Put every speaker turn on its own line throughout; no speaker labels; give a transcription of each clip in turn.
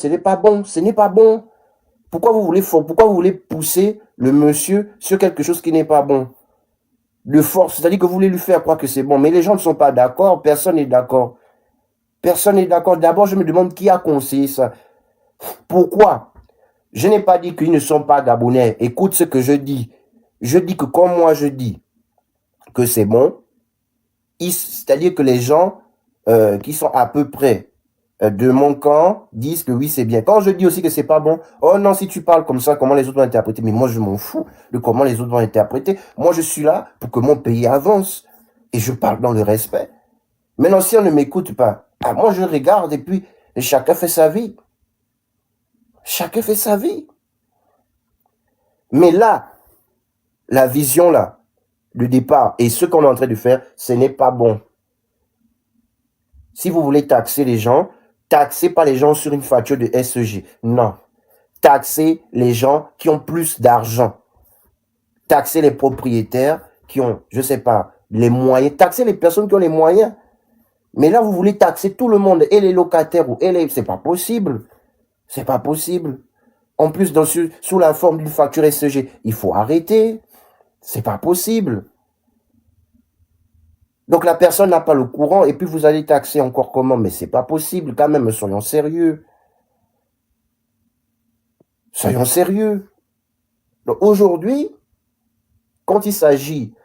Ce n'est pas bon, ce n'est pas bon. Pourquoi vous voulez pousser le monsieur sur quelque chose qui n'est pas bon? De force, c'est-à-dire que vous voulez lui faire croire que c'est bon, mais les gens ne sont pas d'accord, personne n'est d'accord. Personne n'est d'accord. D'abord, je me demande qui a conseillé ça. Pourquoi? Je n'ai pas dit qu'ils ne sont pas gabonais. Écoute ce que je dis. Je dis que comme moi je dis que c'est bon, c'est-à-dire que les gens qui sont à peu près de mon camp disent que oui, c'est bien. Quand je dis aussi que c'est pas bon, oh non, si tu parles comme ça, comment les autres vont interpréter? Mais moi, je m'en fous de comment les autres vont interpréter. Moi, je suis là pour que mon pays avance. Et je parle dans le respect. Maintenant, si on ne m'écoute pas, moi, je regarde et puis chacun fait sa vie. Chacun fait sa vie. Mais là, la vision là, le départ et ce qu'on est en train de faire, ce n'est pas bon. Si vous voulez taxer les gens, taxez pas les gens sur une facture de SEG. Non. Taxez les gens qui ont plus d'argent. Taxez les propriétaires qui ont, je sais pas, les moyens. Taxez les personnes qui ont les moyens. Mais là, vous voulez taxer tout le monde, et les locataires, c'est pas possible. C'est pas possible. En plus, sous la forme d'une facture SEG, il faut arrêter. C'est pas possible. Donc la personne n'a pas le courant et puis vous allez taxer encore comment? Mais c'est pas possible quand même, soyons sérieux. Soyons sérieux. Donc aujourd'hui, quand il s'agit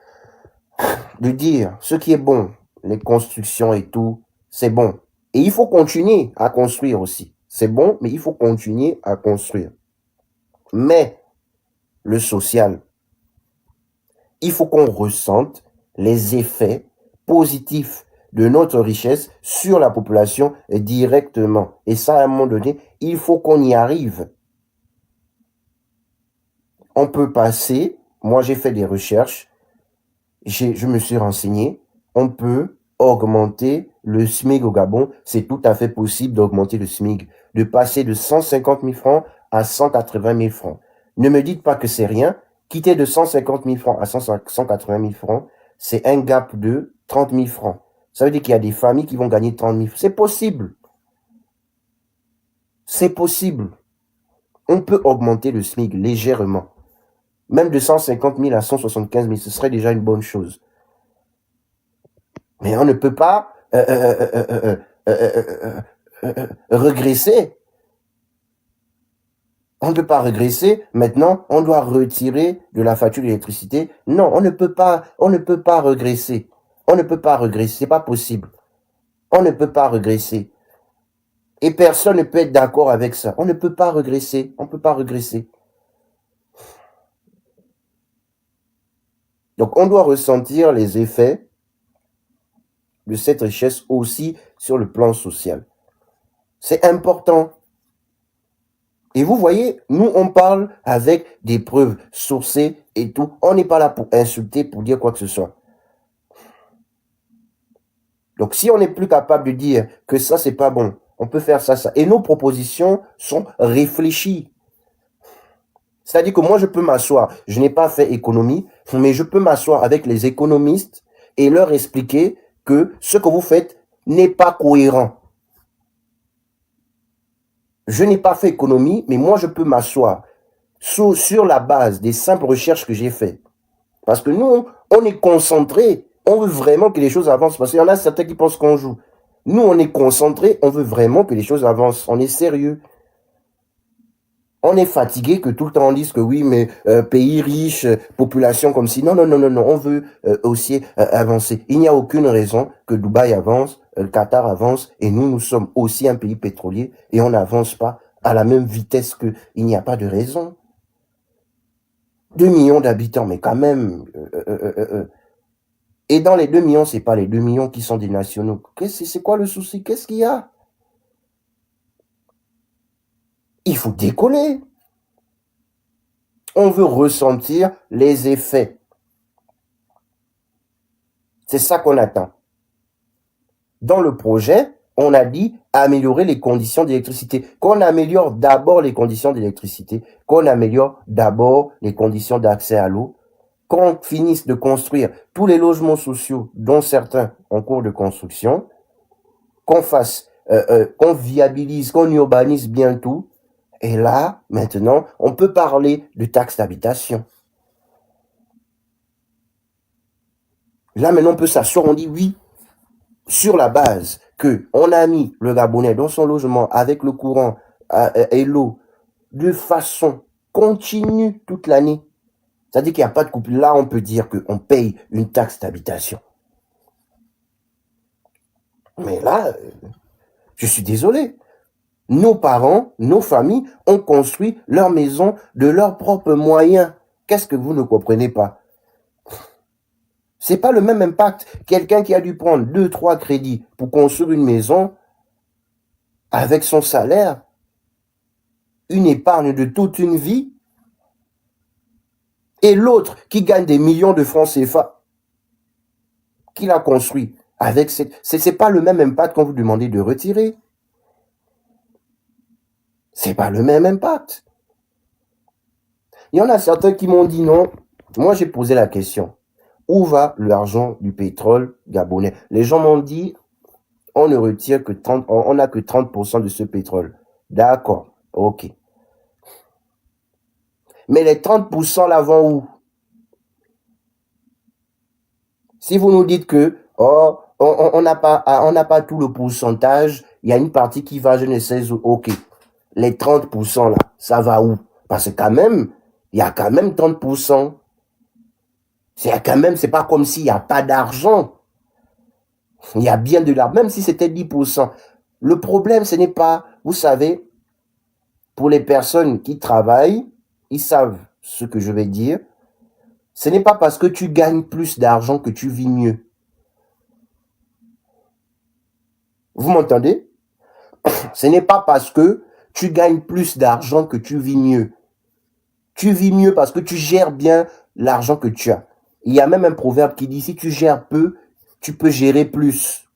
de dire ce qui est bon, les constructions et tout, c'est bon. Et il faut continuer à construire aussi. C'est bon, mais il faut continuer à construire. Mais le social, il faut qu'on ressente les effets positifs de notre richesse sur la population directement. Et ça, à un moment donné, il faut qu'on y arrive. On peut passer, moi j'ai fait des recherches, je me suis renseigné, on peut augmenter le SMIC au Gabon, c'est tout à fait possible d'augmenter le SMIC, de passer de 150 000 francs à 180 000 francs. Ne me dites pas que c'est rien, quitter de 150 000 francs à 180 000 francs, c'est un gap de 30 000 francs. Ça veut dire qu'il y a des familles qui vont gagner 30 000 francs. C'est possible. C'est possible. On peut augmenter le SMIC légèrement. Même de 150 000 à 175 000, ce serait déjà une bonne chose. Mais on ne peut pas régresser. On ne peut pas régresser. Maintenant, on doit retirer de la facture d'électricité. Non, on ne peut pas régresser. On ne peut pas régresser. C'est pas possible. On ne peut pas régresser. Et personne ne peut être d'accord avec ça. On ne peut pas régresser. On ne peut pas régresser. Donc, on doit ressentir les effets de cette richesse aussi sur le plan social. C'est important. Et vous voyez, nous, on parle avec des preuves sourcées et tout. On n'est pas là pour insulter, pour dire quoi que ce soit. Donc, si on n'est plus capable de dire que ça, c'est pas bon, on peut faire ça, ça. Et nos propositions sont réfléchies. C'est-à-dire que moi, je peux m'asseoir. Je n'ai pas fait économie, mais je peux m'asseoir avec les économistes et leur expliquer que ce que vous faites n'est pas cohérent. Je n'ai pas fait économie, mais moi, je peux m'asseoir sur la base des simples recherches que j'ai faites. Parce que nous, on est concentrés. On veut vraiment que les choses avancent. Parce qu'il y en a certains qui pensent qu'on joue. Nous, on est concentrés. On veut vraiment que les choses avancent. On est sérieux. On est fatigué que tout le temps on dise que oui, mais pays riche, population comme si. Non, non, non, non, non. On veut aussi avancer. Il n'y a aucune raison que Dubaï avance, le Qatar avance, et nous sommes aussi un pays pétrolier et on n'avance pas à la même vitesse que. Il n'y a pas de raison. 2 millions d'habitants, mais quand même. Et dans les 2 millions, c'est pas les 2 millions qui sont des nationaux. C'est quoi le souci? Qu'est-ce qu'il y a? Il faut décoller. On veut ressentir les effets. C'est ça qu'on attend. Dans le projet, on a dit améliorer les conditions d'électricité. Qu'on améliore d'abord les conditions d'électricité, qu'on améliore d'abord les conditions d'accès à l'eau, qu'on finisse de construire tous les logements sociaux, dont certains en cours de construction, qu'on fasse qu'on viabilise, qu'on urbanise bien tout. Et là, maintenant, on peut parler de taxe d'habitation. Là, maintenant, on peut s'asseoir, on dit oui, sur la base que on a mis le Gabonais dans son logement avec le courant et l'eau de façon continue toute l'année. C'est-à-dire qu'il n'y a pas de couple. Là, on peut dire qu'on paye une taxe d'habitation. Mais là, je suis désolé. Nos parents, nos familles ont construit leur maison de leurs propres moyens. Qu'est-ce que vous ne comprenez pas? C'est pas le même impact. Quelqu'un qui a dû prendre 2-3 crédits pour construire une maison avec son salaire, une épargne de toute une vie, et l'autre qui gagne des millions de francs CFA, qu'il a construit avec c'est pas le même impact quand vous demandez de retirer. C'est pas le même impact. Il y en a certains qui m'ont dit non. Moi, j'ai posé la question. Où va l'argent du pétrole gabonais? Les gens m'ont dit, on ne retire que 30, on n'a que 30% de ce pétrole. D'accord, ok. Mais les 30% là vont où? Si vous nous dites que oh, on n'a pas tout le pourcentage, il y a une partie qui va, je ne sais où, ok. Les 30% là, ça va où? Parce que quand même, il y a quand même 30%. C'est pas comme s'il n'y a pas d'argent. Il y a bien de l'argent, même si c'était 10%. Le problème, ce n'est pas, vous savez, pour les personnes qui travaillent, ils savent ce que je vais dire. Ce n'est pas parce que tu gagnes plus d'argent que tu vis mieux. Vous m'entendez? Ce n'est pas parce que tu gagnes plus d'argent que tu vis mieux. Tu vis mieux parce que tu gères bien l'argent que tu as. Il y a même un proverbe qui dit, si tu gères peu, tu peux gérer plus.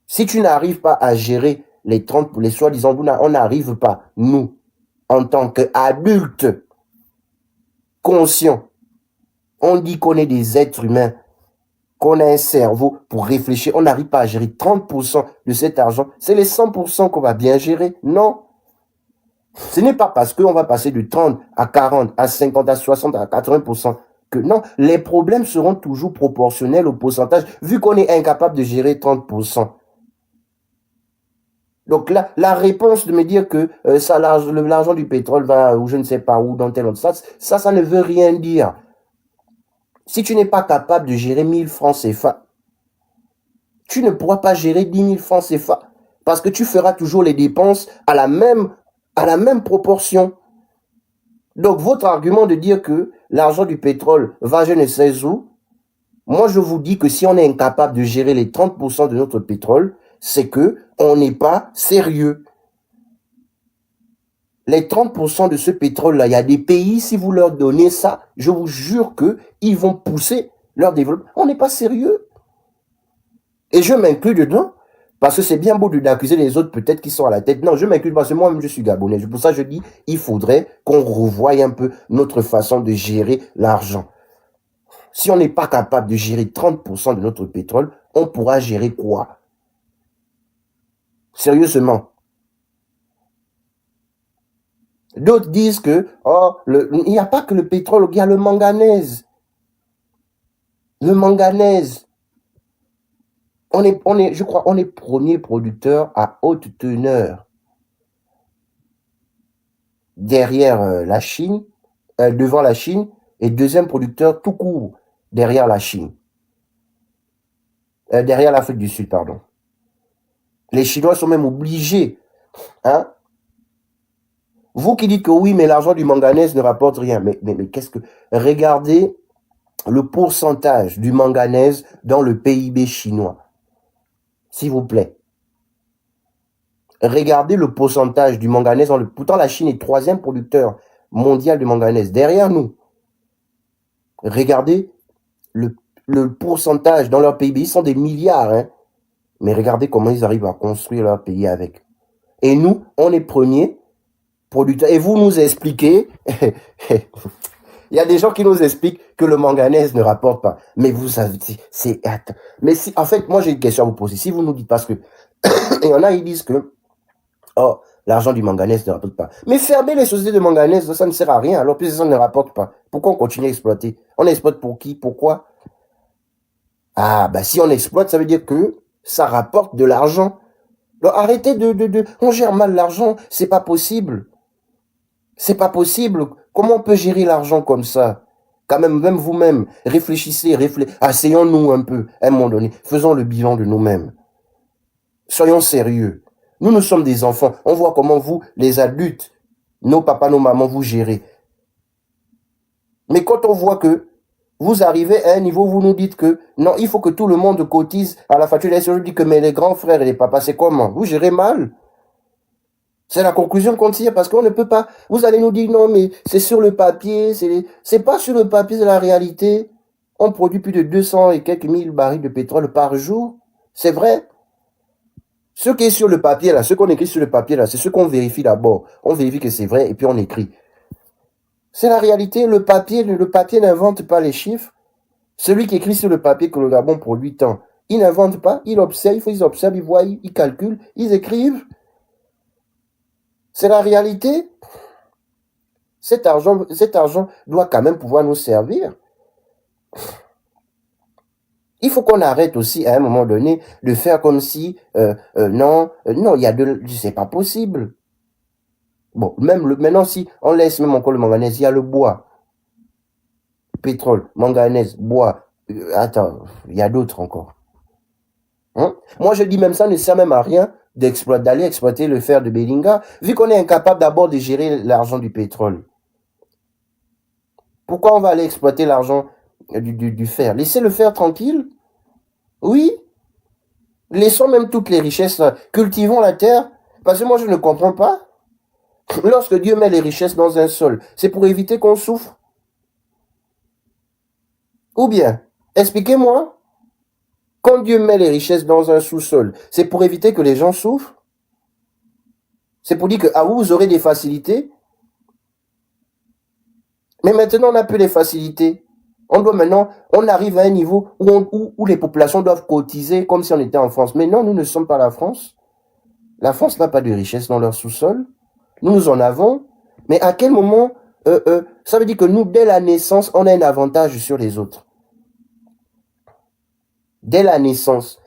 Si tu n'arrives pas à gérer les 30, les soi-disant, on n'arrive pas, nous, en tant qu'adultes, conscients, on dit qu'on est des êtres humains, qu'on a un cerveau pour réfléchir, on n'arrive pas à gérer 30% de cet argent, c'est les 100% qu'on va bien gérer. Non. Ce n'est pas parce qu'on va passer de 30 à 40, à 50, à 60, à 80% que non, les problèmes seront toujours proportionnels au pourcentage, vu qu'on est incapable de gérer 30%. Donc là, la réponse de me dire que l'argent du pétrole va, ou je ne sais pas où, dans tel autre sens, ça ne veut rien dire. Si tu n'es pas capable de gérer 1000 francs CFA, tu ne pourras pas gérer 10 000 francs CFA, parce que tu feras toujours les dépenses à la même proportion. Donc, votre argument de dire que l'argent du pétrole va je ne sais où, moi je vous dis que si on est incapable de gérer les 30% de notre pétrole, c'est que on n'est pas sérieux. Les 30% de ce pétrole-là, il y a des pays, si vous leur donnez ça, je vous jure qu'ils vont pousser leur développement. On n'est pas sérieux. Et je m'inclus dedans, parce que c'est bien beau d'accuser les autres peut-être qui sont à la tête. Non, je m'inclus parce que moi-même je suis gabonais. Pour ça je dis, il faudrait qu'on revoie un peu notre façon de gérer l'argent. Si on n'est pas capable de gérer 30% de notre pétrole, on pourra gérer quoi? Sérieusement. D'autres disent que il n'y a pas que le pétrole, il y a le manganèse. Le manganèse. Je crois, on est premier producteur à haute teneur. Derrière la Chine, devant la Chine, et deuxième producteur tout court derrière la Chine. Derrière l'Afrique du Sud, pardon. Les Chinois sont même obligés. Hein? Vous qui dites que oui, mais l'argent du manganèse ne rapporte rien. Mais qu'est-ce que... Regardez le pourcentage du manganèse dans le PIB chinois. S'il vous plaît. Regardez le pourcentage du manganèse. Pourtant, la Chine est troisième producteur mondial de manganèse. Derrière nous. Regardez le pourcentage dans leur PIB. Ils sont des milliards. Hein? Mais regardez comment ils arrivent à construire leur pays avec. Et nous, on est premiers producteurs. Et vous nous expliquez... Il y a des gens qui nous expliquent que le manganèse ne rapporte pas. Mais vous savez, c'est... Mais si, en fait, moi j'ai une question à vous poser. Si vous nous dites, parce que Et il y en a, ils disent que, oh, l'argent du manganèse ne rapporte pas. Mais fermer les sociétés de manganèse, ça ne sert à rien. Alors, puisque ça ne rapporte pas, pourquoi on continue à exploiter? On exploite pour qui? Pourquoi? Ah, bah si on exploite, ça veut dire que ça rapporte de l'argent. Donc arrêtez on gère mal l'argent, c'est pas possible. C'est pas possible. Comment on peut gérer l'argent comme ça? Quand même vous-même, réfléchissez, asseyons-nous un peu, à un moment donné. Faisons le bilan de nous-mêmes. Soyons sérieux. Nous sommes des enfants. On voit comment vous, les adultes, nos papas, nos mamans, vous gérez. Mais quand on voit que vous arrivez à un niveau où vous nous dites que non, il faut que tout le monde cotise à la facture. Je dis que mais les grands frères et les papas, c'est comment? Vous gérez mal. C'est la conclusion qu'on tire parce qu'on ne peut pas. Vous allez nous dire non, mais c'est sur le papier. C'est pas sur le papier, c'est la réalité. On produit plus de 200 et quelques mille barils de pétrole par jour. C'est vrai. Ce qui est sur le papier là, ce qu'on écrit sur le papier là, c'est ce qu'on vérifie d'abord. On vérifie que c'est vrai et puis on écrit. C'est la réalité. Le papier n'invente pas les chiffres. Celui qui écrit sur le papier que le Gabon produit tant, il n'invente pas, il observe, ils observent, ils voient, ils calculent, ils écrivent. C'est la réalité. Cet argent doit quand même pouvoir nous servir. Il faut qu'on arrête aussi à un moment donné de faire comme si non, il y a c'est pas possible. Bon, maintenant si on laisse même encore le manganèse, il y a le bois, pétrole, manganèse, bois. Attends, il y a d'autres encore. Hein? Moi je dis même ça ne sert même à rien d'aller exploiter le fer de Belinga, vu qu'on est incapable d'abord de gérer l'argent du pétrole. Pourquoi on va aller exploiter l'argent du fer? Laissez le fer tranquille. Oui. Laissons même toutes les richesses. Cultivons la terre. Parce que moi, je ne comprends pas. Lorsque Dieu met les richesses dans un sol, c'est pour éviter qu'on souffre. Ou bien, expliquez-moi. Quand Dieu met les richesses dans un sous-sol, c'est pour éviter que les gens souffrent. C'est pour dire que vous aurez des facilités. Mais maintenant, on n'a plus les facilités. On arrive à un niveau où les populations doivent cotiser comme si on était en France. Mais non, nous ne sommes pas la France. La France n'a pas de richesse dans leur sous-sol. Nous en avons. Mais à quel moment, ça veut dire que nous, dès la naissance, on a un avantage sur les autres. Dès la naissance,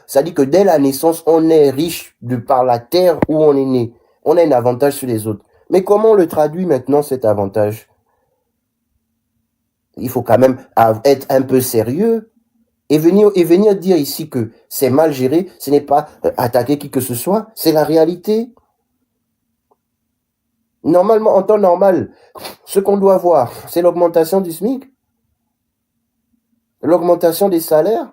ça dit que dès la naissance, on est riche de par la terre où on est né. On a un avantage sur les autres. Mais comment on le traduit maintenant, cet avantage? Il faut quand même être un peu sérieux et venir dire ici que c'est mal géré, ce n'est pas attaquer qui que ce soit, c'est la réalité. Normalement, en temps normal, ce qu'on doit voir, c'est l'augmentation du SMIC, l'augmentation des salaires,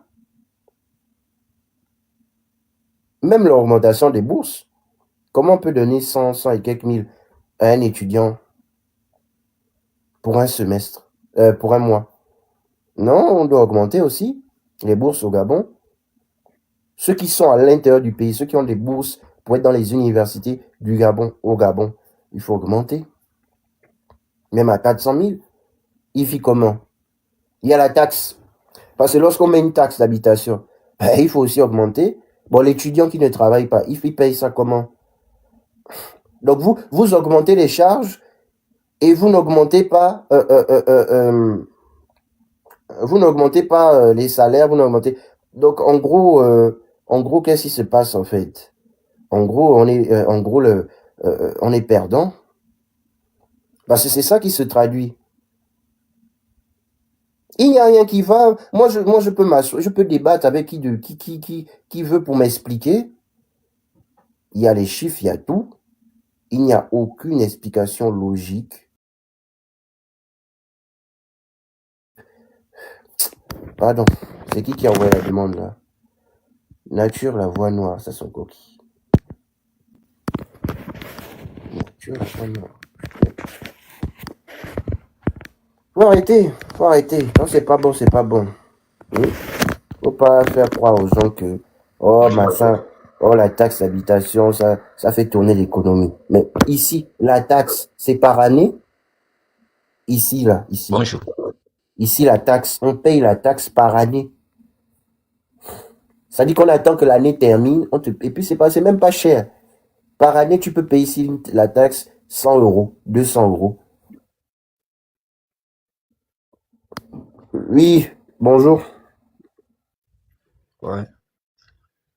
même l'augmentation des bourses. Comment on peut donner 100 et quelques mille à un étudiant pour un semestre, pour un mois? Non, on doit augmenter aussi les bourses au Gabon. Ceux qui sont à l'intérieur du pays, ceux qui ont des bourses pour être dans les universités du Gabon, au Gabon, il faut augmenter. Même à 400 000, il vit comment? Il y a la taxe. Parce que lorsqu'on met une taxe d'habitation, il faut aussi augmenter. Bon, l'étudiant qui ne travaille pas, il paye ça comment? Donc vous augmentez les charges et vous n'augmentez pas les salaires, vous n'augmentez. Donc en gros, qu'est-ce qui se passe en fait? En gros, on est perdant. Parce que c'est ça qui se traduit. Il n'y a rien qui va. Moi, je peux débattre avec qui veut pour m'expliquer. Il y a les chiffres, il y a tout. Il n'y a aucune explication logique. Pardon, c'est qui a envoyé la demande là? Nature, la voix noire, ça sont coquilles. Nature, la voix noire. Faut arrêter. Non, c'est pas bon. Faut pas faire croire aux gens que, la taxe d'habitation, ça fait tourner l'économie. Mais ici, la taxe, c'est par année. Ici.
Bonjour.
Ici, la taxe, on paye la taxe par année. Ça dit qu'on attend que l'année termine, et puis c'est même pas cher. Par année, tu peux payer ici la taxe 100 euros, 200 euros. Oui, bonjour.
Ouais.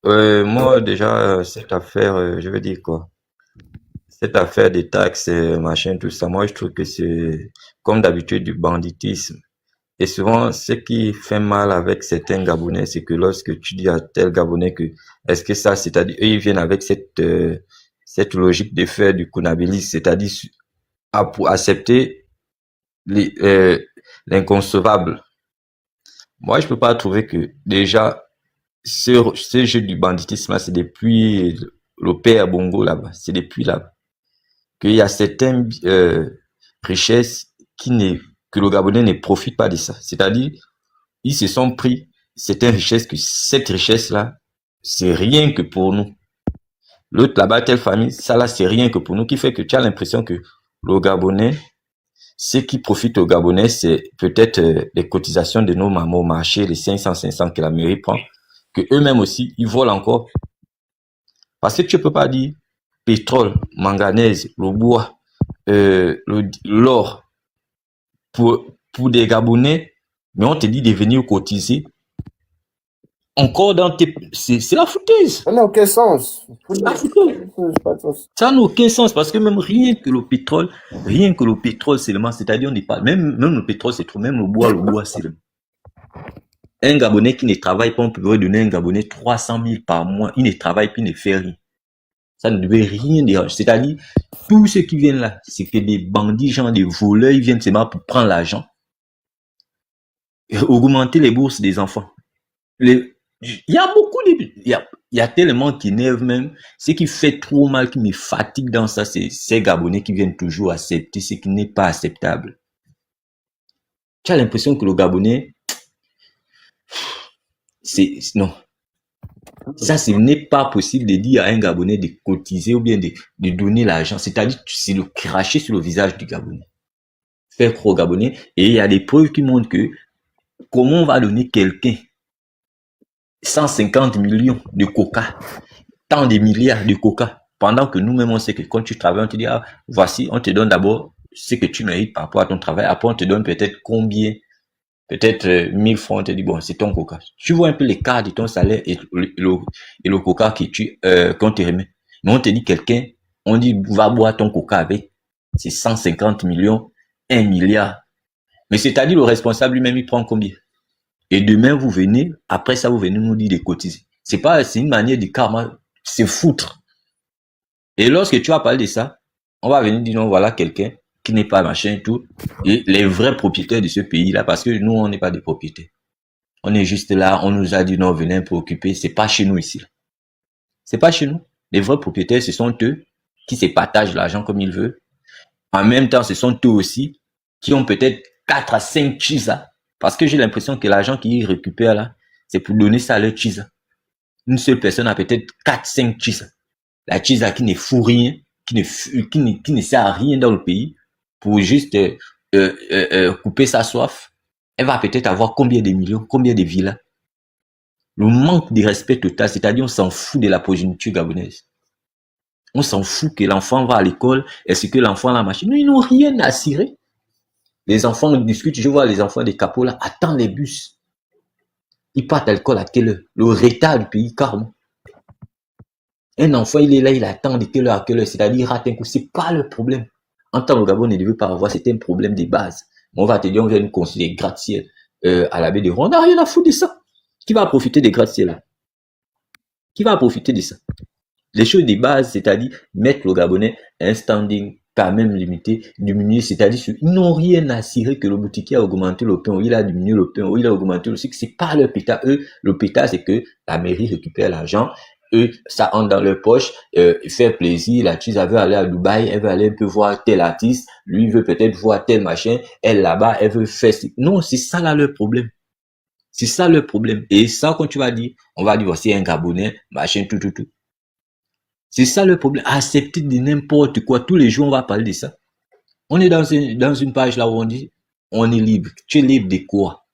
Moi, déjà, cette affaire, je veux dire quoi? Cette affaire des taxes, machin, tout ça, moi, je trouve que c'est, comme d'habitude, du banditisme. Et souvent, ce qui fait mal avec certains Gabonais, c'est que lorsque tu dis à tel Gabonais que, est-ce que ça, c'est-à-dire, eux, ils viennent avec cette logique de faire du conabilisme, c'est-à-dire, pour accepter les, l'inconcevable. Moi, je peux pas trouver que, déjà, ce jeu du banditisme là, c'est depuis le père Bongo là-bas, c'est depuis là qu'il y a certaines richesses que le Gabonais ne profite pas de ça. C'est-à-dire, ils se sont pris certaines richesses que cette richesse-là, c'est rien que pour nous. L'autre là-bas, telle famille, ça là, c'est rien que pour nous, qui fait que tu as l'impression que le Gabonais, ce qui profite au Gabonais, c'est peut-être les cotisations de nos mamans au marché, les 500 que la mairie prend, que eux-mêmes aussi, ils volent encore. Parce que tu ne peux pas dire pétrole, manganèse, le bois, l'or pour des Gabonais, mais on te dit de venir cotiser. Encore dans tes... C'est la foutaise.
Ça n'a aucun sens.
C'est la foutaise. Ça n'a aucun sens parce que même rien que le pétrole seulement, c'est-à-dire on n'est pas, même le pétrole c'est trop, même le bois c'est le... Un Gabonais qui ne travaille pas, on peut donner un Gabonais 300 000 par mois, il ne travaille puis il ne fait rien. Ça ne devait rien déranger. C'est-à-dire, tous ceux qui viennent là, c'est que des bandits, genre des voleurs, ils viennent seulement pour prendre l'argent. Et augmenter les bourses des enfants. Il y a beaucoup de... Il y a tellement qui énervent même. Ce qui fait trop mal, qui me fatigue dans ça, c'est ces Gabonais qui viennent toujours accepter ce qui n'est pas acceptable. Tu as l'impression que le Gabonais, non. Ça, ce n'est pas possible de dire à un Gabonais de cotiser ou bien de donner l'argent. C'est-à-dire, c'est le cracher sur le visage du Gabonais. Faire croire au Gabonais. Et il y a des preuves qui montrent que comment on va donner quelqu'un 150 millions de coca, tant de milliards de coca, pendant que nous-mêmes, on sait que quand tu travailles, on te dit, ah, voici, on te donne d'abord ce que tu mérites par rapport à ton travail. Après, on te donne peut-être combien, peut-être 1000 francs, on te dit, bon, c'est ton coca. Tu vois un peu l'écart de ton salaire et le coca qu'on te remet. Mais on te dit quelqu'un, on dit, va boire ton coca avec, c'est 150 millions, 1 milliard. Mais c'est-à-dire, le responsable lui-même, il prend combien? Et demain, vous venez, après ça, vous venez nous dire de cotiser. C'est une manière de karma, c'est foutre. Et lorsque tu vas parler de ça, on va venir dire non, voilà quelqu'un qui n'est pas machin et tout. Et les vrais propriétaires de ce pays-là, parce que nous, on n'est pas des propriétaires. On est juste là, on nous a dit non, venez un peu occuper. C'est pas chez nous ici. C'est pas chez nous. Les vrais propriétaires, ce sont eux qui se partagent l'argent comme ils veulent. En même temps, ce sont eux aussi qui ont peut-être 4 à 5 chisas. Parce que j'ai l'impression que l'argent qu'ils récupèrent là, c'est pour donner ça à leur chisa. Une seule personne a peut-être 4, 5 chisas. La chisa qui ne fout rien, qui ne sert à rien dans le pays, pour juste couper sa soif, elle va peut-être avoir combien de millions, combien de villas. Le manque de respect total, c'est-à-dire on s'en fout de la progéniture gabonaise. On s'en fout que l'enfant va à l'école, est-ce que l'enfant a la machine? Non, ils n'ont rien à cirer. Les enfants discutent, je vois les enfants des capots là, attendent les bus. Ils partent à l'école à quelle heure? Le retard du pays, carrément. Un enfant, il est là, il attend de quelle heure à quelle heure, c'est-à-dire il rate un coup, c'est pas le problème. En tant que Gabon ne devait pas avoir, c'était un problème de base. On va te dire, on vient nous construire des gratte-ciel à la baie de Rouen. On n'a rien à foutre de ça. Qui va profiter des gratte-ciel là? Qui va profiter de ça? Les choses de base, c'est-à-dire mettre le Gabonais un standing quand même limité, diminuer, c'est-à-dire ils n'ont rien à cirer que le boutiquier a augmenté le pain, ou il a diminué le pain, ou il a augmenté le sucre. C'est pas leur pétard. Eux, le pétard, c'est que la mairie récupère l'argent. Eux, ça entre dans leur poche, faire plaisir. La tuse, elle veut aller à Dubaï, elle veut aller un peu voir tel artiste, lui veut peut-être voir tel machin, elle là-bas, elle veut faire... Non, c'est ça là leur problème. C'est ça leur problème. Et ça, quand tu vas dire, on va dire, voici un Gabonais, machin, tout. C'est ça le problème. Accepter de n'importe quoi. Tous les jours, on va parler de ça. On est dans une page là où on dit, on est libre. Tu es libre de quoi?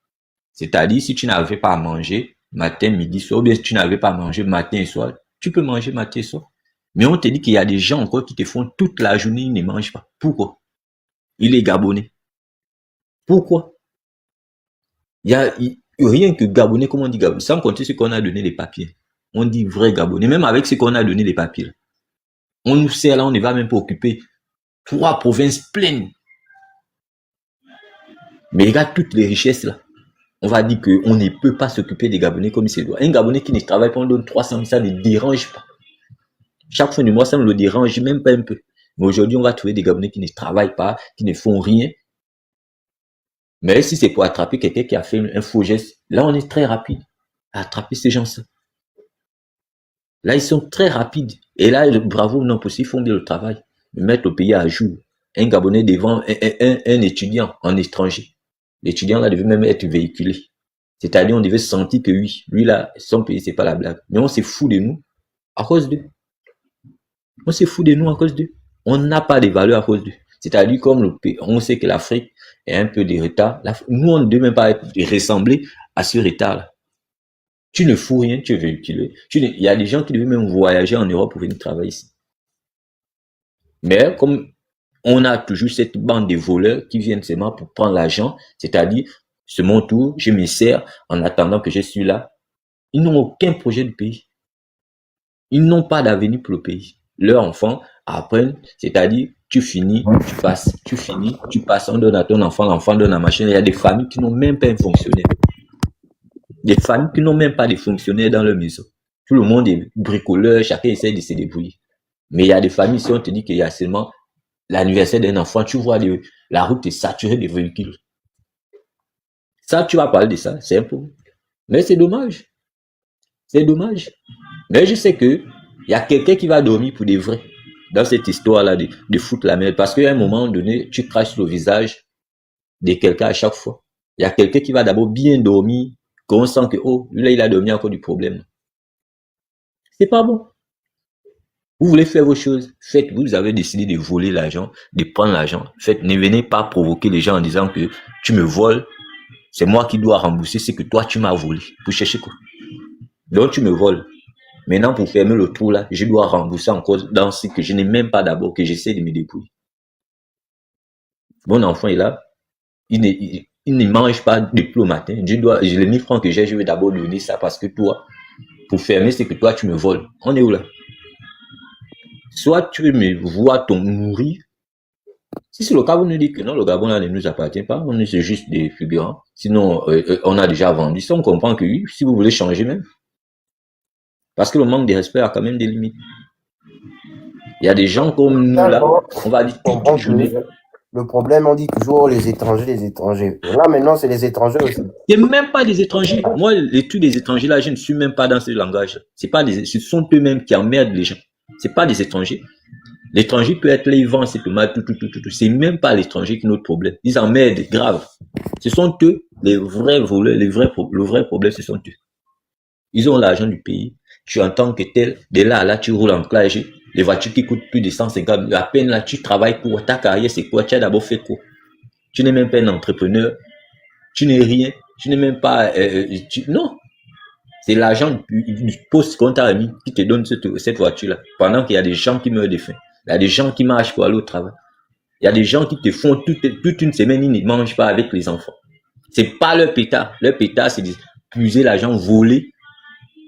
C'est-à-dire, si tu n'avais pas à manger, matin, midi, soir, ou bien si tu n'avais pas mangé matin et soir, tu peux manger matin et soir. Mais on te dit qu'il y a des gens encore qui te font toute la journée, ils ne mangent pas. Pourquoi? Il est Gabonais. Pourquoi? Rien que Gabonais, comment on dit Gabonais, sans compter ce qu'on a donné les papiers. On dit vrai Gabonais, même avec ce qu'on a donné les papiers. On nous sert là, on ne va même pas occuper 3 provinces pleines. Mais regarde toutes les richesses là. On va dire qu'on ne peut pas s'occuper des Gabonais comme il se doit. Un Gabonais qui ne travaille pas, on donne 300 000, ça ne dérange pas. Chaque fin du mois, ça ne le dérange même pas un peu. Mais aujourd'hui, on va trouver des Gabonais qui ne travaillent pas, qui ne font rien. Mais si c'est pour attraper quelqu'un qui a fait un faux geste, là, on est très rapide à attraper ces gens-là. Là, ils sont très rapides. Et là, bravo, non possible, ils font bien le travail. Mettre le pays à jour. Un Gabonais devant un étudiant en étranger. L'étudiant là devait même être véhiculé. C'est-à-dire, on devait sentir que oui, lui là, son pays, c'est pas la blague. Mais on s'est fou de nous à cause d'eux. On s'est fou de nous à cause d'eux. On n'a pas de valeur à cause d'eux. C'est-à-dire, comme le pays, on sait que l'Afrique est un peu de retard. Nous, on ne devait même pas ressembler à ce retard-là. Tu ne fous rien, tu es véhiculé. Il y a des gens qui devaient même voyager en Europe pour venir travailler ici. Mais comme on a toujours cette bande de voleurs qui viennent seulement pour prendre l'argent, c'est-à-dire, c'est mon tour, je me sers en attendant que je suis là. Ils n'ont aucun projet de pays. Ils n'ont pas d'avenir pour le pays. Leurs enfants apprennent, c'est-à-dire, tu finis, tu passes, tu finis, tu passes, on donne à ton enfant, l'enfant donne à machin. Il y a des familles qui n'ont même pas un fonctionnaire. Des familles qui n'ont même pas de fonctionnaires dans leur maison. Tout le monde est bricoleur, chacun essaie de se débrouiller. Mais il y a des familles, si on te dit qu'il y a seulement l'anniversaire d'un enfant, tu vois, la route est saturée de véhicules. Ça, tu vas parler de ça, c'est un peu. Mais c'est dommage. C'est dommage. Mais je sais que il y a quelqu'un qui va dormir pour des vrais dans cette histoire-là de foutre la merde. Parce qu'à un moment donné, tu craches sur le visage de quelqu'un à chaque fois. Il y a quelqu'un qui va d'abord bien dormir, qu'on sent que, oh, lui là, il a dormi encore du problème. C'est pas bon. Vous voulez faire vos choses, faites, vous avez décidé de voler l'argent, de prendre l'argent. Faites, ne venez pas provoquer les gens en disant que tu me voles, c'est moi qui dois rembourser ce que toi tu m'as volé. Pour chercher quoi? Donc tu me voles. Maintenant, pour fermer le trou là, je dois rembourser encore dans ce que je n'ai même pas d'abord, que j'essaie de me débrouiller. Mon enfant est là, il ne mange pas depuis le matin. Les 1000 francs que j'ai, je vais d'abord donner ça parce que toi, pour fermer, c'est que toi tu me voles. On est où là? Soit tu me vois ton nourrir. Si c'est le cas, vous nous dites que non, le Gabon là ne nous appartient pas, on est juste des figurants. Sinon, on a déjà vendu. Si on comprend que oui, si vous voulez changer même. Parce que le manque de respect a quand même des limites. Il y a des gens comme nous là, on va dire toute une journée.
Le problème, on dit toujours les étrangers, les étrangers. Là, maintenant, c'est les étrangers aussi.
C'est même pas des étrangers. Moi, les trucs des étrangers là, je ne suis même pas dans ce langage. Ce sont eux-mêmes qui emmerdent les gens. C'est pas des étrangers. L'étranger peut être là, ils vendent ses tomates, tout. C'est même pas l'étranger qui est notre problème. Ils emmerdent, grave. Ce sont eux, les vrais voleurs, le vrai problème, ce sont eux. Ils ont l'argent du pays. Tu entends que tel, de là à là, tu roules en classe. Les voitures qui coûtent plus de 150 000, à peine là, tu travailles pour ta carrière, c'est quoi? Tu as d'abord fait quoi? Tu n'es même pas un entrepreneur. Tu n'es rien. Tu n'es même pas, non. C'est l'argent du poste qu'on t'a mis qui te donne cette voiture-là. Pendant qu'il y a des gens qui meurent de faim. Il y a des gens qui marchent pour aller au travail. Il y a des gens qui te font toute une semaine, ils ne mangent pas avec les enfants. C'est pas leur pétard. Leur pétard, c'est puiser l'argent, voler.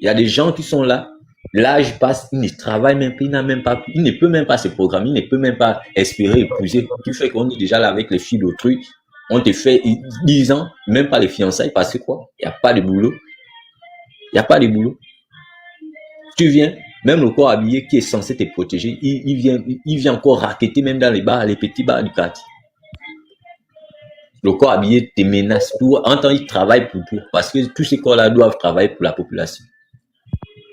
Il y a des gens qui sont là. L'âge passe, ils ne travaillent même pas, il ne peut même pas se programmer, il ne peut même pas espérer épouser. Tu fais qu'on est déjà là avec les filles d'autrui. On te fait 10 ans, même pas les fiançailles, parce que quoi? Il n'y a pas de boulot. Il n'y a pas de boulot. Tu viens, même le corps habillé qui est censé te protéger, il vient encore raqueter même dans les bars, les petits bars du quartier. Le corps habillé te menace pour, en temps il travaille pour tout, parce que tous ces corps-là doivent travailler pour la population.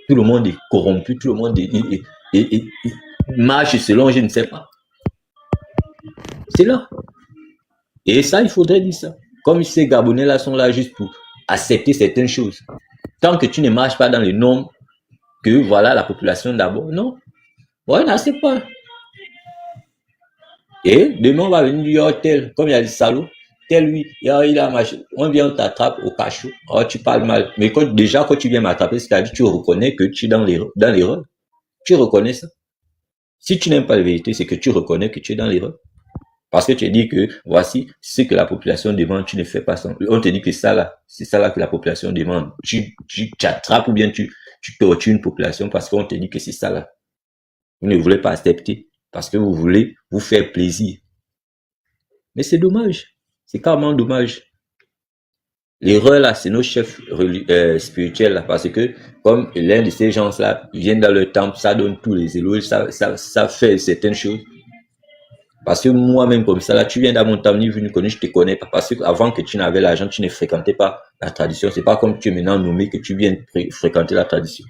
Tout le monde est corrompu, tout le monde marche selon je ne sais pas. C'est là. Et ça, il faudrait dire ça. Comme ces Gabonais-là sont là juste pour accepter certaines choses. Tant que tu ne marches pas dans les normes, que voilà la population d'abord, non. Ouais, n'accepte pas. Et demain, on va venir dire tel, comme il y a des salauds, lui, il a marché. On vient, on t'attrape au cachot. Oh, tu parles mal. Mais déjà, quand tu viens m'attraper, c'est-à-dire tu reconnais que tu es dans l'erreur. Tu reconnais ça. Si tu n'aimes pas la vérité, c'est que tu reconnais que tu es dans l'erreur. Parce que tu as dit que voici ce que la population demande, tu ne fais pas ça. On te dit que ça là, c'est ça là que la population demande. Tu attrapes ou bien tu tortures une population parce qu'on te dit que c'est ça là. Vous ne voulez pas accepter parce que vous voulez vous faire plaisir. Mais c'est dommage. C'est carrément dommage. L'erreur là, c'est nos chefs spirituels là, parce que comme l'un de ces gens-là vient dans le temple, ça donne tous les éloges, ça fait certaines choses. Parce que moi-même comme ça, là, tu viens dans mon temple, ni venu connu, je te connais pas. Parce que avant que tu n'avais l'argent, tu ne fréquentais pas la tradition. C'est pas comme tu es maintenant nommé que tu viens fréquenter la tradition.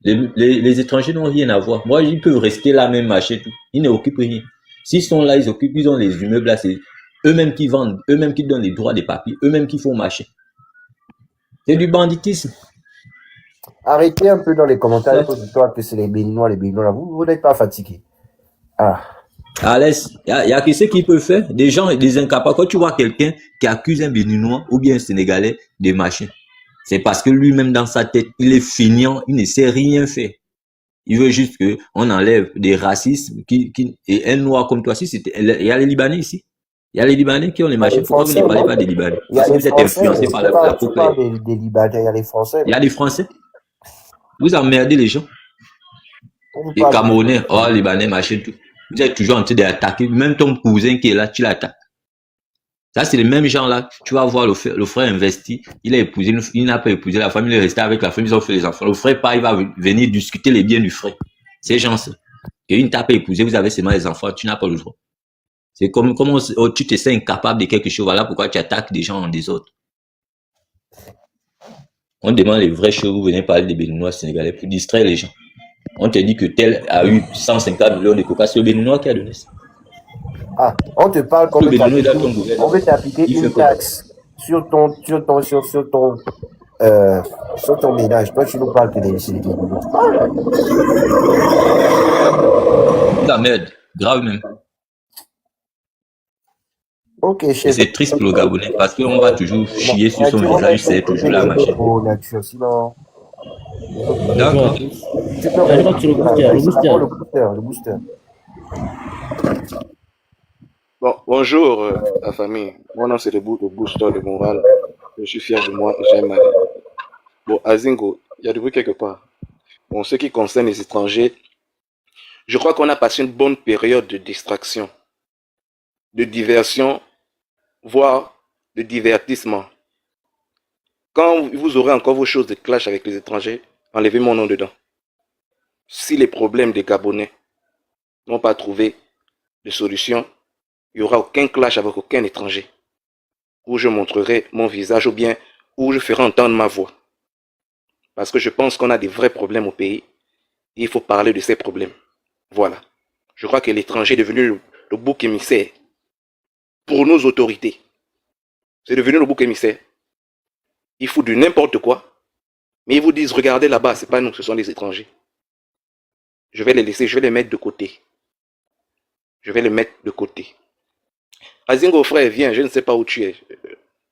Les étrangers n'ont rien à voir. Moi, ils peuvent rester là même marcher tout. Ils n'occupent rien. S'ils sont là, ils ont les immeubles là, c'est eux-mêmes qui vendent, eux-mêmes qui donnent les droits des papiers, eux-mêmes qui font marcher. C'est du banditisme.
Arrêtez un peu dans les commentaires pour dire que c'est les Béninois là. Vous n'êtes pas fatigués. Ah.
Alès, il y a que ce qu'il peut faire. Des gens, des incapables. Quand tu vois quelqu'un qui accuse un Béninois ou bien un Sénégalais de machin, c'est parce que lui-même dans sa tête, il est feignant, il ne sait rien faire. Il veut juste que on enlève des racismes et un noir comme toi. Si c'était, il y a les Libanais ici. Il y a les Libanais qui ont les machins. Pourquoi vous ne parlez pas des Libanais? Parce que vous êtes influencé par la populaire.
Des Libanais, il y a les Français.
Il y a des Français. Vous emmerdez les gens. Les Camerounais, oh, Libanais, machin, tout. Vous êtes toujours en train d'attaquer. Même ton cousin qui est là, tu l'attaques. Ça, c'est les mêmes gens-là. Tu vas voir le frère investi. Il a épousé, il n'a pas épousé la famille, il est resté avec la famille, ils ont fait les enfants. Le frère part, il va venir discuter les biens du frère. Ces gens-là. Et il ne t'a pas épousé, vous avez seulement les enfants, tu n'as pas le droit. C'est comme tu te sens incapable de quelque chose. Voilà pourquoi tu attaques des gens en désordre. On demande les vraies choses, vous venez parler des Béninois sénégalais pour distraire les gens. On te dit que tel a eu 150 millions de coca, c'est le Béninois qui a donné ça.
Ah, on te parle qu'on veut t'appliquer une taxe sur ton ménage. Toi, tu nous parles que des Béninois.
La merde, grave même.
Ok, chef.
C'est triste pour le Gabonais parce qu'on va toujours chier sur son visage, c'est toujours la machine.
D'accord. Tu peux le booster.
Bon, bonjour la famille. Mon nom c'est le booster de Montréal. Je suis fier de moi et j'aime aller. Bon, Azingo, il y a du bruit quelque part. Bon, ce qui concerne les étrangers, je crois qu'on a passé une bonne période de distraction, de diversion, voire de divertissement. Quand vous aurez encore vos choses de clash avec les étrangers, enlevez mon nom dedans. Si les problèmes des Gabonais n'ont pas trouvé de solution, il n'y aura aucun clash avec aucun étranger. Où je montrerai mon visage ou bien où je ferai entendre ma voix. Parce que je pense qu'on a des vrais problèmes au pays. Et il faut parler de ces problèmes. Voilà. Je crois que l'étranger est devenu le bouc émissaire pour nos autorités. C'est devenu le bouc émissaire. Ils foutent du n'importe quoi. Mais ils vous disent, regardez là-bas, c'est pas nous, ce sont les étrangers. Je vais les laisser, je vais les mettre de côté. Je vais les mettre de côté. Azingo, frère, viens, je ne sais pas où tu es.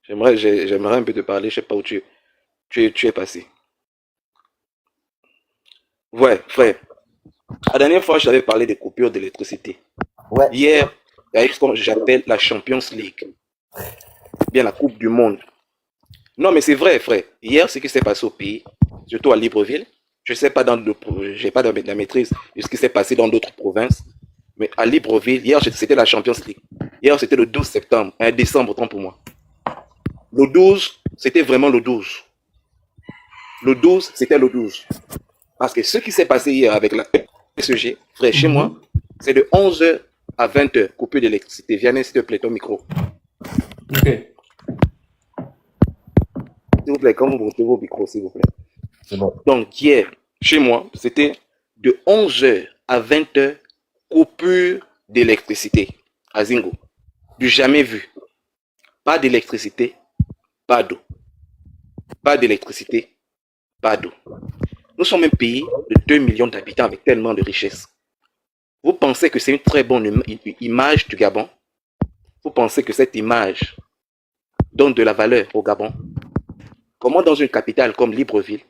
J'aimerais un peu te parler, je ne sais pas où tu es passé. Ouais, frère. La dernière fois, je t'avais parlé des coupures d'électricité.
Ouais.
Hier, il y a ce que j'appelle la Champions League. Bien la Coupe du Monde. Non, mais c'est vrai, frère. Hier, ce qui s'est passé au pays, surtout à Libreville, je ne sais pas, j'ai pas la maîtrise de ce qui s'est passé dans d'autres provinces, mais à Libreville, hier, c'était la Champions League. Hier, c'était le 12 septembre, décembre, autant pour moi. Le 12, c'était vraiment le 12. Le 12, c'était le 12. Parce que ce qui s'est passé hier avec la SEG, frère, chez moi, c'est de 11h à 20h, coupure d'électricité. Viens, s'il te plaît, ton micro.
Ok.
S'il vous plaît, quand vous montez vos micros, s'il vous plaît.
C'est bon.
Donc, hier, chez moi, c'était de 11h à 20h, coupure d'électricité. À Zingo. Du jamais vu. Pas d'électricité, pas d'eau. Pas d'électricité, pas d'eau. Nous sommes un pays de 2 millions d'habitants avec tellement de richesses. Vous pensez que c'est une très bonne image du Gabon? vous pensez que cette image donne de la valeur au Gabon? Comment dans une capitale comme Libreville,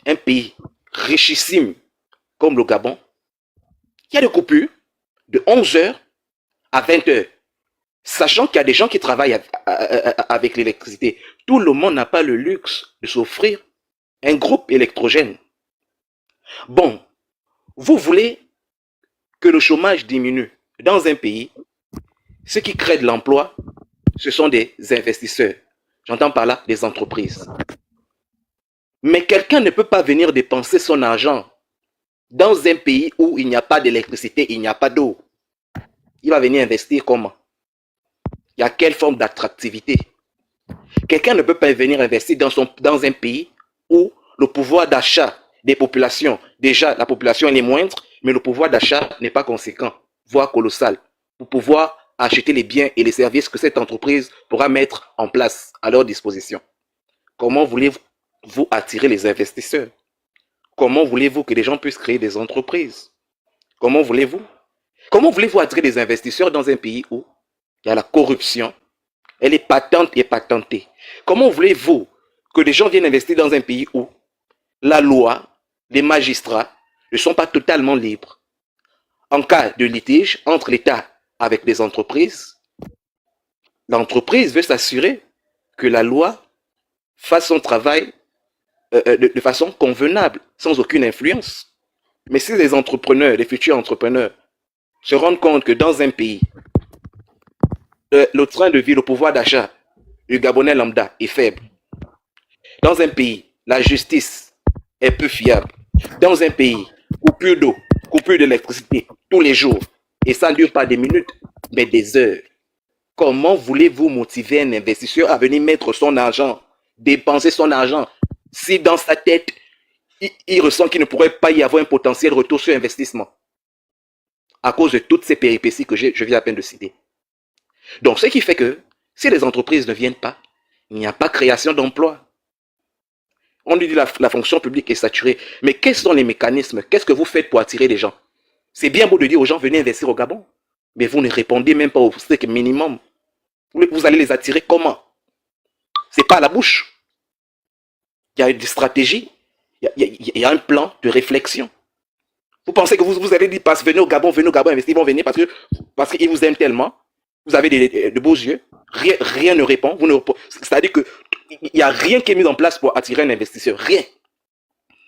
un pays richissime comme le Gabon, il y a des coupures de 11h à 20h, sachant qu'il y a des gens qui travaillent avec l'électricité. Tout le monde n'a pas le luxe de s'offrir un groupe électrogène. Bon, vous voulez que le chômage diminue dans un pays, ce qui crée de l'emploi, ce sont des investisseurs. J'entends par là des entreprises. Mais quelqu'un ne peut pas venir dépenser son argent dans un pays où il n'y a pas d'électricité, il n'y a pas d'eau. Il va venir investir comment? Il y a quelle forme d'attractivité? Quelqu'un ne peut pas venir investir dans un pays où le pouvoir d'achat des populations, déjà la population elle est moindre, mais le pouvoir d'achat n'est pas conséquent, voire colossal, pour pouvoir acheter les biens et les services que cette entreprise pourra mettre en place à leur disposition. Comment voulez-vous attirer les investisseurs? Comment voulez-vous que les gens puissent créer des entreprises? Comment voulez-vous attirer des investisseurs dans un pays où il y a la corruption, elle est patente et patentée? Comment voulez-vous que les gens viennent investir dans un pays où la loi, les magistrats ne sont pas totalement libres? En cas de litige entre l'État avec des entreprises, l'entreprise veut s'assurer que la loi fasse son travail de façon convenable, sans aucune influence. Mais si les entrepreneurs, les futurs entrepreneurs, se rendent compte que dans un pays, le train de vie, le pouvoir d'achat du Gabonais lambda est faible, dans un pays, la justice est peu fiable, dans un pays, coupure d'eau, coupure d'électricité tous les jours, et ça ne dure pas des minutes, mais des heures. Comment voulez-vous motiver un investisseur à venir mettre son argent, dépenser son argent, si dans sa tête, il ressent qu'il ne pourrait pas y avoir un potentiel retour sur investissement à cause de toutes ces péripéties que je viens à peine de citer? Donc, ce qui fait que si les entreprises ne viennent pas, il n'y a pas création d'emplois. On nous dit la fonction publique est saturée. Mais quels sont les mécanismes? Qu'est-ce que vous faites pour attirer les gens? C'est bien beau de dire aux gens, venez investir au Gabon. Mais vous ne répondez même pas au strict minimum. Vous allez les attirer comment? C'est pas à la bouche. Il y a des stratégies. Il y a un plan de réflexion. Vous pensez que vous allez dire, venez au Gabon, investir. Ils vont venir parce qu'ils vous aiment tellement. Vous avez de beaux yeux. Rien ne répond. C'est-à-dire qu'il n'y a rien qui est mis en place pour attirer un investisseur. Rien.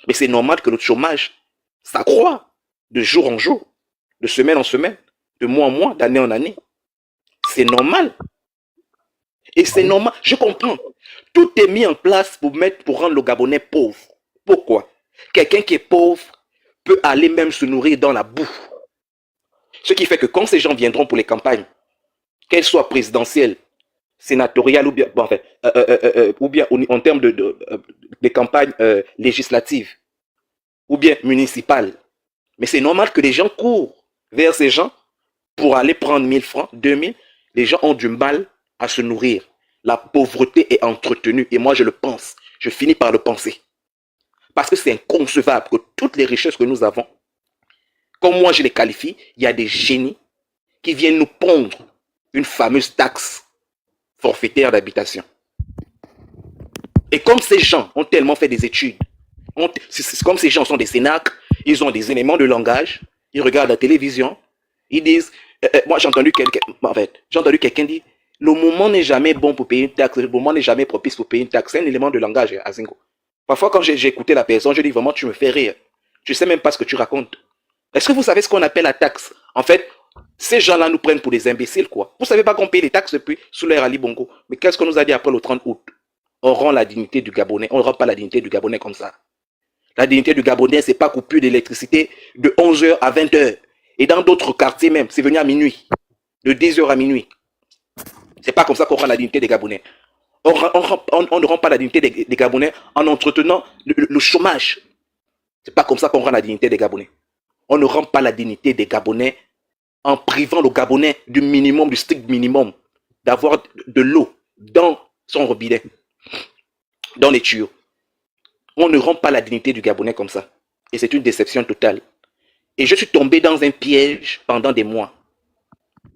Mais c'est normal que notre chômage s'accroît de jour en jour, de semaine en semaine, de mois en mois, d'année en année. C'est normal. Et c'est normal. Je comprends. Tout est mis en place pour rendre le Gabonais pauvre. Pourquoi? Quelqu'un qui est pauvre peut aller même se nourrir dans la boue. Ce qui fait que quand ces gens viendront pour les campagnes, qu'elles soient présidentielles, sénatoriales ou bien en termes de campagnes législatives ou bien municipales, mais c'est normal que les gens courent vers ces gens pour aller prendre 1000 francs, 2000. Les gens ont du mal à se nourrir. La pauvreté est entretenue et moi je le pense. Je finis par le penser. Parce que c'est inconcevable que toutes les richesses que nous avons, comme moi je les qualifie, il y a des génies qui viennent nous pondre une fameuse taxe forfaitaire d'habitation. Et comme ces gens ont tellement fait des études, comme ces gens sont des cénacles, ils ont des éléments de langage, ils regardent la télévision, ils disent, moi j'ai entendu quelqu'un dire, le moment n'est jamais bon pour payer une taxe, le moment n'est jamais propice pour payer une taxe. C'est un élément de langage, Azingo. Parfois quand j'ai écouté la personne, je dis vraiment tu me fais rire. Tu sais même pas ce que tu racontes. Est-ce que vous savez ce qu'on appelle la taxe? En fait, ces gens-là nous prennent pour des imbéciles, quoi. Vous savez pas qu'on paye les taxes depuis sous l'ère Ali Bongo. Mais qu'est-ce qu'on nous a dit après le 30 août? On rend la dignité du Gabonais. On ne rend pas la dignité du Gabonais comme ça. La dignité du Gabonais, c'est pas coupure d'électricité de 11h à 20h. Et dans d'autres quartiers même, c'est venu à minuit. De 10h à minuit. C'est pas comme ça qu'on rend la dignité des Gabonais. On ne rend pas la dignité des Gabonais en entretenant le chômage. C'est pas comme ça qu'on rend la dignité des Gabonais. On ne rend pas la dignité des Gabonais en privant le Gabonais du minimum, du strict minimum, d'avoir de l'eau dans son robinet, dans les tuyaux. On ne rend pas la dignité du Gabonais comme ça. Et c'est une déception totale. Et je suis tombé dans un piège pendant des mois.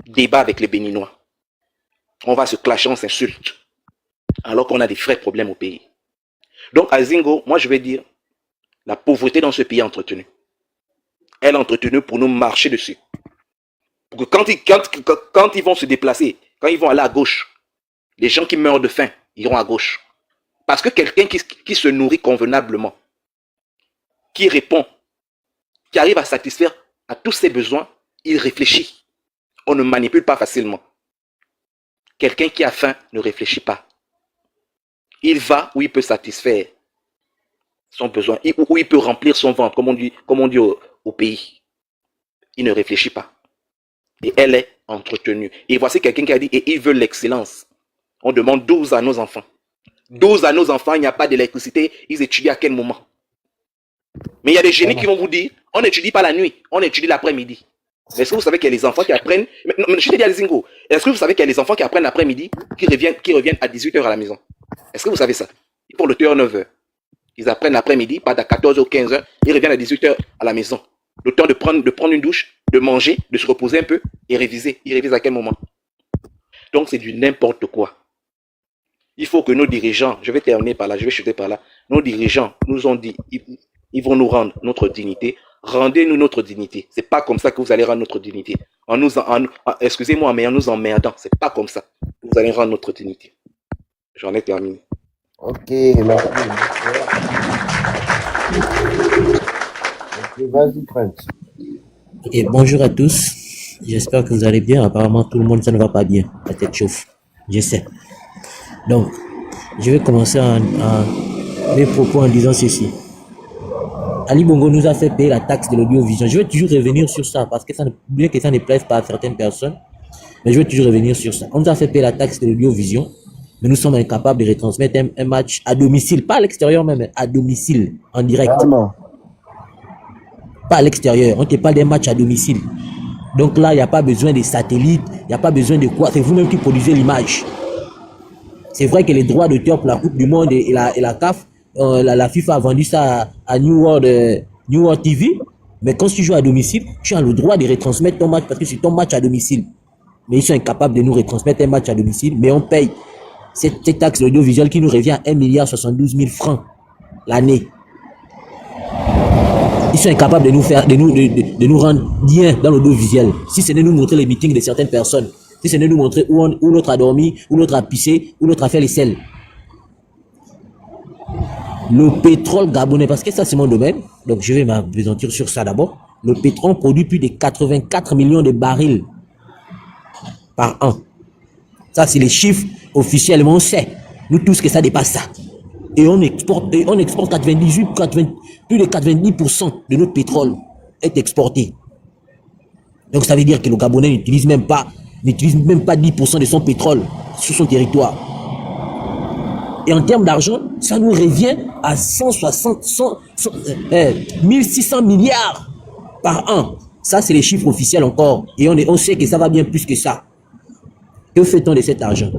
Débat avec les Béninois. On va se clasher, on s'insulte. Alors qu'on a des vrais problèmes au pays. Donc, Azingo, moi je vais dire, la pauvreté dans ce pays est entretenue. Elle est entretenue pour nous marcher dessus. Pour que quand ils vont se déplacer, quand ils vont aller à gauche, les gens qui meurent de faim iront à gauche. Parce que quelqu'un qui se nourrit convenablement, qui répond, qui arrive à satisfaire à tous ses besoins, il réfléchit. On ne manipule pas facilement. Quelqu'un qui a faim ne réfléchit pas. Il va où il peut satisfaire son besoin, où il peut remplir son ventre, comme on dit au pays. Il ne réfléchit pas. Et elle est entretenue. Et voici quelqu'un qui a dit, et il veut l'excellence. On demande 12 à nos enfants. 12 à nos enfants, il n'y a pas d'électricité, ils étudient à quel moment? Mais il y a des génies qui vont vous dire, on n'étudie pas la nuit, on étudie l'après-midi. Est-ce que vous savez qu'il y a des enfants qui apprennent, je t'ai dit à Zingo, est-ce que vous savez qu'il y a des enfants qui apprennent l'après-midi, qui reviennent à 18h à la maison? Est-ce que vous savez ça? Ils font le thé à 9h. Ils apprennent l'après-midi, pas à 14h ou 15h, ils reviennent à 18h à la maison. Le temps de prendre une douche, de manger, de se reposer un peu et réviser. Ils révisent à quel moment? Donc c'est du n'importe quoi. Il faut que nos dirigeants, je vais terminer par là, je vais chuter par là, nos dirigeants nous ont dit, ils vont nous rendre notre dignité. Rendez-nous notre dignité. C'est pas comme ça que vous allez rendre notre dignité. Excusez-moi, mais en nous emmerdant. C'est pas comme ça que vous allez rendre notre dignité. J'en ai terminé.
Ok, merci. Ok, vas-y, Prince.
Et bonjour à tous. J'espère que vous allez bien. Apparemment, tout le monde, ça ne va pas bien. La tête chauffe. Je sais. Donc, je vais commencer mes propos en disant ceci. Ali Bongo nous a fait payer la taxe de l'audiovisuel. Je vais toujours revenir sur ça parce que bien que ça ne plaise pas à certaines personnes, mais je vais toujours revenir sur ça. On nous a fait payer la taxe de l'audiovisuel, mais nous sommes incapables de retransmettre un match à domicile, pas à l'extérieur même, à domicile, en direct.
Vraiment.
Pas à l'extérieur. On te parle des matchs à domicile. Donc là, il n'y a pas besoin des satellites, il n'y a pas besoin de quoi. C'est vous-même qui produisez l'image. C'est vrai que les droits d'auteur pour la Coupe du Monde et la CAF, la FIFA a vendu ça à New World TV, mais quand tu joues à domicile, tu as le droit de retransmettre ton match parce que c'est ton match à domicile. Mais ils sont incapables de nous retransmettre un match à domicile, mais on paye cette taxe audiovisuelle qui nous revient à 1,72 milliard francs l'année. Ils sont incapables de nous rendre bien dans l'audiovisuel. Si ce n'est nous montrer les meetings de certaines personnes, si ce n'est nous montrer où l'autre a dormi, où l'autre a pissé, où l'autre a fait les selles. Le pétrole gabonais, parce que ça c'est mon domaine, donc je vais m'apesantir sur ça d'abord. Le pétrole produit plus de 84 millions de barils par an. Ça c'est les chiffres officiellement, on sait. Nous tous que ça dépasse ça. Et on exporte plus de 90% de notre pétrole est exporté. Donc ça veut dire que le Gabonais n'utilise même pas 10% de son pétrole sur son territoire. Et en termes d'argent, ça nous revient à 1600 milliards par an. Ça, c'est les chiffres officiels encore. Et on sait que ça va bien plus que ça. Que fait-on de cet argent?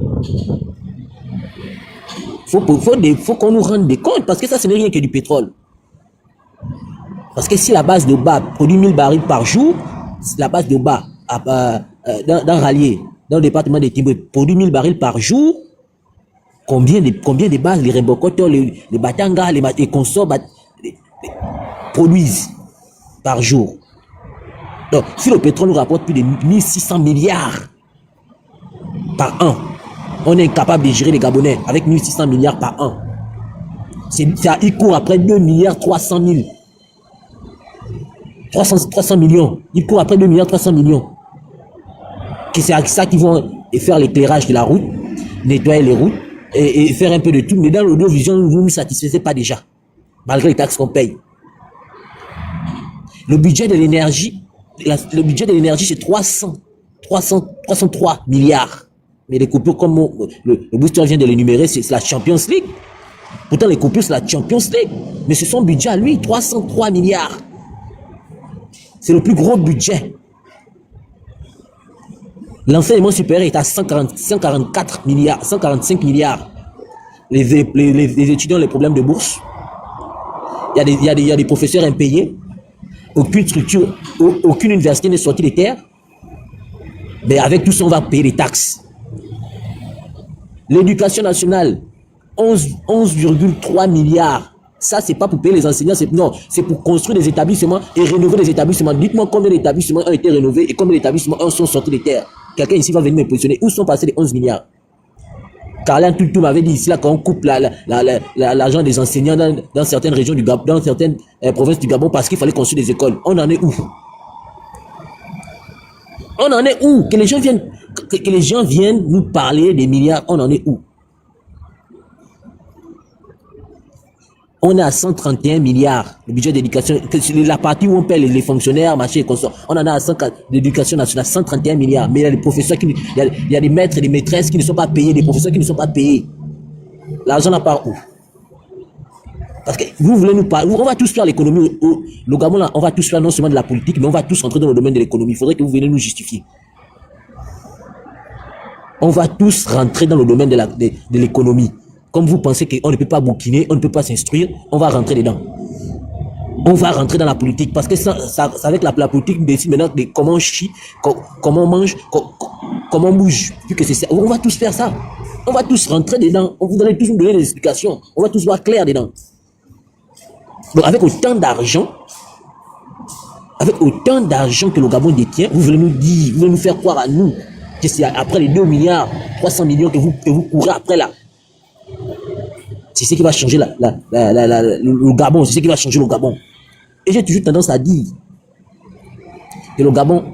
Faut qu'on nous rende des comptes, parce que ça, ce n'est rien que du pétrole. Parce que si la base de bas produit 1000 barils par jour, la base de bas dans Rallier, dans le département de Timbé, produit 1000 barils par jour, combien de bases les Rembokotors, les Batanga, les consorts produisent par jour? Donc, si le pétrole nous rapporte plus de 1600 milliards par an, on est incapable de gérer les Gabonais avec 1600 milliards par an. Il court après 2 milliards 300 millions. Il court après 2 milliards 300 millions. C'est avec ça qu'ils vont faire l'éclairage de la route, nettoyer les routes et faire un peu de tout. Mais dans l'audiovisuel, vous ne nous satisfaisez pas déjà, malgré les taxes qu'on paye. Le budget de l'énergie, c'est 303 milliards. Mais les coupures, comme le booster vient de l'énumérer, c'est la Champions League. Pourtant, les coupures, c'est la Champions League. Mais c'est son budget à lui, 303 milliards. C'est le plus gros budget. L'enseignement supérieur est à 145 milliards. Les étudiants ont les problèmes de bourse. Il y a des professeurs impayés. Aucune structure, aucune université n'est sortie des terres. Mais avec tout ça, on va payer les taxes. L'éducation nationale, 11,3 milliards. Ça, c'est pas pour payer les enseignants, non, c'est pour construire des établissements et rénover des établissements. Dites-moi combien d'établissements ont été rénovés et combien d'établissements sont sortis des terres. Quelqu'un ici va venir me positionner. Où sont passés les 11 milliards? Carlin Toutou m'avait dit ici là qu'on coupe l'argent des enseignants dans certaines régions du Gabon, dans certaines provinces du Gabon parce qu'il fallait construire des écoles. On en est où? On en est où? Que les gens viennent nous parler des milliards, on en est où? On est à 131 milliards, le budget d'éducation, la partie où on paie les fonctionnaires, machin et consorts. On en a à 100, l'éducation nationale, 131 milliards. Mais il y a des professeurs il y a des maîtres et des maîtresses qui ne sont pas payés, des professeurs qui ne sont pas payés. L'argent n'a pas où? Parce que vous voulez nous parler, on va tous faire l'économie, le Gabon là, on va tous faire non seulement de la politique, mais on va tous rentrer dans le domaine de l'économie. Il faudrait que vous veniez nous justifier. On va tous rentrer dans le domaine de l'économie. Comme vous pensez qu'on ne peut pas bouquiner, on ne peut pas s'instruire, on va rentrer dedans. On va rentrer dans la politique parce que ça avec la politique, on décide maintenant de comment on chie, comment on mange, comment on bouge. Vu que c'est ça, on va tous faire ça. On va tous rentrer dedans. On voudrait tous nous donner des explications. On va tous voir clair dedans. Donc avec autant d'argent que le Gabon détient, vous voulez nous dire, vous voulez nous faire croire à nous que c'est après les 2 milliards, 300 millions que vous courez après là. C'est ce qui va changer le Gabon, c'est ce qui va changer le Gabon. Et j'ai toujours tendance à dire que le Gabon,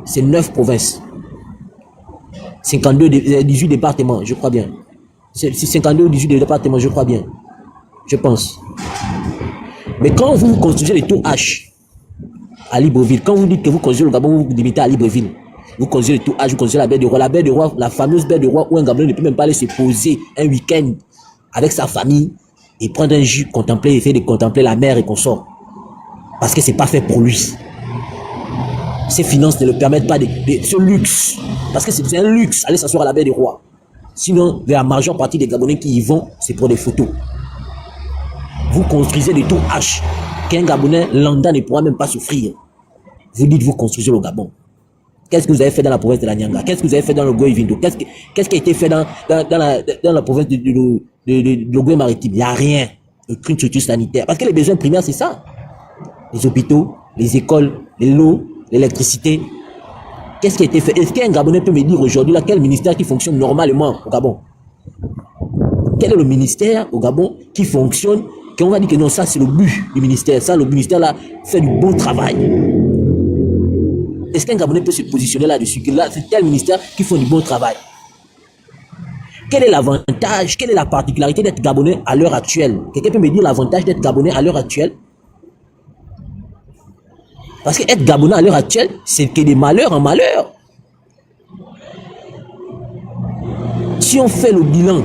c'est 9 provinces. 18 départements, je crois bien. C'est 52 ou 18 départements, je crois bien. Je pense. Mais quand vous construisez les tours H à Libreville, quand vous dites que vous construisez le Gabon, vous vous limitez à Libreville. Vous construisez le tour H, vous construisez la baie de Roi. La baie de Roi, la fameuse baie de Roi où un Gabonais ne peut même pas aller se poser un week-end avec sa famille et prendre un jus, contempler, essayer de contempler la mer et qu'on sort. Parce que c'est pas fait pour lui. Ses finances ne le permettent pas de ce luxe. Parce que c'est un luxe, aller s'asseoir à la baie des Rois. Sinon, la majeure partie des Gabonais qui y vont, c'est pour des photos. Vous construisez des tours H qu'un Gabonais lambda ne pourra même pas souffrir. Vous dites, vous construisez le Gabon. Qu'est-ce que vous avez fait dans la province de la Nyanga? Qu'est-ce que vous avez fait dans le Goïvindo? Qu'est-ce qui a été fait dans la province de l'Ogooué maritime? Il n'y a rien. Aucune structure sanitaire. Parce que les besoins primaires, c'est ça. Les hôpitaux, les écoles, l'eau, l'électricité. Qu'est-ce qui a été fait? Est-ce qu'un Gabonais peut me dire aujourd'hui quel ministère qui fonctionne normalement au Gabon? Quel est le ministère au Gabon qui fonctionne, qu'on va dire que non, ça c'est le but du ministère. Ça, le ministère là fait du bon travail. Est-ce qu'un Gabonais peut se positionner là-dessus? Que là, c'est tel ministère qui fait du bon travail. Quel est l'avantage, quelle est la particularité d'être Gabonais à l'heure actuelle? Quelqu'un peut me dire l'avantage d'être Gabonais à l'heure actuelle? Parce que être Gabonais à l'heure actuelle, c'est que des malheurs en malheur. Si on fait le bilan,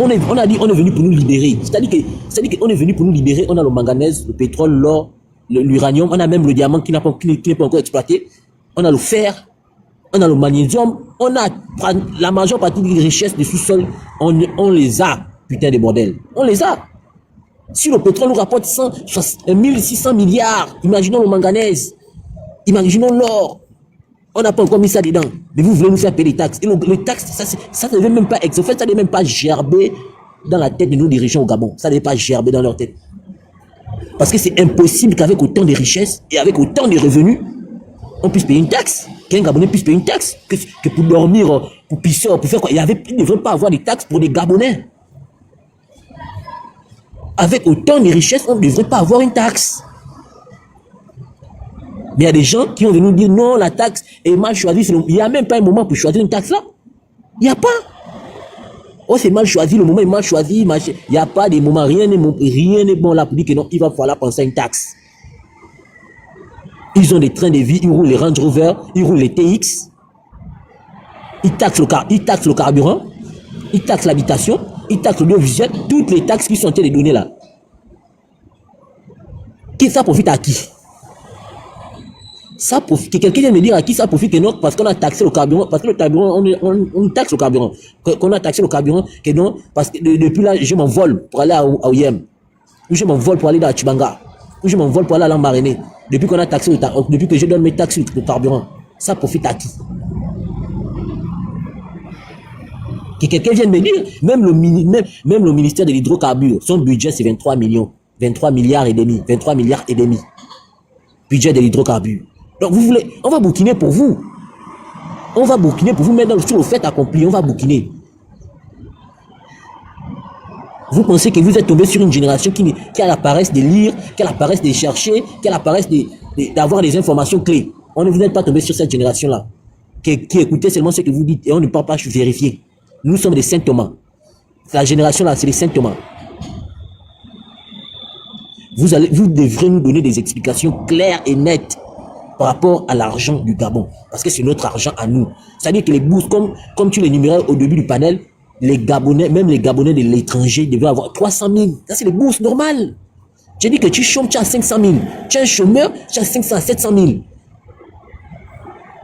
on a dit on est venu pour nous libérer. C'est-à-dire qu'on est venu pour nous libérer. On a le manganèse, le pétrole, l'or, l'uranium, on a même le diamant qui n'est pas encore exploité. On a le fer, on a le magnésium, on a la majeure partie des richesses du sous-sol, on les a, putain de bordel. On les a. Si le pétrole nous rapporte 1600 milliards, imaginons le manganèse, imaginons l'or, on n'a pas encore mis ça dedans. Mais vous voulez nous faire payer les taxes. Et les taxes, ça ne devait même pas ça ne devait même pas gerber dans la tête de nos dirigeants au Gabon. Ça ne devait pas gerber dans leur tête. Parce que c'est impossible qu'avec autant de richesses et avec autant de revenus, on puisse payer une taxe. Qu'un Gabonais puisse payer une taxe. Que pour dormir, pour pisser, pour faire quoi. Il ne devrait pas avoir des taxes pour des Gabonais. Avec autant de richesses, on ne devrait pas avoir une taxe. Mais il y a des gens qui ont venu nous dire non, la taxe est mal choisie. Il n'y a même pas un moment pour choisir une taxe là. Il n'y a pas. Oh, c'est mal choisi, le moment est mal choisi. Il n'y a pas de moment, rien n'est bon là pour dire que non, il va falloir penser à une taxe. Ils ont des trains de vie, ils roulent les Range Rover, ils roulent les TX. Ils taxent le carburant, ils taxent l'habitation, ils taxent l'audiovisuel, toutes les taxes qui sont en train de donner là. Qui ça profite à qui? Ça profite, que quelqu'un vient me dire à qui ça profite que non, parce qu'on a taxé le carburant, parce que le carburant, on taxe le carburant. Qu'on a taxé le carburant, que non, parce que depuis là, je m'envole pour aller à Oyem, ou je m'envole pour aller dans Chibanga, ou je m'envole pour aller à Lambaréné. Depuis qu'on a taxé depuis que je donne mes taxes sur le carburant, ça profite à qui? Que quelqu'un vienne me dire, même le ministère de l'hydrocarbure, son budget c'est 23 millions, 23 milliards et demi, 23 milliards et demi. Budget de l'hydrocarbure. Donc vous voulez, on va bouquiner pour vous. On va bouquiner pour vous, maintenant sur le fait accompli, on va bouquiner. Vous pensez que vous êtes tombé sur une génération qui a la paresse de lire, qui a la paresse de chercher, qui a la paresse d'avoir des informations clés. Vous n'êtes pas tombé sur cette génération-là, qui écoutait seulement ce que vous dites et on ne peut pas vérifier. Nous sommes des Saint Thomas. La génération-là, c'est les Saint Thomas. Vous devrez nous donner des explications claires et nettes par rapport à l'argent du Gabon. Parce que c'est notre argent à nous. C'est-à-dire que les bourses, comme tu l'énumérais au début du panel, les Gabonais, même les Gabonais de l'étranger devaient avoir 300 000. Ça, c'est les bourses normales. J'ai dit que tu chômes, tu as 500 000. Tu es un chômeur, tu as 500 à 700 000.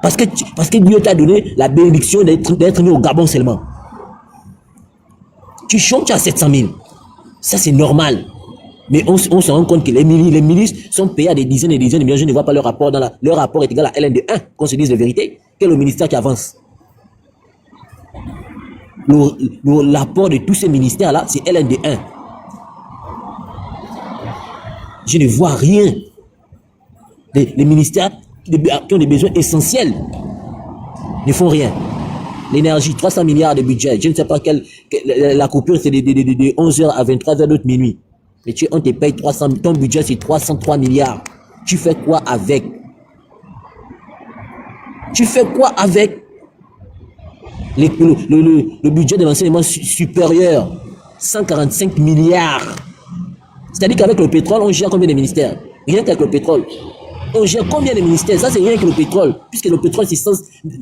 Parce que Dieu t'a donné la bénédiction d'être né au Gabon seulement. Tu chômes, tu as 700 000. Ça, c'est normal. Mais on se rend compte que les ministres sont payés à des dizaines et des dizaines de millions. Je ne vois pas leur rapport. Leur rapport est égal à LN de 1, qu'on se dise la vérité. Quel est le ministère qui avance? L'apport de tous ces ministères-là, c'est LN de 1. Je ne vois rien. Les ministères qui ont des besoins essentiels ne font rien. L'énergie, 300 milliards de budget. Je ne sais pas la coupure, c'est de 11h à 23h d'autres minuit. Mais on te paye 300, ton budget c'est 303 milliards. Tu fais quoi avec? Tu fais quoi avec le budget de l'enseignement supérieur? 145 milliards. C'est-à-dire qu'avec le pétrole, on gère combien de ministères? Rien qu'avec le pétrole. On gère combien de ministères? Ça, c'est rien que le pétrole. Puisque le pétrole,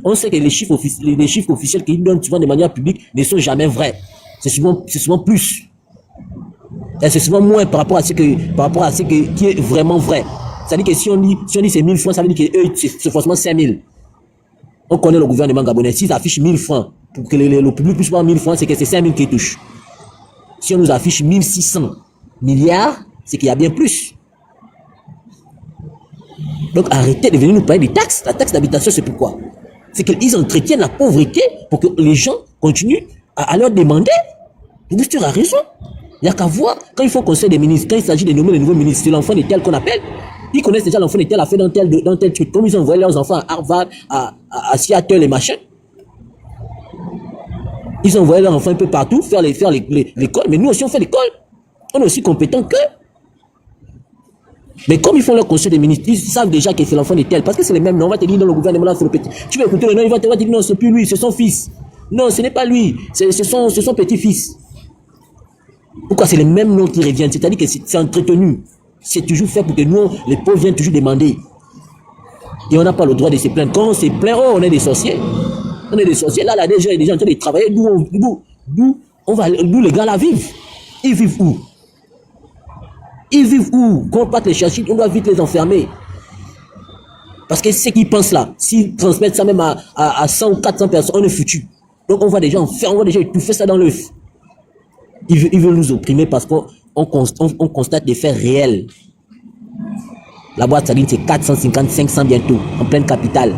on sait que les chiffres officiels qu'ils donnent souvent de manière publique ne sont jamais vrais. C'est souvent plus. Et c'est souvent moins par rapport à ce qui est vraiment vrai. C'est-à-dire que si on dit c'est 1000 francs, ça veut dire que c'est forcément 5000. On connaît le gouvernement gabonais. S'ils affichent 1000 francs, pour que le public puisse voir 1000 francs, c'est que c'est 5000 qui touchent. Si on nous affiche 1600 milliards, c'est qu'il y a bien plus. Donc arrêtez de venir nous parler des taxes. La taxe d'habitation, c'est pourquoi? C'est qu'ils entretiennent la pauvreté pour que les gens continuent à leur demander. Le ministre a raison. Il n'y a qu'à voir, quand il faut conseil des ministres, quand il s'agit de nommer les nouveaux ministres, c'est l'enfant de tel qu'on appelle. Ils connaissent déjà l'enfant de tel a fait dans tel truc. Comme ils ont envoyé leurs enfants à Harvard, à Seattle et machin. Ils ont envoyé leurs enfants un peu partout, faire l'école. Mais nous aussi, on fait l'école. On est aussi compétents qu'eux. Mais comme ils font leur conseil des ministres, ils savent déjà que c'est l'enfant de tel. Parce que c'est les mêmes noms. On va te dire dans le gouvernement, là, c'est le petit. Tu vas écouter le nom, il va te dire non, c'est plus lui, c'est son fils. Non, ce n'est pas lui, c'est son petit-fils. Pourquoi c'est les mêmes noms qui reviennent? C'est-à-dire que c'est entretenu. C'est toujours fait pour que nous, les pauvres, viennent toujours demander. Et on n'a pas le droit de se plaindre. Quand on se plaint, oh, on est des sorciers. On est des sorciers. Là, déjà, il y a des gens en train de travailler. D'où les gars là vivent. Ils vivent où? Ils vivent où? Quand on part les chercher, on doit vite les enfermer. Parce que ce qu'ils pensent là, s'ils transmettent ça même à 100 ou 400 personnes, on est foutu. Donc on va déjà enfermer, on va déjà étouffer ça dans l'œuf. Ils veulent nous opprimer parce qu'on constate des faits réels. La boîte saline, c'est 450, 500 bientôt, en pleine capitale.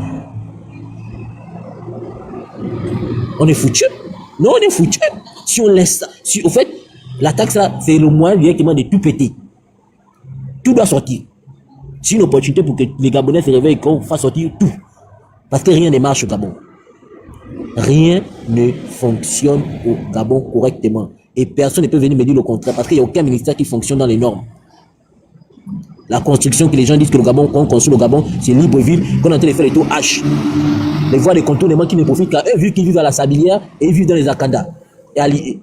On est foutu. Non, on est foutu. Si on laisse ça, au fait, la taxe là, c'est le moyen directement de tout péter. Tout doit sortir. C'est une opportunité pour que les Gabonais se réveillent et qu'on fasse sortir tout. Parce que rien ne marche au Gabon. Rien ne fonctionne au Gabon correctement. Et personne ne peut venir me dire le contraire. Parce qu'il n'y a aucun ministère qui fonctionne dans les normes. La construction que les gens disent que le Gabon, qu'on construit le Gabon, c'est Libreville, qu'on est en train de faire les tours H. Les voies de contournement qui ne profitent qu'à eux, vu qu'ils vivent à la Sablière et ils vivent dans les Akanda. Et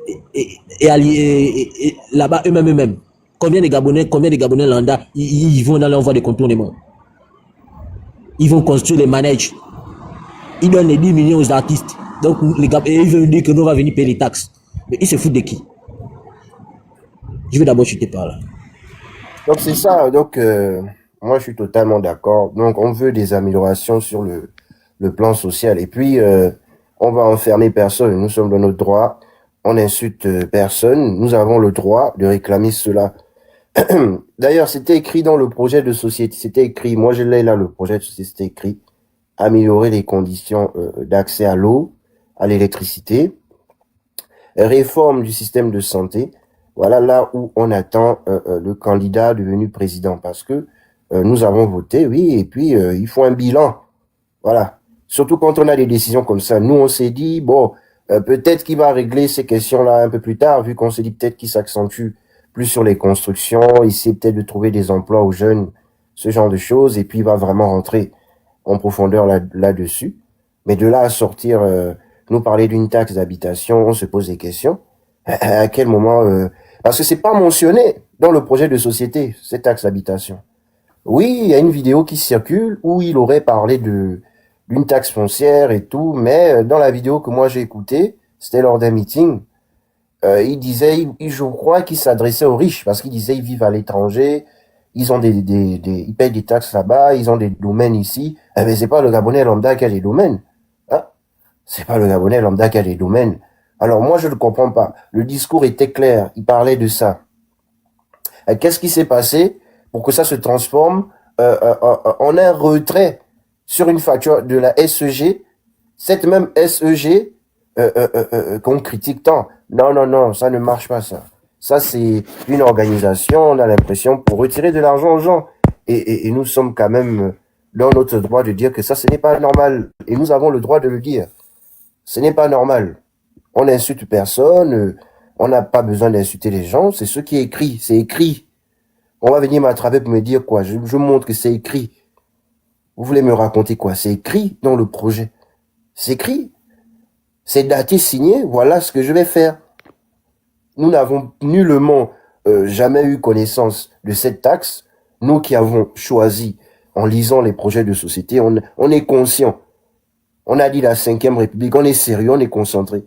là-bas, eux-mêmes. Combien de Gabonais lambda, ils vont dans leur voie de contournement. Ils vont construire les manèges. Ils donnent les 10 millions aux artistes. Donc, et ils veulent dire que nous, on va venir payer les taxes. Mais ils se foutent de qui? Je vais d'abord chuter par là.
Donc, c'est ça. Donc, moi, je suis totalement d'accord. Donc, on veut des améliorations sur le plan social. Et puis, on va enfermer personne. Nous sommes dans notre droit. On n'insulte personne. Nous avons le droit de réclamer cela. D'ailleurs, c'était écrit dans le projet de société. C'était écrit, moi je l'ai là, le projet de société, c'était écrit améliorer les conditions d'accès à l'eau, à l'électricité, réforme du système de santé. Voilà là où on attend le candidat devenu président parce que nous avons voté, oui, et puis il faut un bilan. Voilà. Surtout quand on a des décisions comme ça. Nous, on s'est dit, bon, peut-être qu'il va régler ces questions-là un peu plus tard, vu qu'on s'est dit peut-être qu'il s'accentue plus sur les constructions, essayer peut-être de trouver des emplois aux jeunes, ce genre de choses, et puis il va vraiment rentrer en profondeur là-dessus. Mais de là à sortir, nous parler d'une taxe d'habitation, on se pose des questions. À quel moment parce que c'est pas mentionné dans le projet de société, cette taxe d'habitation. Oui, il y a une vidéo qui circule où il aurait parlé d'une taxe foncière et tout, mais dans la vidéo que moi j'ai écoutée, c'était lors d'un meeting, il disait, je crois qu'il s'adressait aux riches parce qu'il disait ils vivent à l'étranger, ils ont ils payent des taxes là-bas, ils ont des domaines ici. Mais c'est pas le Gabonais lambda qui a des domaines. Hein? C'est pas le Gabonais lambda qui a des domaines. Alors moi je ne comprends pas. Le discours était clair, il parlait de ça. Qu'est-ce qui s'est passé pour que ça se transforme en un retrait sur une facture de la SEG, cette même SEG qu'on critique tant. Non, non, non, ça ne marche pas ça. Ça c'est une organisation, on a l'impression, pour retirer de l'argent aux gens. Et nous sommes quand même dans notre droit de dire que ça, ce n'est pas normal. Et nous avons le droit de le dire. Ce n'est pas normal. On n'insulte personne, on n'a pas besoin d'insulter les gens, c'est ce qui est écrit, c'est écrit. On va venir m'attraper pour me dire quoi? Je montre que c'est écrit. Vous voulez me raconter quoi? C'est écrit dans le projet. C'est écrit. C'est daté, signé. Voilà ce que je vais faire. Nous n'avons nullement jamais eu connaissance de cette taxe. Nous qui avons choisi, en lisant les projets de société, on est conscient. On a dit la 5e République, on est sérieux, on est concentré.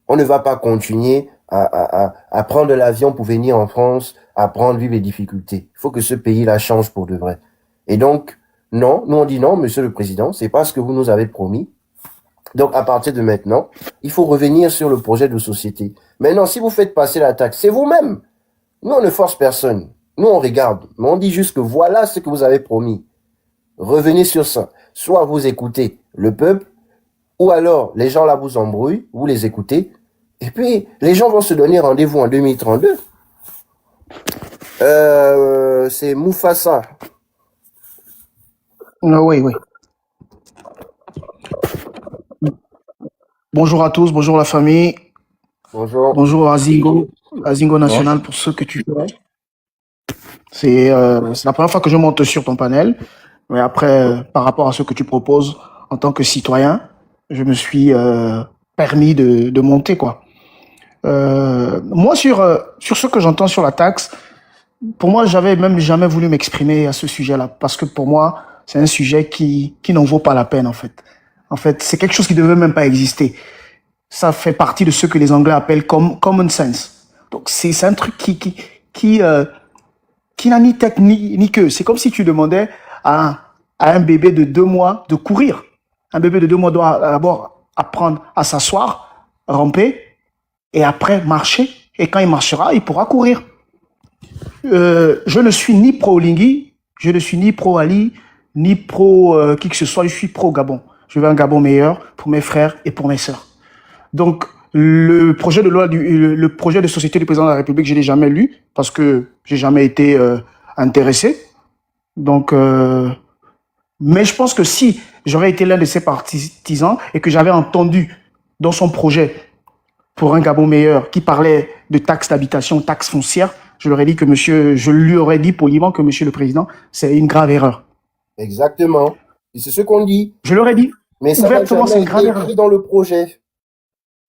On ne va pas continuer à prendre l'avion pour venir en France, à prendre vivre les difficultés. Il faut que ce pays-là change pour de vrai. Et donc, non, nous on dit non, Monsieur le Président, c'est pas ce que vous nous avez promis. Donc, à partir de maintenant, il faut revenir sur le projet de société. Maintenant, si vous faites passer la taxe, c'est vous-même. Nous, on ne force personne. Nous, on regarde. Mais on dit juste que voilà ce que vous avez promis. Revenez sur ça. Soit vous écoutez le peuple, ou alors les gens là vous embrouillent, vous les écoutez, et puis les gens vont se donner rendez-vous en 2032. C'est Mufasa.
Oui, oui. Bonjour à tous, bonjour la famille,
Bonjour.
bonjour Azingo National pour ce que tu fais. C'est la première fois que je monte sur ton panel, mais après, par rapport à ce que tu proposes en tant que citoyen, je me suis permis de monter, quoi. Moi, sur ce que j'entends sur la taxe, pour moi, j'avais même jamais voulu m'exprimer à ce sujet-là, parce que pour moi, c'est un sujet qui n'en vaut pas la peine, en fait. En fait, c'est quelque chose qui ne devait même pas exister. Ça fait partie de ce que les Anglais appellent common sense. Donc, c'est un truc qui n'a ni tête ni queue. C'est comme si tu demandais à un bébé de 2 mois de courir. Un bébé de 2 mois doit d'abord apprendre à s'asseoir, ramper, et après marcher. Et quand il marchera, il pourra courir. Je ne suis ni pro Lingui, je ne suis ni pro Ali, ni pro qui que ce soit. Je suis pro Gabon. Je veux un Gabon meilleur pour mes frères et pour mes sœurs. Donc, le projet de loi, le projet de société du président de la République, je l'ai jamais lu parce que j'ai jamais été intéressé. Donc, mais je pense que si j'aurais été l'un de ses partisans et que j'avais entendu dans son projet pour un Gabon meilleur qui parlait de taxes d'habitation, taxes foncières, je lui aurais dit poliment que Monsieur le Président, c'est une grave erreur.
Exactement. Et c'est ce qu'on dit.
Je l'aurais dit.
Mais ça n'a
Ouvertement, c'est
jamais
une grave
été
erreur.
écrit dans le projet.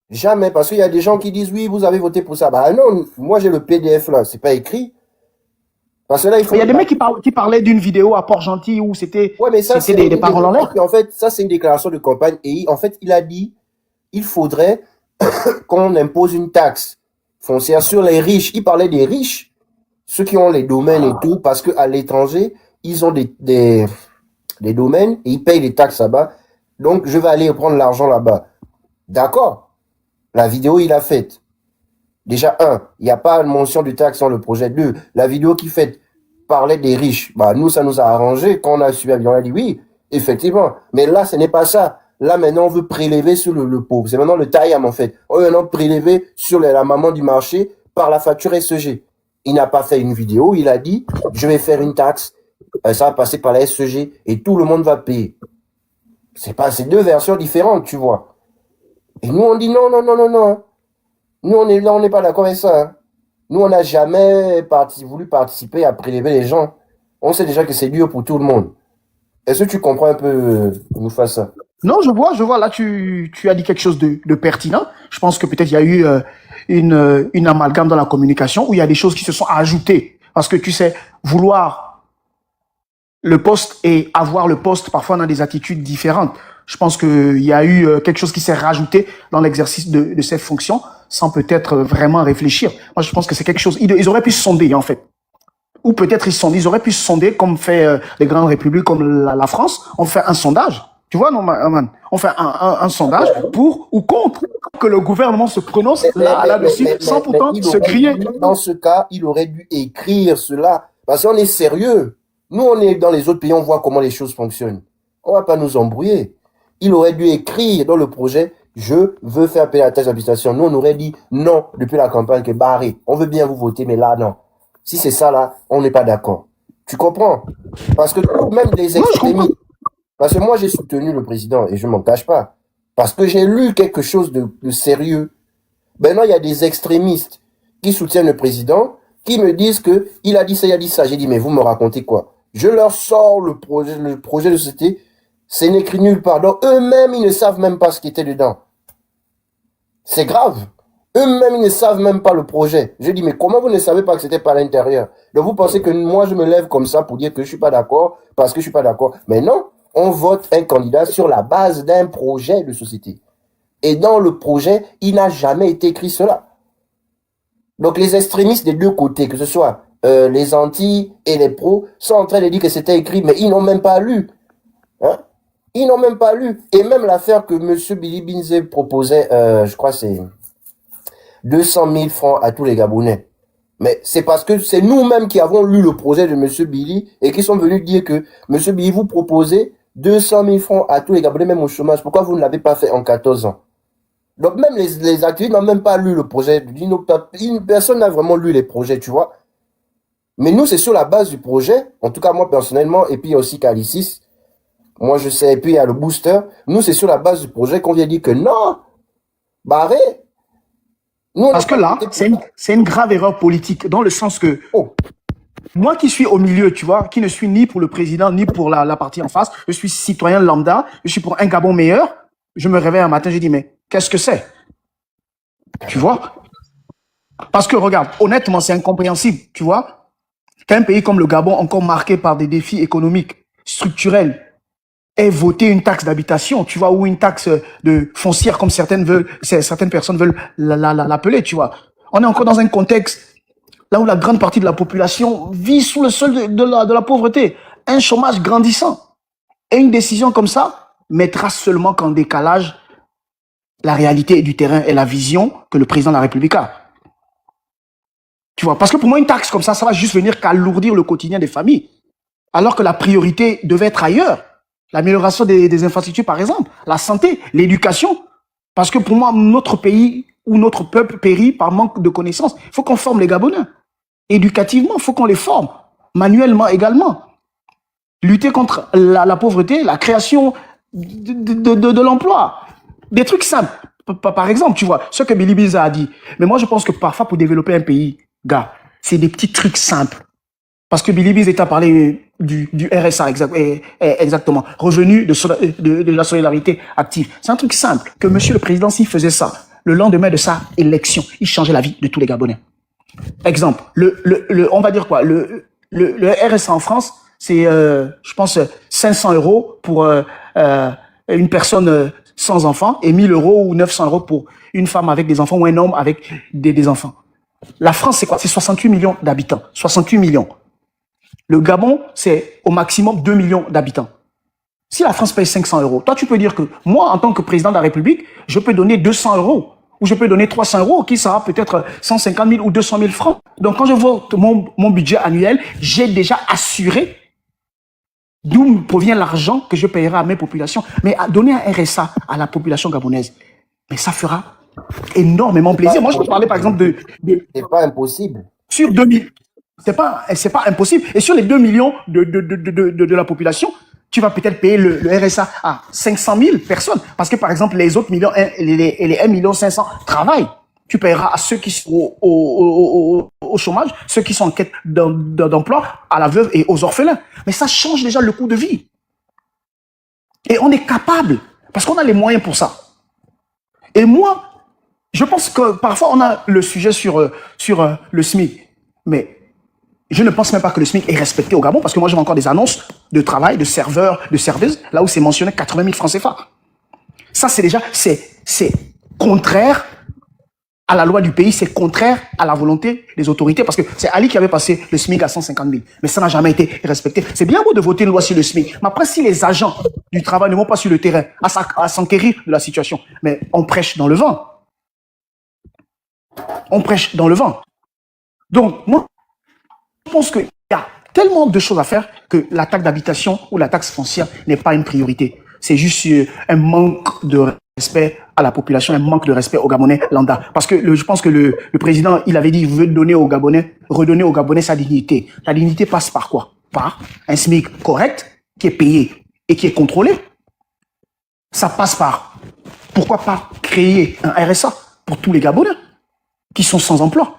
Jamais. Parce qu'il y a des gens qui disent oui, vous avez voté pour ça. Bah non, moi j'ai le PDF là, c'est pas écrit. Parce que là, il faut.
Il y a des mecs qui parlaient d'une vidéo à Port-Gentil où c'était
Ouais, mais ça,
c'était des paroles en l'air.
En fait, ça, c'est une déclaration de campagne. Et en fait, il a dit, il faudrait qu'on impose une taxe foncière sur les riches. Il parlait des riches, ceux qui ont les domaines et tout, parce qu'à l'étranger, ils ont des domaines et ils payent les taxes là-bas. Donc, je vais aller prendre l'argent là-bas. D'accord. La vidéo, il a faite. Déjà, il n'y a pas de mention de taxe dans le projet. 2, la vidéo qu'il fait parlait des riches. Bah, nous, ça nous a arrangé. Quand on a suivi, on a dit oui, effectivement. Mais là, ce n'est pas ça. Là, maintenant, on veut prélever sur le pauvre. C'est maintenant le Tayam, en fait. On veut maintenant prélever sur la maman du marché par la facture SEG. Il n'a pas fait une vidéo, il a dit, je vais faire une taxe, ça va passer par la SEG et tout le monde va payer. C'est deux versions différentes, tu vois. Et nous, on dit non. Nous, on n'est pas d'accord avec ça. Hein. Nous, on n'a jamais voulu participer à prélever les gens. On sait déjà que c'est dur pour tout le monde. Est-ce que tu comprends un peu, nous fasse ça?
Non, je vois. Là, tu as dit quelque chose de pertinent. Je pense que peut-être il y a eu une amalgame dans la communication où il y a des choses qui se sont ajoutées. Parce que tu sais, vouloir le poste et avoir le poste, parfois on a des attitudes différentes. Je pense qu'il y a eu quelque chose qui s'est rajouté dans l'exercice de ces fonctions sans peut-être vraiment réfléchir. Moi, je pense que c'est quelque chose... Ils auraient pu se sonder, en fait. Ou peut-être ils auraient pu se sonder comme fait les grandes républiques comme la France. On fait un sondage. Tu vois, non, man? On fait un sondage pour ou contre que le gouvernement se prononce là-dessus sans pourtant se crier.
Dans ce cas, il aurait dû écrire cela. Parce qu'on est sérieux. Nous, on est dans les autres pays, on voit comment les choses fonctionnent. On va pas nous embrouiller. Il aurait dû écrire dans le projet, je veux faire payer la taxe d'habitation. Nous, on aurait dit non depuis la campagne que barré. On veut bien vous voter, mais là, non. Si c'est ça, là, on n'est pas d'accord. Tu comprends? Parce que même les extrémistes, parce que moi, j'ai soutenu le président et je m'en cache pas. Parce que j'ai lu quelque chose de sérieux. Maintenant, il y a des extrémistes qui soutiennent le président, qui me disent que il a dit ça, il a dit ça. J'ai dit, mais vous me racontez quoi? Je leur sors le projet de société. C'est n'écrit nulle part. Donc, eux-mêmes, ils ne savent même pas ce qui était dedans. C'est grave. Eux-mêmes, ils ne savent même pas le projet. Je dis, mais comment vous ne savez pas que c'était pas à l'intérieur? Donc, vous pensez que moi, je me lève comme ça pour dire que je suis pas d'accord, parce que je suis pas d'accord. Mais non, on vote un candidat sur la base d'un projet de société. Et dans le projet, il n'a jamais été écrit cela. Donc, les extrémistes des deux côtés, que ce soit les anti et les pros, sont en train de dire que c'était écrit, mais ils n'ont même pas lu. Hein? Ils n'ont même pas lu. Et même l'affaire que M. Billy Binze proposait, je crois c'est 200 000 francs à tous les Gabonais. Mais c'est parce que c'est nous-mêmes qui avons lu le projet de M. Billy et qui sont venus dire que M. Billy, vous proposez 200 000 francs à tous les Gabonais, même au chômage. Pourquoi vous ne l'avez pas fait en 14 ans? Donc même les activistes n'ont même pas lu le projet. Personne n'a vraiment lu les projets, tu vois. Mais nous, c'est sur la base du projet. En tout cas, moi, personnellement, et puis il y a aussi Calicis. Moi, je sais, et puis il y a le booster. Nous, c'est sur la base du projet qu'on vient dire que non, barré.
Nous, parce que là, c'est une grave erreur politique, dans le sens que, moi qui suis au milieu, tu vois, qui ne suis ni pour le président, ni pour la partie en face, je suis citoyen lambda, je suis pour un Gabon meilleur, je me réveille un matin, je dis, mais qu'est-ce que c'est? Tu vois? Parce que, regarde, honnêtement, c'est incompréhensible, tu vois? Qu'un pays comme le Gabon, encore marqué par des défis économiques, structurels, ait voté une taxe d'habitation, tu vois, ou une taxe de foncière, comme certaines personnes veulent l'appeler, tu vois. On est encore dans un contexte là où la grande partie de la population vit sous le seuil de la pauvreté, un chômage grandissant. Et une décision comme ça mettra seulement qu'en décalage la réalité du terrain et la vision que le président de la République a. Tu vois, parce que pour moi, une taxe comme ça va juste venir qu'alourdir le quotidien des familles, alors que la priorité devait être ailleurs. L'amélioration des infrastructures, par exemple, la santé, l'éducation. Parce que pour moi, notre pays ou notre peuple périt par manque de connaissances. Il faut qu'on forme les Gabonais. Éducativement, il faut qu'on les forme. Manuellement également. Lutter contre la pauvreté, la création de l'emploi. Des trucs simples. Par exemple, tu vois, ce que Billy Biza a dit. Mais moi, je pense que parfois, pour développer un pays, gars, c'est des petits trucs simples. Parce que Billy Biza a parlé du RSA, exactement. Revenu de la solidarité active. C'est un truc simple. Que monsieur le président, s'il faisait ça, le lendemain de sa élection, il changeait la vie de tous les Gabonais. Exemple, on va dire quoi? Le RSA en France, c'est, je pense, 500 € pour une personne sans enfants et 1000 € ou 900 € pour une femme avec des enfants ou un homme avec des enfants. La France, c'est quoi? C'est 68 millions d'habitants. 68 millions. Le Gabon, c'est au maximum 2 millions d'habitants. Si la France paye 500 €, toi, tu peux dire que moi, en tant que président de la République, je peux donner 200 € ou je peux donner 300 €, qui sera peut-être 150 000 ou 200 000 francs. Donc, quand je vote mon budget annuel, j'ai déjà assuré D'où provient l'argent que je payerai à mes populations. Mais à donner un RSA à la population gabonaise, mais ça fera énormément plaisir. Moi, je peux parler par exemple
C'est pas impossible.
sur 2000. C'est pas impossible. Et sur les 2 millions de la population, tu vas peut-être payer le RSA à 500 000 personnes. Parce que, par exemple, les autres millions, les 1 500 000 travaillent. Tu paieras à ceux qui sont au chômage, ceux qui sont en quête d'emploi, à la veuve et aux orphelins. Mais ça change déjà le coût de vie. Et on est capable, parce qu'on a les moyens pour ça. Et moi, je pense que parfois on a le sujet sur le SMIC. Mais je ne pense même pas que le SMIC est respecté au Gabon, parce que moi, j'ai encore des annonces de travail, de serveurs, de serveuses, là où c'est mentionné 80 000 francs CFA. Ça, c'est déjà, c'est contraire à la loi du pays, c'est contraire à la volonté des autorités, parce que c'est Ali qui avait passé le SMIC à 150 000. Mais ça n'a jamais été respecté. C'est bien beau de voter une loi sur le SMIC, mais après, si les agents du travail ne vont pas sur le terrain à s'enquérir de la situation, mais on prêche dans le vent. On prêche dans le vent. Donc, moi, je pense qu'il y a tellement de choses à faire que la taxe d'habitation ou la taxe foncière n'est pas une priorité. C'est juste un manque de respect à la population, un manque de respect aux Gabonais lambda. Parce que je pense que le président, il avait dit, il veut donner aux Gabonais, redonner aux Gabonais sa dignité. La dignité passe par quoi? Par un SMIC correct, qui est payé et qui est contrôlé. Ça passe par, pourquoi pas créer un RSA pour tous les Gabonais qui sont sans emploi.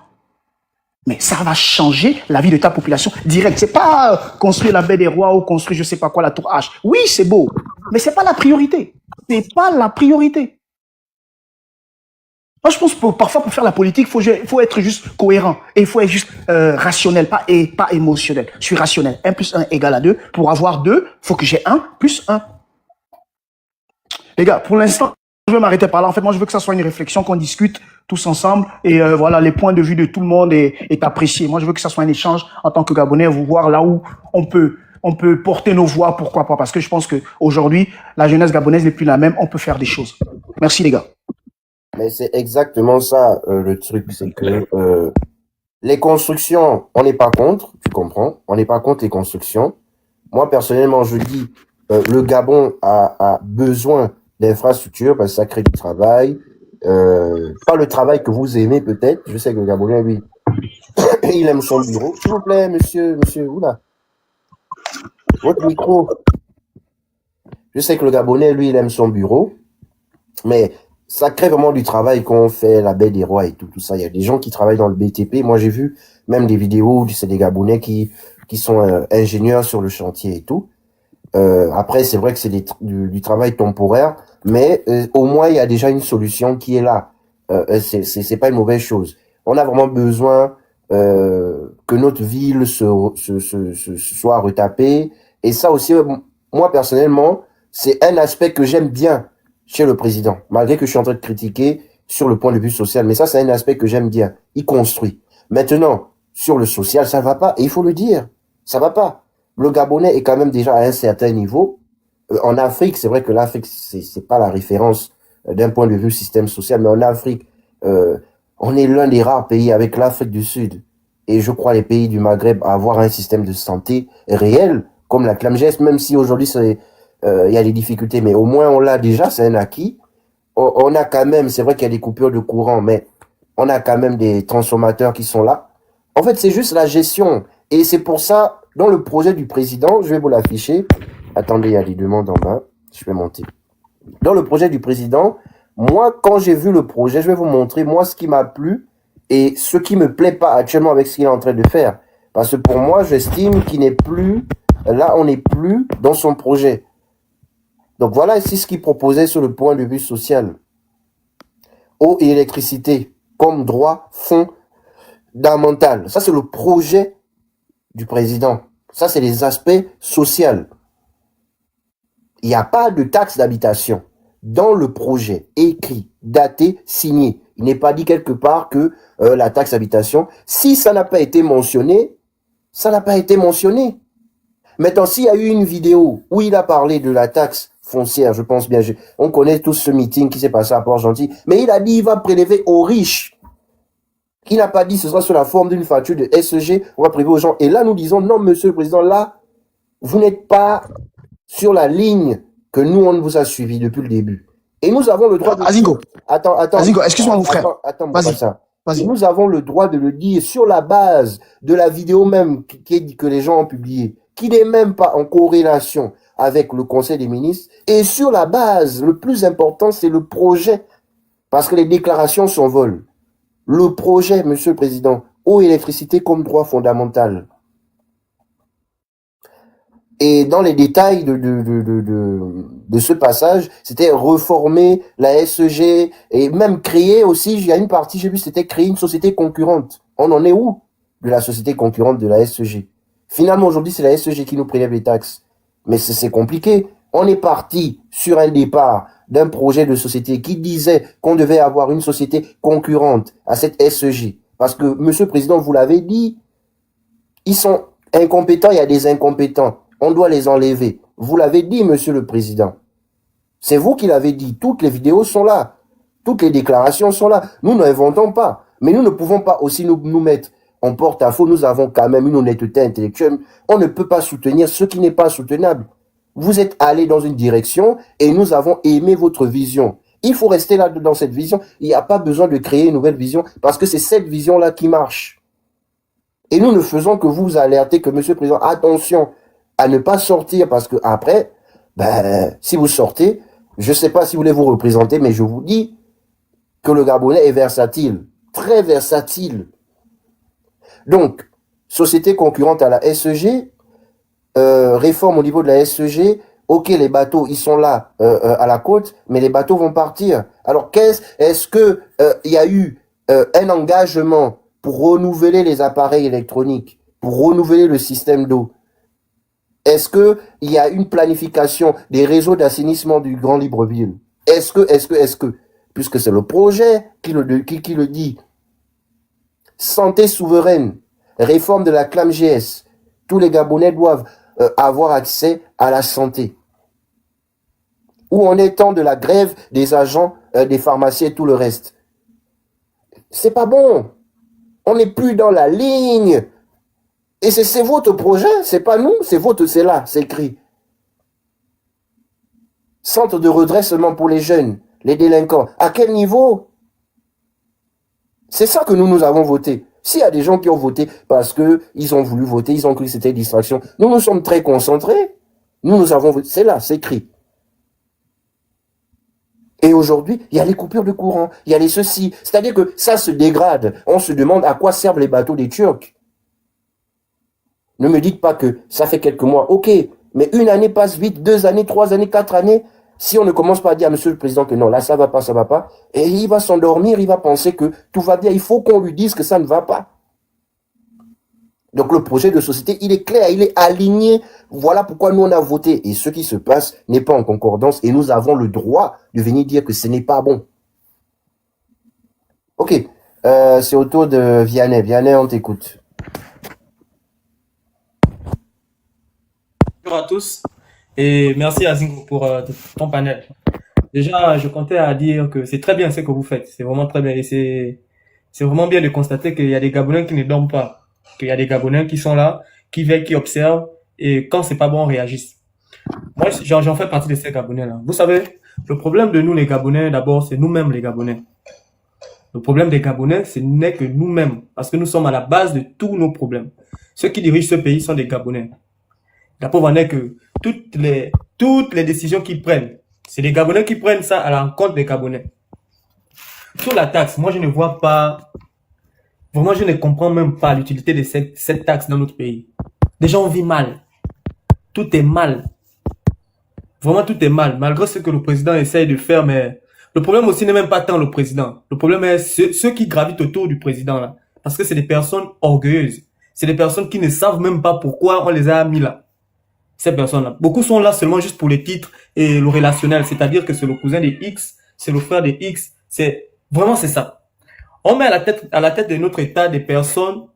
Mais ça va changer la vie de ta population direct. C'est pas construire la baie des rois ou construire je sais pas quoi, la tour H. Oui, c'est beau, mais c'est pas la priorité. C'est pas la priorité. Moi, je pense que parfois, pour faire la politique, faut être juste cohérent. Et il faut être juste rationnel, pas émotionnel. Je suis rationnel. 1 plus 1 égale à 2. Pour avoir 2, il faut que j'ai 1 plus 1. Les gars, pour l'instant, je vais m'arrêter par là. En fait, moi, je veux que ça soit une réflexion, qu'on discute tous ensemble. Et voilà, les points de vue de tout le monde est apprécié. Moi, je veux que ça soit un échange en tant que Gabonais, vous voir là où on peut porter nos voix, pourquoi pas. Parce que je pense qu'aujourd'hui, la jeunesse gabonaise n'est plus la même. On peut faire des choses. Merci, les gars.
Mais c'est exactement ça, le truc. C'est que les constructions, on n'est pas contre, tu comprends? On n'est pas contre les constructions. Moi, personnellement, je dis, le Gabon a besoin d'infrastructures parce que ça crée du travail. Pas le travail que vous aimez peut-être. Je sais que le Gabonais, lui, il aime son bureau. S'il vous plaît, monsieur, oula. Votre micro. Je sais que le Gabonais, lui, il aime son bureau. Mais ça crée vraiment du travail quand on fait la baie des rois et tout ça. Il y a des gens qui travaillent dans le BTP. Moi, j'ai vu même des vidéos où c'est des Gabonais qui sont ingénieurs sur le chantier et tout. Après, c'est vrai que c'est du travail temporaire, mais au moins, il y a déjà une solution qui est là. C'est pas une mauvaise chose. On a vraiment besoin que notre ville soit retapée. Et ça aussi, moi, personnellement, c'est un aspect que j'aime bien chez le président, malgré que je suis en train de critiquer sur le point de vue social. Mais ça, c'est un aspect que j'aime bien. Il construit. Maintenant, sur le social, ça va pas. Et il faut le dire. Ça va pas. Le Gabonais est quand même déjà à un certain niveau. En Afrique, c'est vrai que l'Afrique, c'est pas la référence d'un point de vue système social, mais en Afrique, on est l'un des rares pays avec l'Afrique du Sud et je crois les pays du Maghreb à avoir un système de santé réel, comme la CLAMGES, même si aujourd'hui il y a des difficultés, mais au moins on l'a déjà, c'est un acquis. On a quand même, c'est vrai qu'il y a des coupures de courant, mais on a quand même des transformateurs qui sont là. En fait, c'est juste la gestion. Et c'est pour ça, dans le projet du président, je vais vous l'afficher. Attendez, il y a des demandes en bas. Je vais monter. Dans le projet du président, moi, quand j'ai vu le projet, je vais vous montrer, moi, ce qui m'a plu et ce qui me plaît pas actuellement avec ce qu'il est en train de faire. Parce que pour moi, j'estime qu'il n'est plus, là, on n'est plus dans son projet. Donc voilà ici ce qu'il proposait sur le point de vue social. Eau et électricité comme droit fondamental. Ça, c'est le projet du président. Ça, c'est les aspects sociaux. Il n'y a pas de taxe d'habitation dans le projet écrit, daté, signé. Il n'est pas dit quelque part que la taxe d'habitation, si ça n'a pas été mentionné, ça n'a pas été mentionné. Maintenant, s'il y a eu une vidéo où il a parlé de la taxe foncière, je pense bien, on connaît tous ce meeting qui s'est passé à Port-Gentil, mais il a dit qu'il va prélever aux riches. Il n'a pas dit que ce sera sous la forme d'une facture de SEG, on va prélever aux gens. Et là, nous disons, non, monsieur le président, là, vous n'êtes pas sur la ligne que nous, on vous a suivi depuis le début. Et nous avons le droit de...
Azingo,
Attends.
Azingo, excuse-moi mon frère.
Attends,
Vas-y,
ça.
vas-y.
Nous avons le droit de le dire sur la base de la vidéo même que les gens ont publiée, qui n'est même pas en corrélation avec le Conseil des ministres. Et sur la base, le plus important, c'est le projet. Parce que les déclarations s'envolent. Le projet, Monsieur le Président, eau et électricité comme droit fondamental. Et dans les détails de ce passage, c'était reformer la SEG et même créer aussi, il y a une partie, j'ai vu, c'était créer une société concurrente. On en est où de la société concurrente de la SEG? Finalement, aujourd'hui, c'est la SEG qui nous prélève les taxes. Mais c'est compliqué. On est parti sur un départ d'un projet de société qui disait qu'on devait avoir une société concurrente à cette SEG. Parce que, Monsieur le Président, vous l'avez dit, ils sont incompétents, il y a des incompétents. On doit les enlever. Vous l'avez dit, Monsieur le Président. C'est vous qui l'avez dit. Toutes les vidéos sont là. Toutes les déclarations sont là. Nous n'inventons pas. Mais nous ne pouvons pas aussi nous mettre en porte-à-faux. Nous avons quand même une honnêteté intellectuelle. On ne peut pas soutenir ce qui n'est pas soutenable. Vous êtes allé dans une direction et nous avons aimé votre vision. Il faut rester là dans cette vision. Il n'y a pas besoin de créer une nouvelle vision parce que c'est cette vision-là qui marche. Et nous ne faisons que vous alerter que, Monsieur le Président, attention à ne pas sortir parce que après, si vous sortez, je ne sais pas si vous voulez vous représenter, mais je vous dis que le Gabonais est versatile, très versatile. Donc, société concurrente à la SEG, réforme au niveau de la SEG, ok, les bateaux, ils sont là à la côte, mais les bateaux vont partir. Alors, est-ce que il y a eu un engagement pour renouveler les appareils électroniques, pour renouveler le système d'eau? Est-ce que il y a une planification des réseaux d'assainissement du Grand Libreville? Est-ce que, puisque c'est le projet qui le dit, santé souveraine, réforme de la CLAMGS, tous les Gabonais doivent avoir accès à la santé. Où en est-on de la grève des agents, des pharmaciens et tout le reste? C'est pas bon. On n'est plus dans la ligne. Et c'est votre projet, c'est pas nous, c'est là, c'est écrit. Centre de redressement pour les jeunes, les délinquants. À quel niveau? C'est ça que nous avons voté. S'il y a des gens qui ont voté parce que ils ont voulu voter, ils ont cru que c'était une distraction, nous sommes très concentrés. Nous avons voté, c'est là, c'est écrit. Et aujourd'hui, il y a les coupures de courant, il y a les ceci. C'est-à-dire que ça se dégrade. On se demande à quoi servent les bateaux des Turcs. Ne me dites pas que ça fait quelques mois. Ok, mais une année passe vite, 2 années, 3 années, 4 années. Si on ne commence pas à dire à Monsieur le Président que non, là, ça va pas, et il va s'endormir, il va penser que tout va bien. Il faut qu'on lui dise que ça ne va pas. Donc le projet de société, il est clair, il est aligné. Voilà pourquoi nous, on a voté. Et ce qui se passe n'est pas en concordance. Et nous avons le droit de venir dire que ce n'est pas bon. Ok, c'est au tour de Vianney. Vianney, on t'écoute.
Bonjour à tous et merci Azingo pour ton panel. Déjà, je comptais à dire que c'est très bien ce que vous faites, c'est vraiment très bien et c'est vraiment bien de constater qu'il y a des Gabonais qui ne dorment pas, qu'il y a des Gabonais qui sont là, qui veillent, qui observent et quand c'est pas bon, on réagisse. Moi, j'en fais partie de ces Gabonais-là. Vous savez, le problème de nous les Gabonais, d'abord, c'est nous-mêmes les Gabonais. Le problème des Gabonais, ce n'est que nous-mêmes parce que nous sommes à la base de tous nos problèmes. Ceux qui dirigent ce pays sont des Gabonais. La preuve en est que toutes les décisions qu'ils prennent, c'est les Gabonais qui prennent ça à l'encontre des Gabonais. Sur la taxe, moi je ne vois pas, vraiment je ne comprends même pas l'utilité de cette taxe dans notre pays. Déjà on vit mal. Tout est mal. Vraiment tout est mal, malgré ce que le président essaye de faire, mais le problème aussi n'est même pas tant le président. Le problème est ceux qui gravitent autour du président là. Parce que c'est des personnes orgueilleuses. C'est des personnes qui ne savent même pas pourquoi on les a mis là. Ces personnes-là. Beaucoup sont là seulement juste pour les titres et le relationnel. C'est-à-dire que c'est le cousin de X, c'est le frère de X. Vraiment c'est ça. On met à la tête de notre État des personnes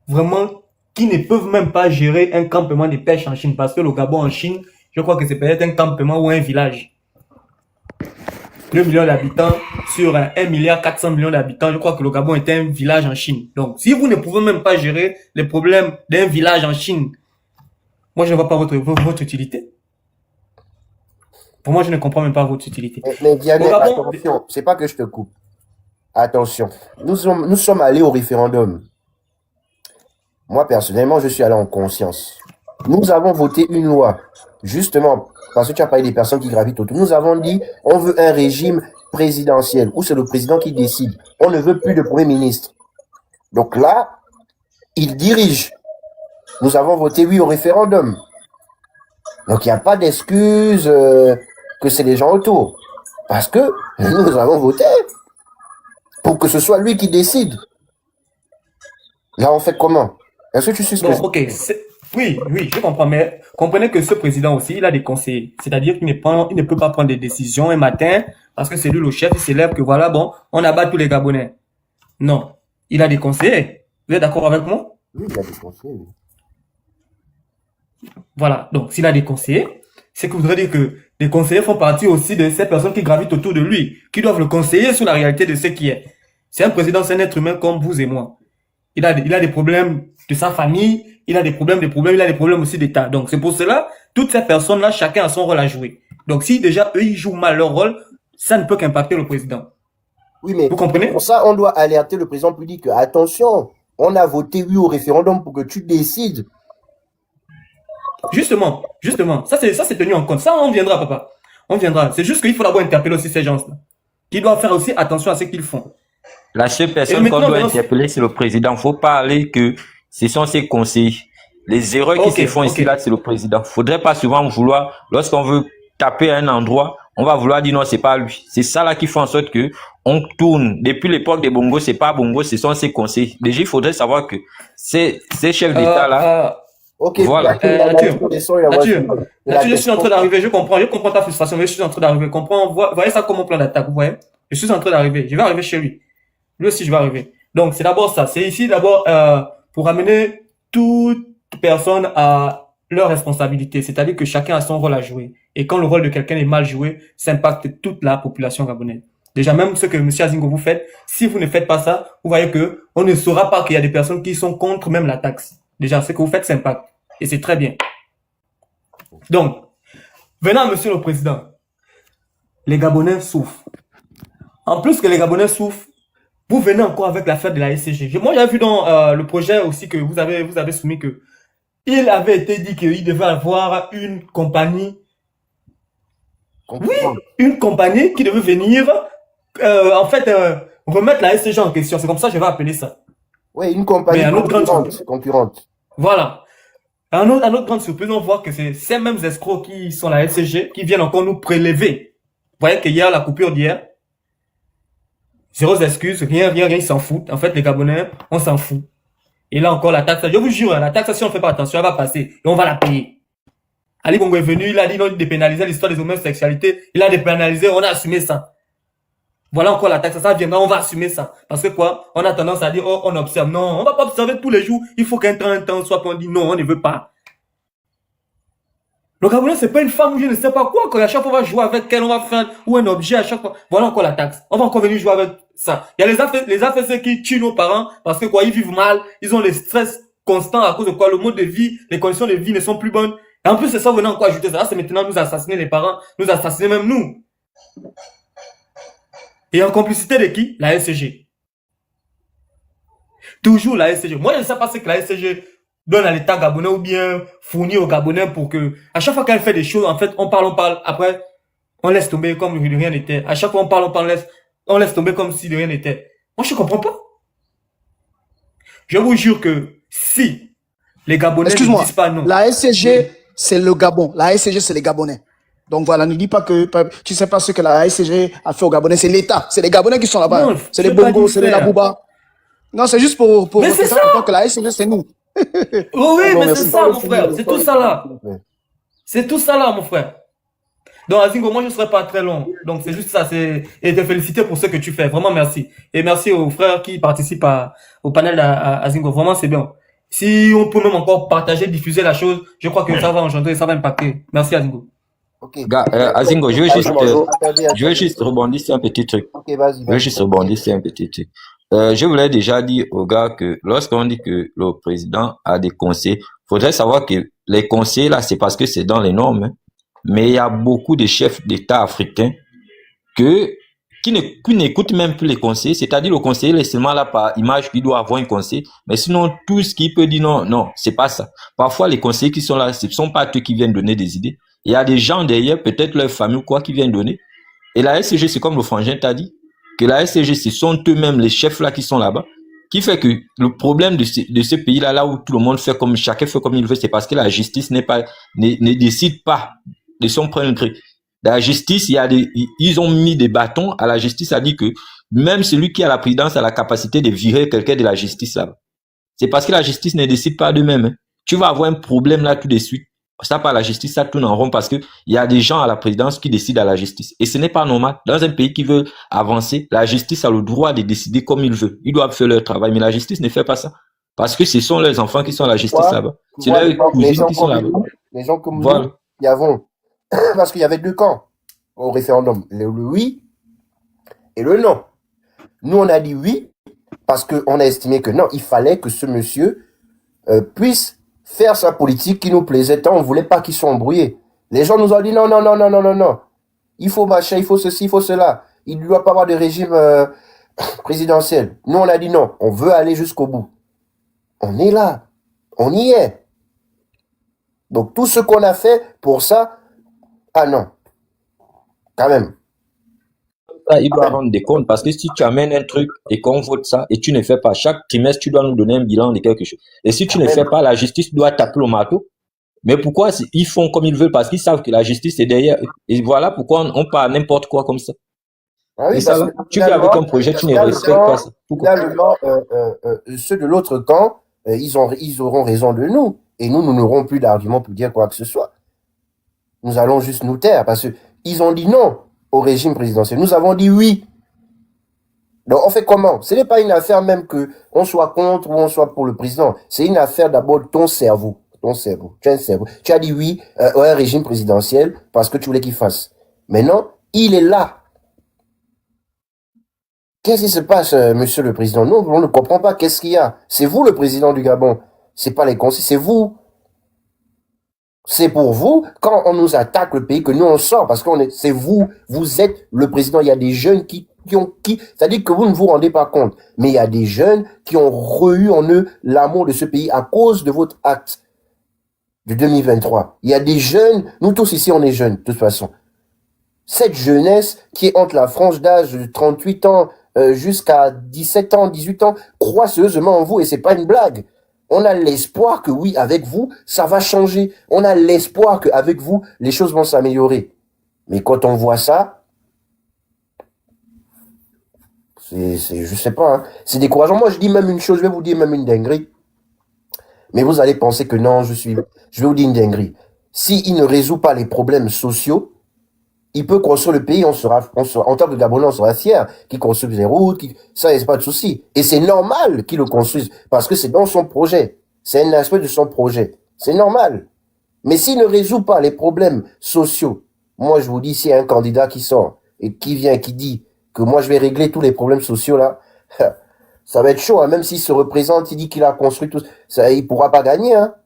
vraiment qui ne peuvent même pas gérer un campement de pêche en Chine. Parce que le Gabon en Chine, je crois que c'est peut-être un campement ou un village. 2 millions d'habitants sur 1,4 milliard d'habitants. Je crois que le Gabon est un village en Chine. Donc, si vous ne pouvez même pas gérer les problèmes d'un village en Chine, Moi, je ne vois pas votre utilité. Pour moi, je ne comprends même pas votre utilité.
Mais Vianney,
Au Gabon,
attention, c'est pas que je te coupe. Attention, nous sommes allés au référendum. Moi, personnellement, je suis allé en conscience. Nous avons voté une loi, justement, parce que tu as parlé des personnes qui gravitent autour. Nous avons dit, on veut un régime présidentiel, où c'est le président qui décide. On ne veut plus de premier ministre. Donc là, il dirige. Nous avons voté oui au référendum. Donc il n'y a pas d'excuse que c'est les gens autour. Parce que nous avons voté pour que ce soit lui qui décide. Là, on fait comment? Est-ce que tu sais ce que
bon,
je...
ok, oui, je comprends, mais comprenez que ce président aussi, il a des conseillers. C'est-à-dire qu'il ne peut pas prendre des décisions un matin parce que c'est lui le chef, il s'élève que voilà, bon, on abat tous les Gabonais. Non, il a des conseillers. Vous êtes d'accord avec moi?
Oui, il y a des conseils. Oui.
Voilà, donc s'il a des conseillers, c'est que voudrait dire que les conseillers font partie aussi de ces personnes qui gravitent autour de lui, qui doivent le conseiller sur la réalité de ce qui est. C'est un président, c'est un être humain comme vous et moi. Il a des problèmes de sa famille, il a des problèmes, il a des problèmes aussi d'État. Donc c'est pour cela, toutes ces personnes-là, chacun a son rôle à jouer. Donc si déjà eux, ils jouent mal leur rôle, ça ne peut qu'impacter le président.
Oui, mais
Vous comprenez?
pour ça, on doit alerter le président pour dire que, attention, on a voté oui au référendum pour que tu décides.
Justement, ça c'est tenu en compte. Ça, on viendra, papa. On viendra. C'est juste qu'il faut d'abord interpeller aussi ces gens-là. Qui doivent faire aussi attention à ce qu'ils font.
La seule
Et
personne qu'on
maintenant,
doit interpeller, c'est le président. Il faut parler que ce sont ses conseillers. Les erreurs qui se font ici, là, c'est le président. Faudrait pas souvent vouloir, lorsqu'on veut taper à un endroit, on va vouloir dire non, c'est pas lui. C'est ça là qui fait en sorte que on tourne. Depuis l'époque des Bongo, c'est pas Bongo, ce sont ses conseillers. Déjà, il faudrait savoir que ces chefs d'État là,
Ok,
voilà.
Mathieu, je suis en train d'arriver, je comprends ta frustration, mais je suis en train d'arriver. Voyez ça comme mon plan d'attaque, vous voyez? Je suis en train d'arriver, je vais arriver chez lui. Lui aussi, je vais arriver. Donc, c'est d'abord ça. C'est ici d'abord pour amener toute personne à leur responsabilité. C'est-à-dire que chacun a son rôle à jouer. Et quand le rôle de quelqu'un est mal joué, ça impacte toute la population gabonaise. Déjà, même ce que M. Azingo vous faites, si vous ne faites pas ça, vous voyez que on ne saura pas qu'il y a des personnes qui sont contre même la taxe. Déjà, ce que vous faites, ça impacte. Et c'est très bien. Donc, venant, Monsieur le Président, les Gabonais souffrent. En plus que les Gabonais souffrent, vous venez encore avec l'affaire de la SCG. Moi, j'ai vu dans le projet aussi que vous avez soumis que il avait été dit qu'il devait avoir une compagnie. Oui, une compagnie qui devait venir, remettre la SCG en question. C'est comme ça que je vais appeler ça.
Oui, une compagnie concurrente.
Voilà. À notre grande surprise, on voit que c'est ces mêmes escrocs qui sont la SCG qui viennent encore nous prélever. Vous voyez que hier, la coupure d'hier, zéro excuse, rien, ils s'en foutent. En fait, les Gabonais, on s'en fout. Et là encore, la taxe, je vous jure, la taxe, si on ne fait pas attention, elle va passer et on va la payer. Ali Bongo est venu, il a dit non, il dépénalisait l'histoire des homosexualités, il a dépénalisé, on a assumé ça. Voilà encore la taxe, ça viendra, on va assumer ça. Parce que quoi, on a tendance à dire, oh, on observe. Non, on va pas observer tous les jours, il faut qu'un temps soit, on dit non, on ne veut pas. Le Gabonais, c'est pas une femme ou je ne sais pas quoi, quand à chaque fois on va jouer avec elle, on va faire, ou un objet à chaque fois. Voilà encore la taxe. On va encore venir jouer avec ça. Il y a les AFC qui tuent nos parents parce que quoi, ils vivent mal, ils ont le stress constant à cause de quoi, le mode de vie, les conditions de vie ne sont plus bonnes. Et en plus, c'est ça, venant encore ajouter ça. C'est maintenant nous assassiner les parents, nous assassiner même nous. Et en complicité de qui? La SCG. Toujours la SCG. Moi, je ne sais pas ce que la SCG donne à l'État gabonais ou bien fournit aux Gabonais pour que, à chaque fois qu'elle fait des choses, en fait, on parle, après, on laisse tomber comme si de rien n'était. À chaque fois on parle, on laisse tomber comme si de rien n'était. Moi, je comprends pas. Je vous jure que si les Gabonais ne disent pas non.
La SCG, c'est le Gabon. La SCG, c'est les Gabonais. Donc voilà, ne dis pas que tu sais pas ce que la SCG a fait aux Gabonais, c'est l'État. C'est les Gabonais qui sont là-bas. C'est les Bongo, c'est les Labouba. Non, c'est juste pour
mais c'est ça
que la SCG, c'est nous.
Oui, mais c'est ça, mon frère. C'est tout ça là. C'est tout ça là, mon frère. Donc, Azingo, moi, je ne serai pas très long. Donc, c'est juste ça. Et te féliciter pour ce que tu fais. Vraiment, merci. Et merci aux frères qui participent au panel Azingo. Vraiment, c'est bien. Si on peut même encore partager, diffuser la chose, je crois que ça va engendrer, ça va impacter. Merci, Azingo.
Okay.
Azingo, je veux juste rebondir sur un petit truc.
Okay, vas-y.
Je veux juste rebondir sur un petit truc. Je voulais déjà dire aux gars que lorsqu'on dit que le président a des conseils, faudrait savoir que les conseillers, là, c'est parce que c'est dans les normes, hein. Mais il y a beaucoup de chefs d'État africains que, qui n'écoutent même plus les conseillers. C'est-à-dire, le conseiller est seulement là par image qu'il doit avoir un conseiller. Mais sinon, tout ce qu'il peut dire, non, non, c'est pas ça. Parfois, les conseillers qui sont là, ce ne sont pas eux qui viennent donner des idées. Il y a des gens derrière, peut-être leur famille ou quoi, qui viennent donner. Et la SCG, c'est comme le frangin t'a dit, que la SCG, ce sont eux-mêmes, les chefs là qui sont là-bas, qui fait que le problème de ce pays-là, là où tout le monde fait comme, chacun fait comme il veut, c'est parce que la justice ne décide pas de son plein gré. La justice, ils ont mis des bâtons à la justice, a dit que même celui qui a la présidence a la capacité de virer quelqu'un de la justice là-bas. C'est parce que la justice ne décide pas d'eux-mêmes, hein. Tu vas avoir un problème là tout de suite. Ça, par la justice, ça tourne en rond parce que il y a des gens à la présidence qui décident à la justice. Et ce n'est pas normal. Dans un pays qui veut avancer, la justice a le droit de décider comme il veut. Ils doivent faire leur travail, mais la justice ne fait pas ça. Parce que ce sont leurs enfants qui sont à la justice là-bas. C'est leurs cousines qui sont là-bas.
Les gens comme
Voilà.
nous, qui avons, parce qu'il y avait deux camps au référendum, le oui et le non. Nous, on a dit oui parce qu'on a estimé que non, il fallait que ce monsieur puisse faire sa politique qui nous plaisait tant. On ne voulait pas qu'il soit embrouillé. Les gens nous ont dit non, non, non, non, non, non, non. Il faut machin, il faut ceci, il faut cela. Il ne doit pas avoir de régime présidentiel. Nous, on a dit non. On veut aller jusqu'au bout. On est là. On y est. Donc, tout ce qu'on a fait pour ça, ah non. Quand même.
Ça, il doit rendre des comptes parce que si tu amènes un truc et qu'on vote ça et tu ne fais pas, chaque trimestre, tu dois nous donner un bilan de quelque chose. Et si tu ne fais pas, la justice doit taper au marteau. Mais pourquoi ils font comme ils veulent? Parce qu'ils savent que la justice est derrière eux. Et voilà pourquoi on parle n'importe quoi comme ça.
Ah oui,
Et ça, là, tu viens avec un projet, tu ne respectes pas ça. Pourquoi?
Finalement, ceux de l'autre camp, ils auront raison de nous. Et nous n'aurons plus d'arguments pour dire quoi que ce soit. Nous allons juste nous taire parce qu'ils ont dit non au régime présidentiel. Nous avons dit oui. Donc, on fait comment? Ce n'est pas une affaire même que on soit contre ou on soit pour le président. C'est une affaire d'abord de ton cerveau. Ton cerveau. Tu as un cerveau. Tu as dit oui à un régime présidentiel parce que tu voulais qu'il fasse. Maintenant, il est là. Qu'est-ce qui se passe, monsieur le président? Nous, on ne comprend pas. Qu'est-ce qu'il y a? C'est vous le président du Gabon. C'est pas les conseils, c'est vous. C'est pour vous, quand on nous attaque le pays, que nous on sort, parce c'est vous êtes le président. Il y a des jeunes c'est-à-dire que vous ne vous rendez pas compte, mais il y a des jeunes qui ont eu en eux l'amour de ce pays à cause de votre acte de 2023. Il y a des jeunes, nous tous ici on est jeunes, de toute façon. Cette jeunesse qui est entre la frange d'âge de 38 ans jusqu'à 17 ans, 18 ans, croit sérieusement en vous et c'est pas une blague. On a l'espoir que oui, avec vous, ça va changer. On a l'espoir qu'avec vous, les choses vont s'améliorer. Mais quand on voit ça, je sais pas, hein, c'est décourageant. Moi, je dis même une chose, je vais vous dire même une dinguerie. Mais vous allez penser que non, je vais vous dire une dinguerie. S'il ne résout pas les problèmes sociaux, il peut construire le pays, en tant que Gabonais, on sera fiers qu'il construise les routes, ça, il n'y a pas de souci. Et c'est normal qu'il le construise, parce que c'est dans son projet. C'est un aspect de son projet. C'est normal. Mais s'il ne résout pas les problèmes sociaux, moi, je vous dis, s'il y a un candidat qui sort, et qui vient, qui dit que moi, je vais régler tous les problèmes sociaux, là, ça va être chaud, hein. Même s'il se représente, il dit qu'il a construit tout ça, il pourra pas gagner, hein.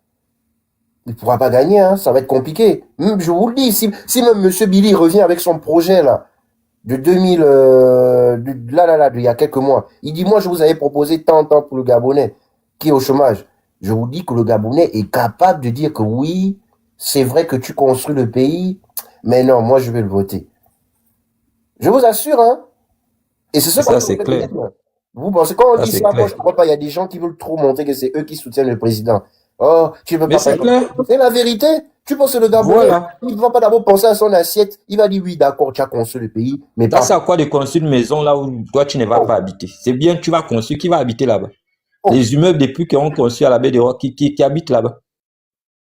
Il pourra pas gagner, hein. Ça va être compliqué. Je vous le dis, si même Monsieur Billy revient avec son projet, là, de 2000, il y a quelques mois, il dit, moi, je vous avais proposé tant pour le Gabonais, qui est au chômage. Je vous dis que le Gabonais est capable de dire que oui, c'est vrai que tu construis le pays, mais non, moi, je vais le voter. Je vous assure, hein. Et c'est
ça, c'est clair.
Vous pensez, quand on dit ça, moi, je crois pas, il y a des gens qui veulent trop montrer que c'est eux qui soutiennent le président. Oh, tu veux pas.
C'est clair.
C'est la vérité. Tu penses que le Gabonais, voilà. Il ne va pas d'abord penser à son assiette. Il va dire oui, d'accord, tu as construit le pays, mais
pas. Ça, c'est à quoi de construire une maison là où toi, tu ne vas pas habiter? C'est bien, tu vas construire. Qui va habiter là-bas? Les immeubles depuis qu'on ont construit à la baie des Rois, qui habitent là-bas.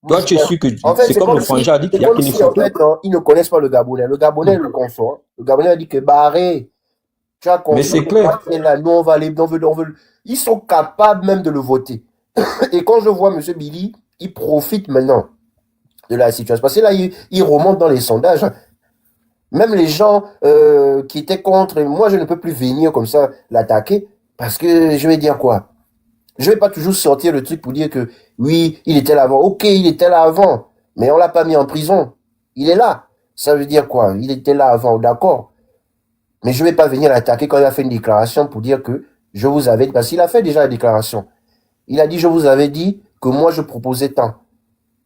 Toi, tu es sûr que c'est comme le frangin a dit qu'il y a qu'il
en fait, ils ne connaissent pas le Gabonais. Le Gabonais le conçoit. Le Gabonais a dit que barré. Tu as construit.
Mais c'est clair.
Là, nous, on va aller, on veut. Ils sont capables même de le voter. Et quand je vois M. Billy, il profite maintenant de la situation. Parce que là, il remonte dans les sondages. Même les gens qui étaient contre, moi, je ne peux plus venir comme ça l'attaquer. Parce que je vais dire quoi? Je vais pas toujours sortir le truc pour dire que oui, il était là avant. Ok, il était là avant, mais on l'a pas mis en prison. Il est là. Ça veut dire quoi? Il était là avant, d'accord. Mais je vais pas venir l'attaquer quand il a fait une déclaration pour dire que je vous avais dit, parce qu'il a fait déjà la déclaration. Il a dit, je vous avais dit que moi je proposais tant.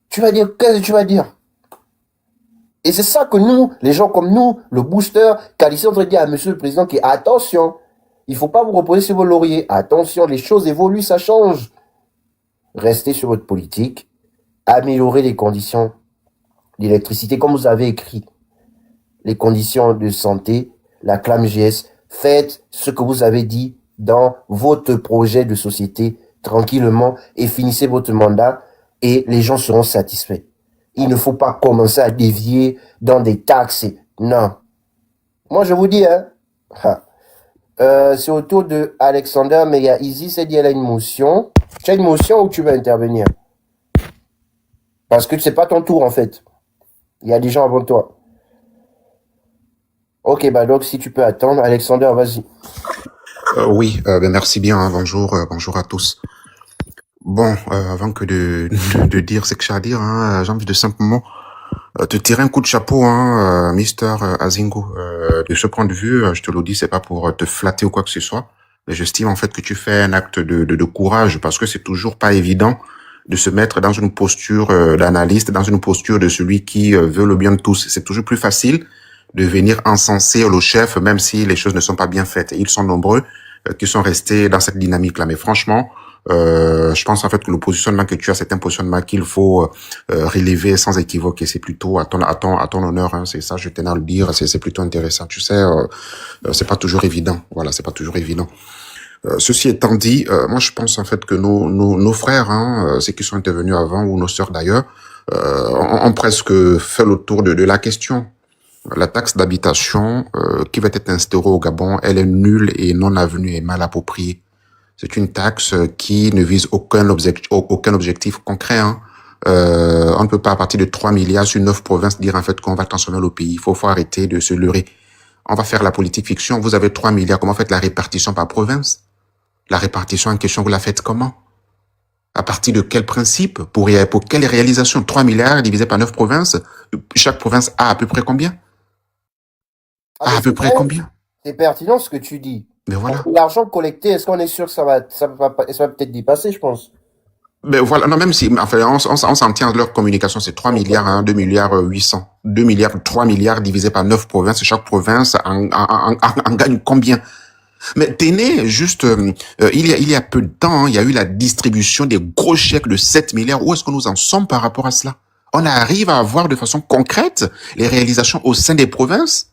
Tu vas dire, qu'est-ce que tu vas dire? Et c'est ça que nous, les gens comme nous, le booster, Calissé, on devrait dire à monsieur le président qui, attention, il faut pas vous reposer sur vos lauriers. Attention, les choses évoluent, ça change. Restez sur votre politique, améliorez les conditions d'électricité, comme vous avez écrit, les conditions de santé, la ClamGS, faites ce que vous avez dit dans votre projet de société tranquillement et finissez votre mandat et les gens seront satisfaits. Il ne faut pas commencer à dévier dans des taxes. Non. Moi, je vous dis, hein. C'est au tour de Alexander, mais il y a Izzy, c'est dit, elle a une motion. Tu as une motion ou tu veux intervenir? Parce que c'est pas ton tour, en fait. Il y a des gens avant toi. Ok, bah donc si tu peux attendre, Alexander, vas-y.
Oui, merci bien, hein, bonjour, bonjour à tous. Bon, avant que de dire ce que j'ai à dire, hein, j'ai envie de simplement te tirer un coup de chapeau, hein, Mister Azingo. De ce point de vue, je te le dis, c'est pas pour te flatter ou quoi que ce soit, mais j'estime en fait que tu fais un acte de courage, parce que c'est toujours pas évident de se mettre dans une posture d'analyste, dans une posture de celui qui veut le bien de tous. C'est toujours plus facile de venir encenser le chef, même si les choses ne sont pas bien faites. Et ils sont nombreux qui sont restés dans cette dynamique-là. Mais franchement, je pense en fait que le positionnement que tu as, c'est un positionnement qu'il faut relever sans équivoque. Et c'est plutôt à ton honneur. Hein, c'est ça, je tenais à le dire. C'est plutôt intéressant. Tu sais, c'est pas toujours évident. Voilà, c'est pas toujours évident. Ceci étant dit, moi je pense en fait que nos frères, hein, ceux qui sont intervenus avant ou nos sœurs d'ailleurs, ont presque fait le tour de la question. La taxe d'habitation qui va être instaurée au Gabon, elle est nulle et non avenue et mal appropriée. C'est une taxe qui ne vise aucun objectif concret. Hein. On ne peut pas à partir de 3 milliards sur 9 provinces dire en fait qu'on va transformer le pays. Il faut arrêter de se leurrer. On va faire la politique fiction. Vous avez 3 milliards. Comment faites la répartition par province? La répartition en question, vous la faites comment? À partir de quel principe? Pour quelle réalisation? 3 milliards divisé par 9 provinces. Chaque province a à peu près combien? À peu près combien?
C'est pertinent ce que tu dis.
Mais voilà.
L'argent collecté, est-ce qu'on est sûr que ça va peut-être dépasser, je pense?
Ben voilà, non, même si, enfin, on s'en tient à leur communication, c'est 3 milliards, hein, 2 milliards 800. 2 milliards, 3 milliards divisé par 9 provinces, chaque province en gagne combien? Mais tenez, juste, il y a peu de temps, hein, il y a eu la distribution des gros chèques de 7 milliards. Où est-ce que nous en sommes par rapport à cela? On arrive à avoir de façon concrète les réalisations au sein des provinces?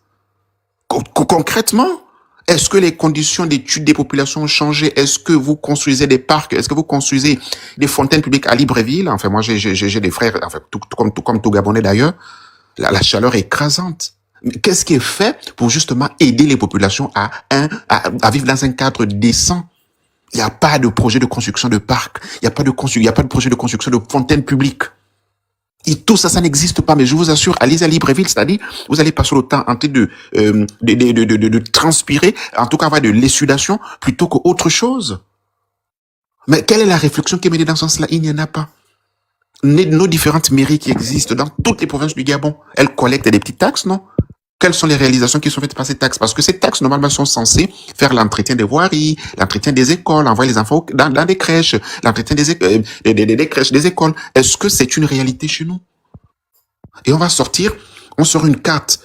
Concrètement, est-ce que les conditions d'étude des populations ont changé? Est-ce que vous construisez des parcs? Est-ce que vous construisez des fontaines publiques à Libreville? Enfin, moi, j'ai des frères, enfin, tout comme tout Gabonais d'ailleurs. La chaleur est écrasante. Mais qu'est-ce qui est fait pour justement aider les populations à vivre dans un cadre décent? Il n'y a pas de projet de construction de parcs. Il n'y a pas de projet de construction de fontaines publiques. Et tout ça, ça n'existe pas. Mais je vous assure, allez à Libreville, c'est-à-dire, vous allez passer le temps en train de transpirer, en tout cas avoir de l'exsudation, plutôt qu'autre chose. Mais quelle est la réflexion qui est menée dans ce sens-là? Il n'y en a pas. Nos différentes mairies qui existent dans toutes les provinces du Gabon, elles collectent des petites taxes, non? Quelles sont les réalisations qui sont faites par ces taxes? Parce que ces taxes, normalement, sont censées faire l'entretien des voiries, l'entretien des écoles, envoyer les enfants dans des crèches, l'entretien des crèches, des écoles. Est-ce que c'est une réalité chez nous? Et on sort une carte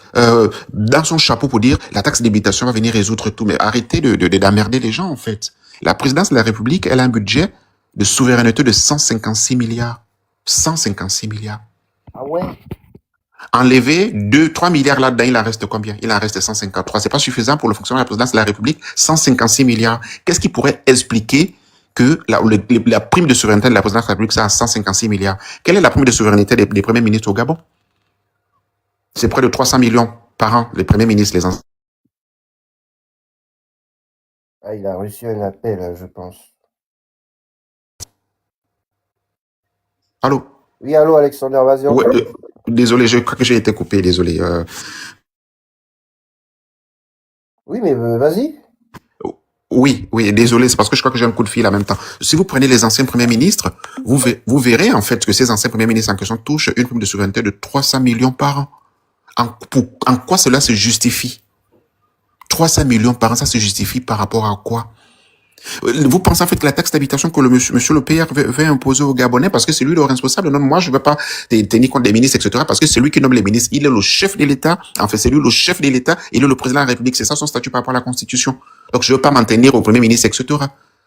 dans son chapeau pour dire la taxe d'habitation va venir résoudre tout. Mais arrêtez d'emmerder les gens, en fait. La présidence de la République, elle a un budget de souveraineté de 156 milliards. 156 milliards.
Ah ouais?
Enlever 3 milliards là-dedans, il en reste combien? Il en reste 153. C'est pas suffisant pour le fonctionnement de la présidence de la République. 156 milliards. Qu'est-ce qui pourrait expliquer que la prime de souveraineté de la présidence de la République, c'est à 156 milliards? Quelle est la prime de souveraineté des premiers ministres au Gabon? C'est près de 300 millions par an, les premiers ministres, les anciens.
Ah, il a reçu un appel, je pense.
Allô?
Oui, allô, Alexander, vas-y.
Ouais, désolé, je crois que j'ai été coupé, désolé.
Oui, mais vas-y.
Oui, oui, désolé, c'est parce que je crois que j'ai un coup de fil en même temps. Si vous prenez les anciens premiers ministres, vous verrez en fait que ces anciens premiers ministres en question touchent une prime de souveraineté de 300 millions par an. En quoi cela se justifie? 300 millions par an, ça se justifie par rapport à quoi? Vous pensez en fait que la taxe d'habitation que le monsieur le PR veut imposer aux Gabonais parce que c'est lui le responsable? Non, moi je ne veux pas tenir compte des ministres, etc. Parce que c'est lui qui nomme les ministres. Il est le chef de l'État. En fait, c'est lui le chef de l'État. Il est le président de la République. C'est ça son statut par rapport à la Constitution. Donc je ne veux pas m'en tenir au premier ministre, etc.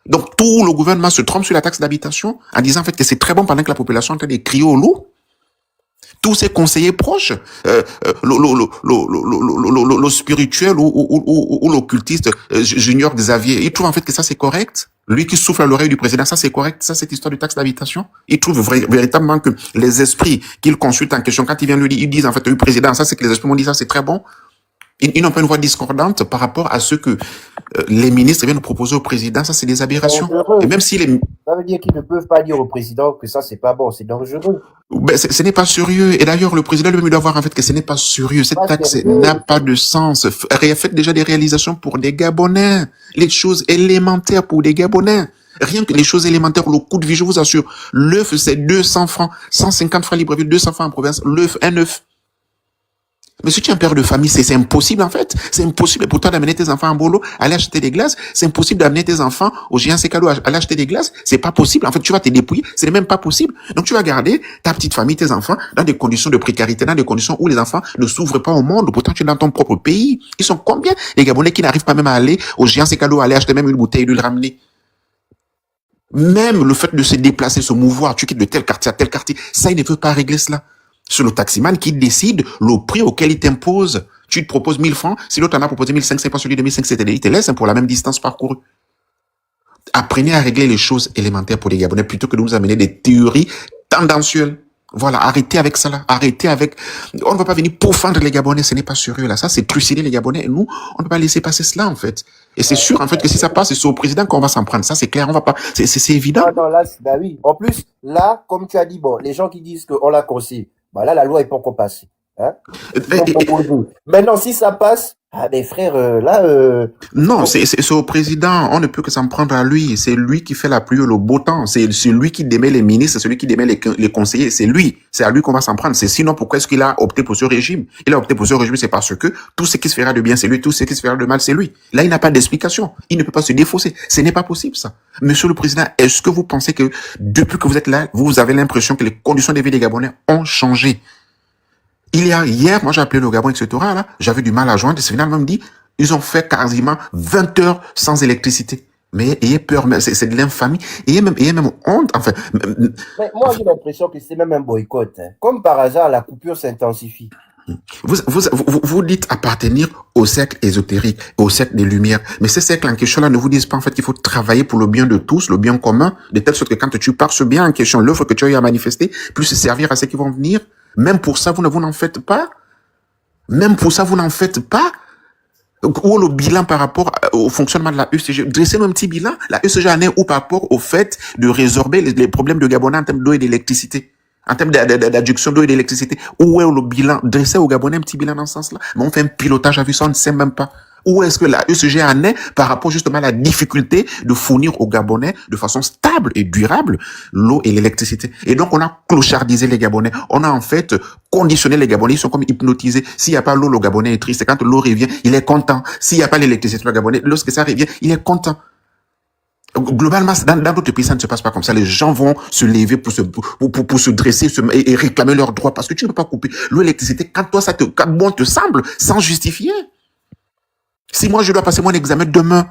Donc tout le gouvernement se trompe sur la taxe d'habitation en disant en fait que c'est très bon pendant que la population est en train de crier au loup. Tous ses conseillers proches, le spirituel ou l'occultiste Junior Xavier, ils trouvent en fait que ça c'est correct. Lui qui souffle à l'oreille du président, ça c'est correct, ça cette histoire de taxe d'habitation. Il trouve véritablement que les esprits qu'il consulte en question, quand ils viennent lui dire, ils disent en fait, le président, ça c'est que les esprits m'ont dit ça c'est très bon. Ils n'ont pas une voix discordante par rapport à ce que les ministres viennent proposer au président, ça c'est des aberrations. Et même si les...
Ça veut dire qu'ils ne peuvent pas dire au président que ça c'est pas bon, c'est dangereux.
Ben, ce n'est pas sérieux. Et d'ailleurs, le président lui-même doit voir en fait que ce n'est pas sérieux. Cette taxe n'a pas de sens. Faites déjà des réalisations pour des Gabonais. Les choses élémentaires pour des Gabonais. Rien que les choses élémentaires, le coût de vie, je vous assure. L'œuf, c'est 200 francs. 150 francs Libreville, 200 francs en province. L'œuf, un œuf. Mais si tu es un père de famille, c'est impossible en fait. C'est impossible pour toi d'amener tes enfants en bolo, aller acheter des glaces. C'est impossible d'amener tes enfants au géant Sekalo, aller acheter des glaces. C'est pas possible. En fait, tu vas te dépouiller. C'est même pas possible. Donc tu vas garder ta petite famille, tes enfants, dans des conditions de précarité, dans des conditions où les enfants ne s'ouvrent pas au monde. Pourtant, tu es dans ton propre pays. Ils sont combien les Gabonais qui n'arrivent pas même à aller au géant Sekalo, aller acheter même une bouteille et lui le ramener? Même le fait de se déplacer, se mouvoir, tu quittes de tel quartier à tel quartier, ça, il ne veut pas régler cela. C'est le taximan qui décide le prix auquel il t'impose. Tu te proposes 1000 francs, si l'autre en a proposé 1500, c'est pas celui de 1500, il te laisse pour la même distance parcourue. Apprenez à régler les choses élémentaires pour les Gabonais plutôt que de nous amener des théories tendancieuses. Voilà, arrêtez avec ça là, arrêtez avec... On ne va pas venir pourfendre les Gabonais, ce n'est pas sérieux là, ça c'est trucider les Gabonais et nous, on ne peut pas laisser passer cela en fait. Et c'est sûr en fait que si ça passe, c'est au président qu'on va s'en prendre, ça c'est clair, on va pas... C'est évident.
Non, là, bah oui. En plus, là, comme tu as dit, bon, les gens qui disent qu'on l'a conseillé, bah là, la loi est pas encore passée. Hein? Maintenant, si ça passe, ah ben frère,
non, c'est au président. On ne peut que s'en prendre à lui. C'est lui qui fait la pluie et le beau temps. C'est lui qui démet les ministres, c'est lui qui démet les conseillers. C'est lui. C'est à lui qu'on va s'en prendre. C'est sinon pourquoi est-ce qu'il a opté pour ce régime? Il a opté pour ce régime, c'est parce que tout ce qui se fera de bien, c'est lui. Tout ce qui se fera de mal, c'est lui. Là, il n'a pas d'explication. Il ne peut pas se défausser. Ce n'est pas possible, ça. Monsieur le président, est-ce que vous pensez que depuis que vous êtes là, vous avez l'impression que les conditions de vie des Gabonais ont changé? Hier, moi j'ai appelé le Gabon, etc. Là, j'avais du mal à joindre. C'est finalement me dit, ils ont fait quasiment 20 heures sans électricité. Mais ayez peur, c'est de l'infamie. Ayez même honte. Enfin,
mais moi j'ai l'impression que c'est même un boycott. Hein. Comme par hasard, la coupure s'intensifie.
Vous dites appartenir au cercle ésotérique, au cercle des Lumières. Mais ces cercles en question-là ne vous disent pas en fait qu'il faut travailler pour le bien de tous, le bien commun, de telle sorte que quand tu pars ce bien en question, l'œuvre que tu as eu à manifester, puisse servir à ceux qui vont venir. Même pour ça, vous n'en faites pas. Même pour ça, vous n'en faites pas. Ou le bilan par rapport au fonctionnement de la ECG. Dressez-nous un petit bilan. La ECG en est où par rapport au fait de résorber les problèmes de Gabonais en termes d'eau et d'électricité. En termes d'adduction d'eau et d'électricité. Où est le bilan? Dressez aux Gabonais un petit bilan dans ce sens-là. Mais on fait un pilotage à vue, ça on ne sait même pas. Où est-ce que la ECG en est par rapport justement à la difficulté de fournir aux Gabonais de façon stable et durable l'eau et l'électricité. Et donc on a clochardisé les Gabonais. On a en fait conditionné les Gabonais. Ils sont comme hypnotisés. S'il n'y a pas l'eau, le Gabonais est triste. Et quand l'eau revient, il est content. S'il n'y a pas l'électricité, le Gabonais, lorsque ça revient, il est content. Globalement, dans d'autres pays, ça ne se passe pas comme ça. Les gens vont se lever pour se dresser et réclamer leurs droits parce que tu ne peux pas couper l'eau et l'électricité quand toi, quand bon te semble, sans justifier. Si moi, je dois passer mon examen demain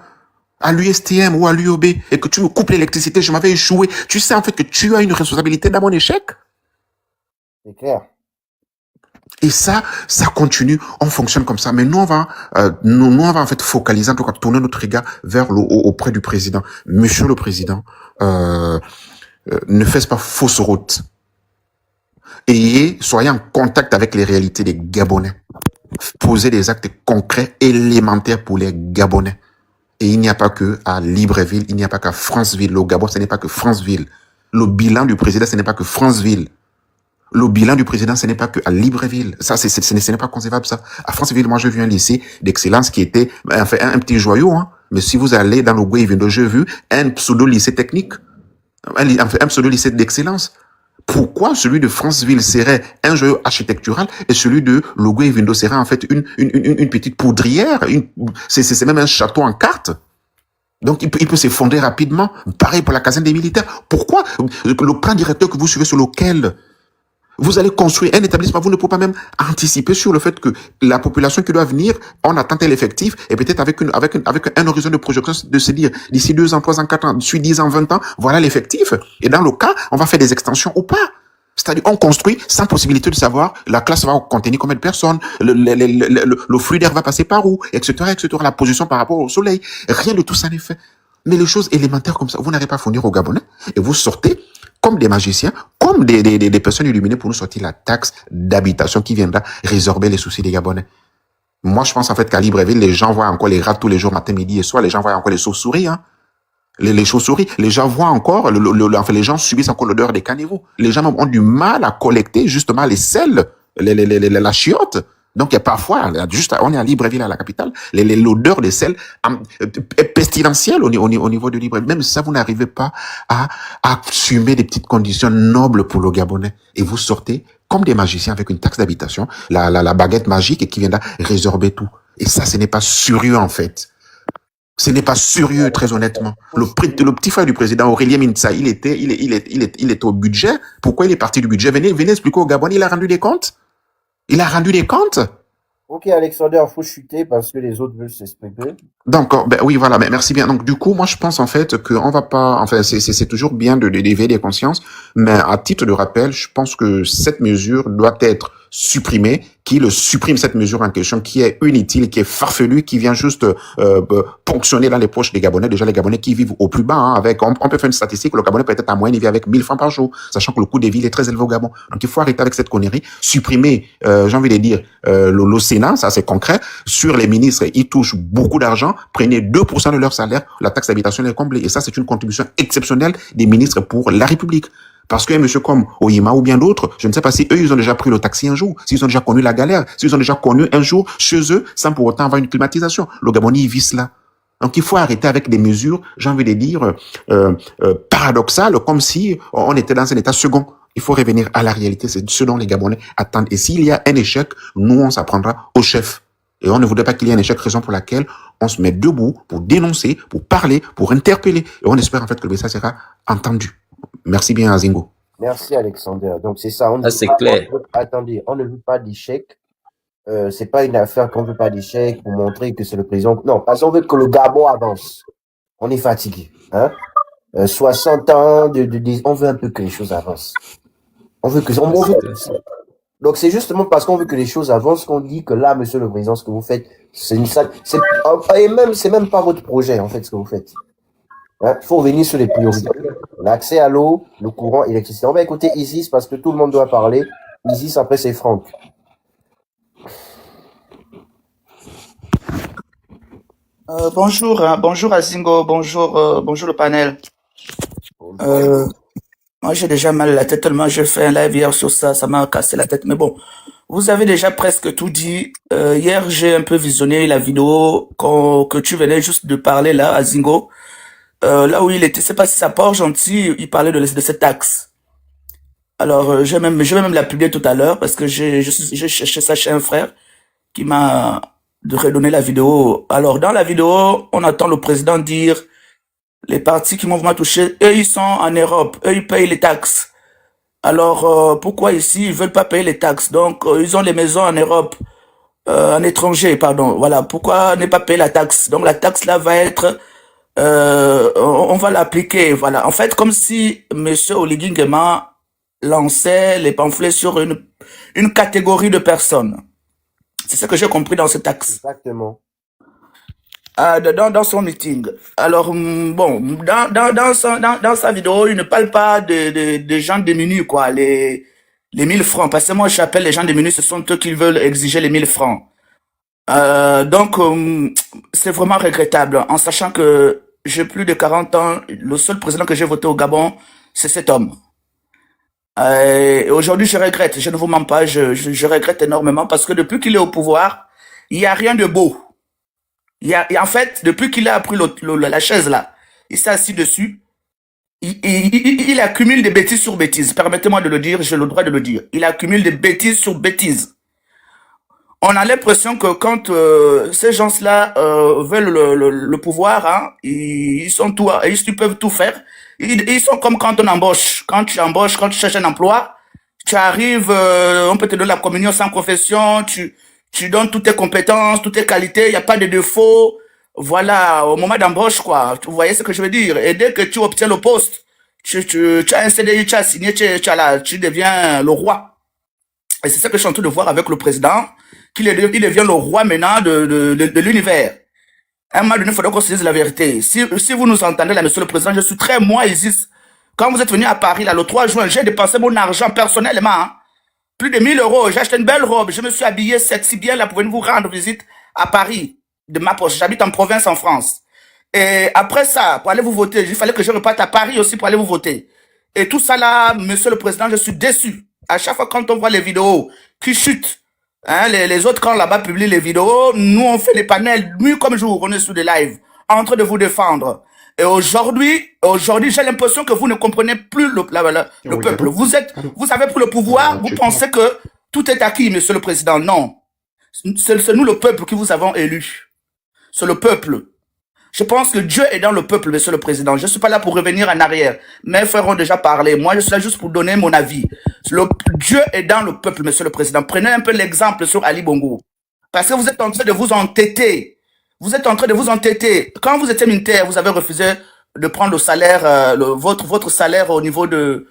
à l'USTM ou à l'UOB et que tu me coupes l'électricité, je m'avais échoué, tu sais en fait que tu as une responsabilité dans mon échec.
C'est clair.
Et ça continue, on fonctionne comme ça. Mais nous, on va en fait focaliser, en tout cas, tourner notre regard vers auprès du président. Monsieur le président, ne faites pas fausse route. Soyez en contact avec les réalités des Gabonais. Posez des actes concrets, élémentaires pour les Gabonais. Et il n'y a pas que à Libreville, il n'y a pas qu'à Franceville. Le Gabon, ce n'est pas que Franceville. Le bilan du président, ce n'est pas que Franceville. Le bilan du président, ce n'est pas que à Libreville. Ça, ce n'est pas concevable, ça. À Franceville, moi, j'ai vu un lycée d'excellence qui était, enfin, un petit joyau, hein. Mais si vous allez dans le Gouévindo, j'ai vu un pseudo-lycée technique, un pseudo-lycée d'excellence. Pourquoi celui de Franceville serait un joyau architectural et celui de Logoué-Vindo serait en fait une petite poudrière, c'est même un château en carte. Donc il peut s'effondrer rapidement. Pareil pour la caserne des militaires. Pourquoi le plan directeur que vous suivez sur lequel vous allez construire un établissement, vous ne pouvez pas même anticiper sur le fait que la population qui doit venir, on attend tel effectif, et peut-être avec un horizon de projection de se dire, d'ici 2 ans, 3 ans, 4 ans, d'ici 10 ans, 20 ans, voilà l'effectif. Et dans le cas, on va faire des extensions ou pas. C'est-à-dire, on construit sans possibilité de savoir la classe va contenir combien de personnes, le flux d'air va passer par où, etc., etc., la position par rapport au soleil. Rien de tout ça n'est fait. Mais les choses élémentaires comme ça, vous n'arrivez pas à fournir aux Gabonais, et vous sortez comme des magiciens, comme des personnes illuminées pour nous sortir la taxe d'habitation qui viendra résorber les soucis des Gabonais. Moi, je pense en fait qu'à Libreville, les gens voient encore les rats tous les jours, matin, midi et soir, les gens voient encore les chauves-souris, hein. Les chauves-souris, les gens voient encore, enfin, les gens subissent encore l'odeur des caniveaux. Les gens ont du mal à collecter justement les sels, la chiotte. Donc, il y a parfois, juste, on est à Libreville, à la capitale, l'odeur des sels est pestilentielle au niveau de Libreville. Même ça, vous n'arrivez pas à assumer des petites conditions nobles pour le Gabonais. Et vous sortez comme des magiciens avec une taxe d'habitation, la baguette magique qui viendra résorber tout. Et ça, ce n'est pas sérieux, en fait. Ce n'est pas sérieux, très honnêtement. Le petit frère du président, Aurélien Mintsa, il était au budget. Pourquoi il est parti du budget? Venez expliquer au Gabon, il a rendu des comptes? Il a rendu des comptes?
Ok, Alexander, faut chuter parce que les autres veulent s'exprimer.
Donc, oui, voilà, mais merci bien. Donc, du coup, moi, je pense, en fait, qu'on va pas, enfin, c'est toujours bien d'éveiller les consciences, mais à titre de rappel, je pense que cette mesure doit être supprimée, qu'il supprime cette mesure en question, qui est inutile, qui est farfelue, qui vient juste ponctionner dans les poches des Gabonais. Déjà, les Gabonais qui vivent au plus bas, hein, on peut faire une statistique, le Gabonais peut-être à moyenne, il vit avec 1000 francs par jour, sachant que le coût des villes est très élevé au Gabon. Donc, il faut arrêter avec cette connerie, supprimer, j'ai envie de dire, le Sénat, ça c'est concret, sur les ministres, ils touchent beaucoup d'argent, prenez 2% de leur salaire, la taxe d'habitation est comblée. Et ça, c'est une contribution exceptionnelle des ministres pour la République. Parce qu'un monsieur comme Oyema ou bien d'autres, je ne sais pas si eux, ils ont déjà pris le taxi un jour, s'ils ont déjà connu la galère, s'ils ont déjà connu un jour chez eux, sans pour autant avoir une climatisation. Le Gabonais, il vit cela. Donc, il faut arrêter avec des mesures, j'ai envie de dire, paradoxales, comme si on était dans un état second. Il faut revenir à la réalité, c'est ce dont les Gabonais attendent. Et s'il y a un échec, nous, on s'apprendra au chef. Et on ne voudrait pas qu'il y ait un échec, raison pour laquelle on se met debout pour dénoncer, pour parler, pour interpeller. Et on espère en fait que le message sera entendu. Merci bien, Azingo.
Merci, Alexander. Donc, c'est ça.
C'est clair.
Attendez, on ne veut pas d'échec. C'est pas une affaire qu'on veut pas d'échec pour montrer que c'est le président. Non, parce qu'on veut que le Gabon avance. On est fatigué. Hein? 60 ans, on veut un peu que les choses avancent. On veut que donc, c'est justement parce qu'on veut que les choses avancent qu'on dit que là, monsieur le président, ce que vous faites, c'est une salle. Et même, c'est même pas votre projet, en fait, ce que vous faites. Hein? Il faut revenir sur les priorités. L'accès à l'eau, le courant, l'électricité. On va écouter Isis parce que tout le monde doit parler. Isis, après, c'est Franck.
Bonjour, hein, bonjour Azingo, bonjour le panel. Moi j'ai déjà mal à la tête tellement j'ai fait un live hier sur ça, ça m'a cassé la tête. Mais bon, vous avez déjà presque tout dit. Hier j'ai un peu visionné la vidéo que tu venais juste de parler là, Azingo. Là où il était, c'est pas si ça part gentil, il parlait de cette taxe. Alors je vais même la publier tout à l'heure parce que j'ai cherché ça chez un frère qui m'a redonné la vidéo. Alors dans la vidéo, on attend le président dire les partis qui m'ont vraiment touché, eux ils sont en Europe, eux ils payent les taxes. Alors pourquoi ici ils veulent pas payer les taxes? Donc ils ont les maisons en Europe, en étranger, pardon. Voilà, pourquoi ne pas payer la taxe? Donc la taxe là va être, on va l'appliquer. Voilà, en fait comme si Monsieur Oligui Nguema lançait les pamphlets sur une catégorie de personnes. C'est ce que j'ai compris dans ce taxe.
Exactement.
Dans son meeting. Alors, bon, dans sa vidéo, il ne parle pas de gens démunis, quoi, les 1000 francs. Parce que moi, j'appelle les gens démunis, ce sont eux qui veulent exiger les 1000 francs. Donc, c'est vraiment regrettable, en sachant que j'ai plus de 40 ans, le seul président que j'ai voté au Gabon, c'est cet homme. Aujourd'hui, je regrette, je ne vous mens pas, je regrette énormément parce que depuis qu'il est au pouvoir, il n'y a rien de beau. En fait, depuis qu'il a pris la chaise là, il s'est assis dessus, il accumule des bêtises sur bêtises. Permettez-moi de le dire, j'ai le droit de le dire. Il accumule des bêtises sur bêtises. On a l'impression que quand ces gens-là veulent le pouvoir, hein, ils peuvent tout faire. Ils sont comme quand on embauche. Quand tu embauches, quand tu cherches un emploi, tu arrives, on peut te donner la communion sans confession, tu donnes toutes tes compétences, toutes tes qualités, il n'y a pas de défaut. Voilà, au moment d'embauche, quoi. Vous voyez ce que je veux dire? Et dès que tu obtiens le poste, tu as un CDI, tu as signé, tu deviens le roi. Et c'est ça que je suis en train de voir avec le président, il devient le roi maintenant de l'univers. À un moment donné, il faudra qu'on se dise la vérité. Si vous nous entendez là, monsieur le président, je suis très moi ici. Quand vous êtes venu à Paris, là, le 3 juin, j'ai dépensé mon argent personnellement, hein. Plus de 1000 euros. J'ai acheté une belle robe. Je me suis habillé sexy bien là pour venir vous rendre visite à Paris, de ma poche. J'habite en province en France. Et après ça, pour aller vous voter, il fallait que je reparte à Paris aussi pour aller vous voter. Et tout ça là, monsieur le président, je suis déçu. À chaque fois quand on voit les vidéos qui chutent, hein, les autres quand là-bas publient les vidéos, nous on fait les panels nuit comme jour, on est sur des lives, en train de vous défendre. Et aujourd'hui, j'ai l'impression que vous ne comprenez plus le peuple. Vous avez pris le pouvoir, vous pensez que tout est acquis, monsieur le président. Non. C'est nous le peuple qui vous avons élu. C'est le peuple. Je pense que Dieu est dans le peuple, monsieur le président. Je ne suis pas là pour revenir en arrière. Mes frères ont déjà parlé. Moi, je suis là juste pour donner mon avis. Dieu est dans le peuple, monsieur le président. Prenez un peu l'exemple sur Ali Bongo. Parce que vous êtes en train de vous entêter. Vous êtes en train de vous entêter. Quand vous étiez militaire, vous avez refusé de prendre le salaire, votre salaire au niveau le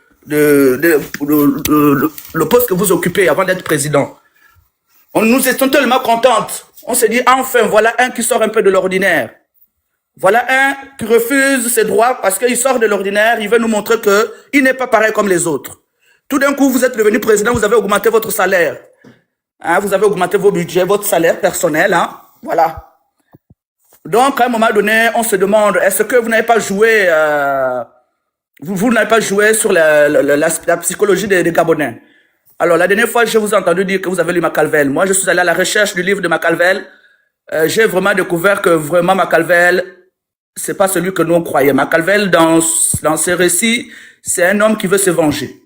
poste que vous occupez avant d'être président. Nous étions tellement contentes. On s'est dit, enfin, voilà un qui sort un peu de l'ordinaire. Voilà un qui refuse ses droits parce qu'il sort de l'ordinaire. Il veut nous montrer qu'il n'est pas pareil comme les autres. Tout d'un coup, vous êtes devenu président, vous avez augmenté votre salaire. Hein, vous avez augmenté vos budgets, votre salaire personnel. Hein, voilà. Donc, à un moment donné, on se demande, est-ce que vous n'avez pas joué, vous n'avez pas joué sur la psychologie des Gabonais? Alors, la dernière fois, je vous ai entendu dire que vous avez lu Macalvel. Moi, je suis allé à la recherche du livre de Macalvel. J'ai vraiment découvert que vraiment Macalvel, c'est pas celui que nous on croyait. Macalvel, dans ses récits, c'est un homme qui veut se venger.